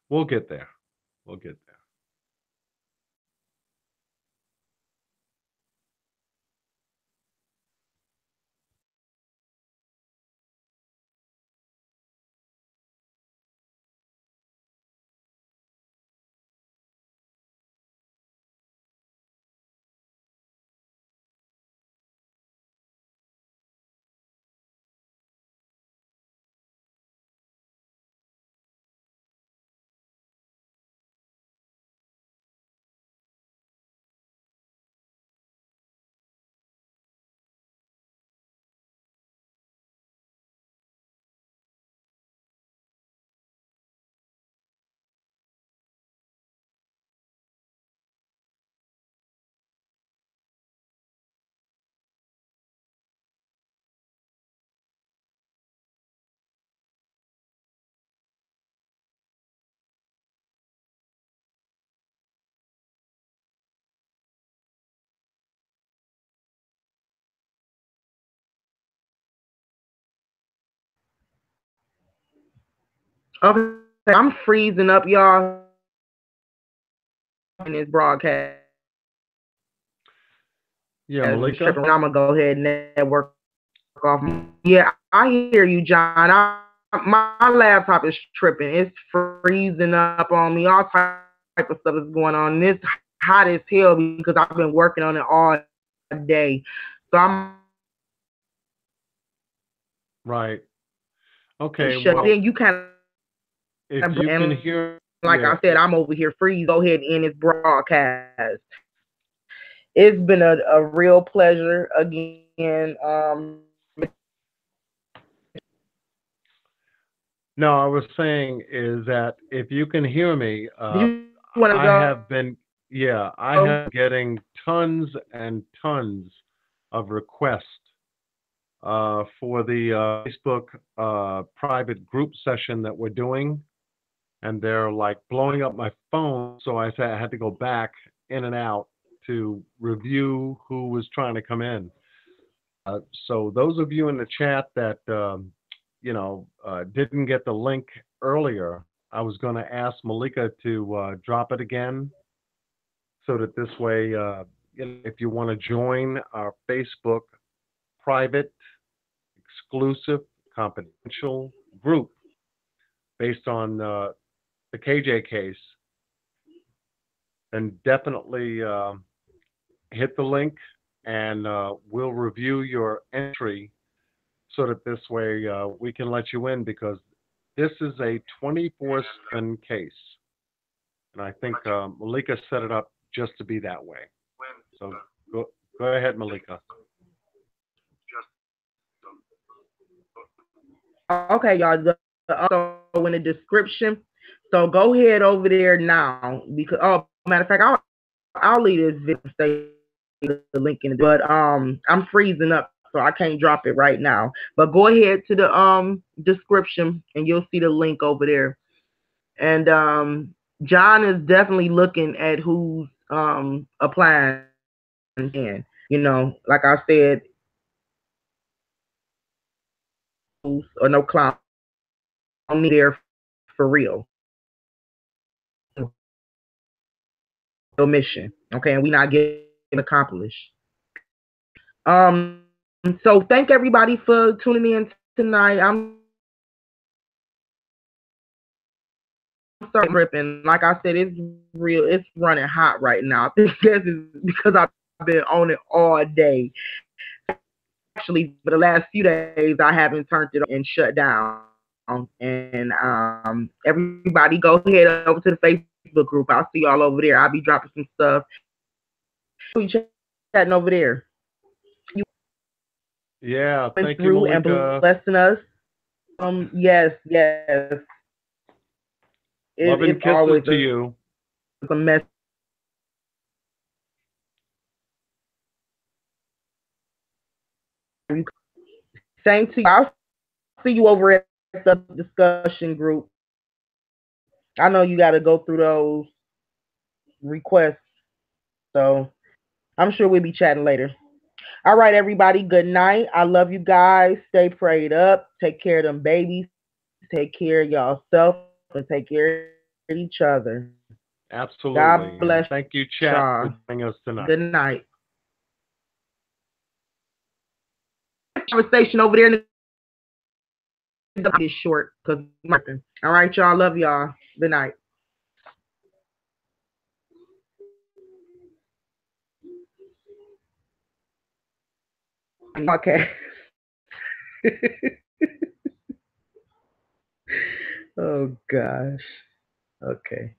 We'll get there. We'll get there. Okay, I'm freezing up, y'all, in this broadcast. Yeah, Malika. I'm gonna go ahead and network off. Yeah, I hear you, John. My laptop is tripping. It's freezing up on me. All type of stuff is going on. It's hot as hell because I've been working on it all day. So I'm right. Okay. shut. Well, Then you kind of, if you can hear, like yeah, I said, I'm over here freeze. Go ahead and end this broadcast. It's been a real pleasure again. No, I was saying is that if you can hear me, you want to I go? have been, yeah, I have getting tons and tons of requests for the Facebook private group session that we're doing, and they're like blowing up my phone. So I said I had to go back in and out to review who was trying to come in. So those of you in the chat that didn't get the link earlier, I was going to ask Malika to drop it again, so that this way, if you want to join our Facebook private, exclusive, confidential group based on the KJ case, then definitely hit the link, and we'll review your entry so that this way we can let you in, because this is a 24/7 case. And I think Malika set it up just to be that way. So go ahead, Malika. Okay, y'all. Also in the description. So go ahead over there now because matter of fact, I'll leave this video, stay the link in it. But I'm freezing up, so I can't drop it right now. But go ahead to the description and you'll see the link over there. And John is definitely looking at who's applying. And you know, like I said, or no clown there for real. Mission, okay, and we not getting accomplished. So thank everybody for tuning in tonight. I'm sorry, ripping. Like I said, it's real. It's running hot right now. I think this is because I've been on it all day. Actually, for the last few days, I haven't turned it on and shut down. And everybody, go ahead over to the Facebook group. I'll see y'all over there. I'll be dropping some stuff. We chatting over there. Yeah, thank you, Malika. And blessing us. Yes. Love and kisses to you. It's a mess. Same to you. I'll see you over at the discussion group. I know you got to go through those requests, so I'm sure we'll be chatting later. All right, everybody. Good night. I love you guys. Stay prayed up. Take care of them babies. Take care of yourself and take care of each other. Absolutely. God bless. And thank you, chat, for joining us tonight. Good night. Conversation over there is short because all right, y'all. Love y'all. Good night. Okay. Oh gosh. Okay.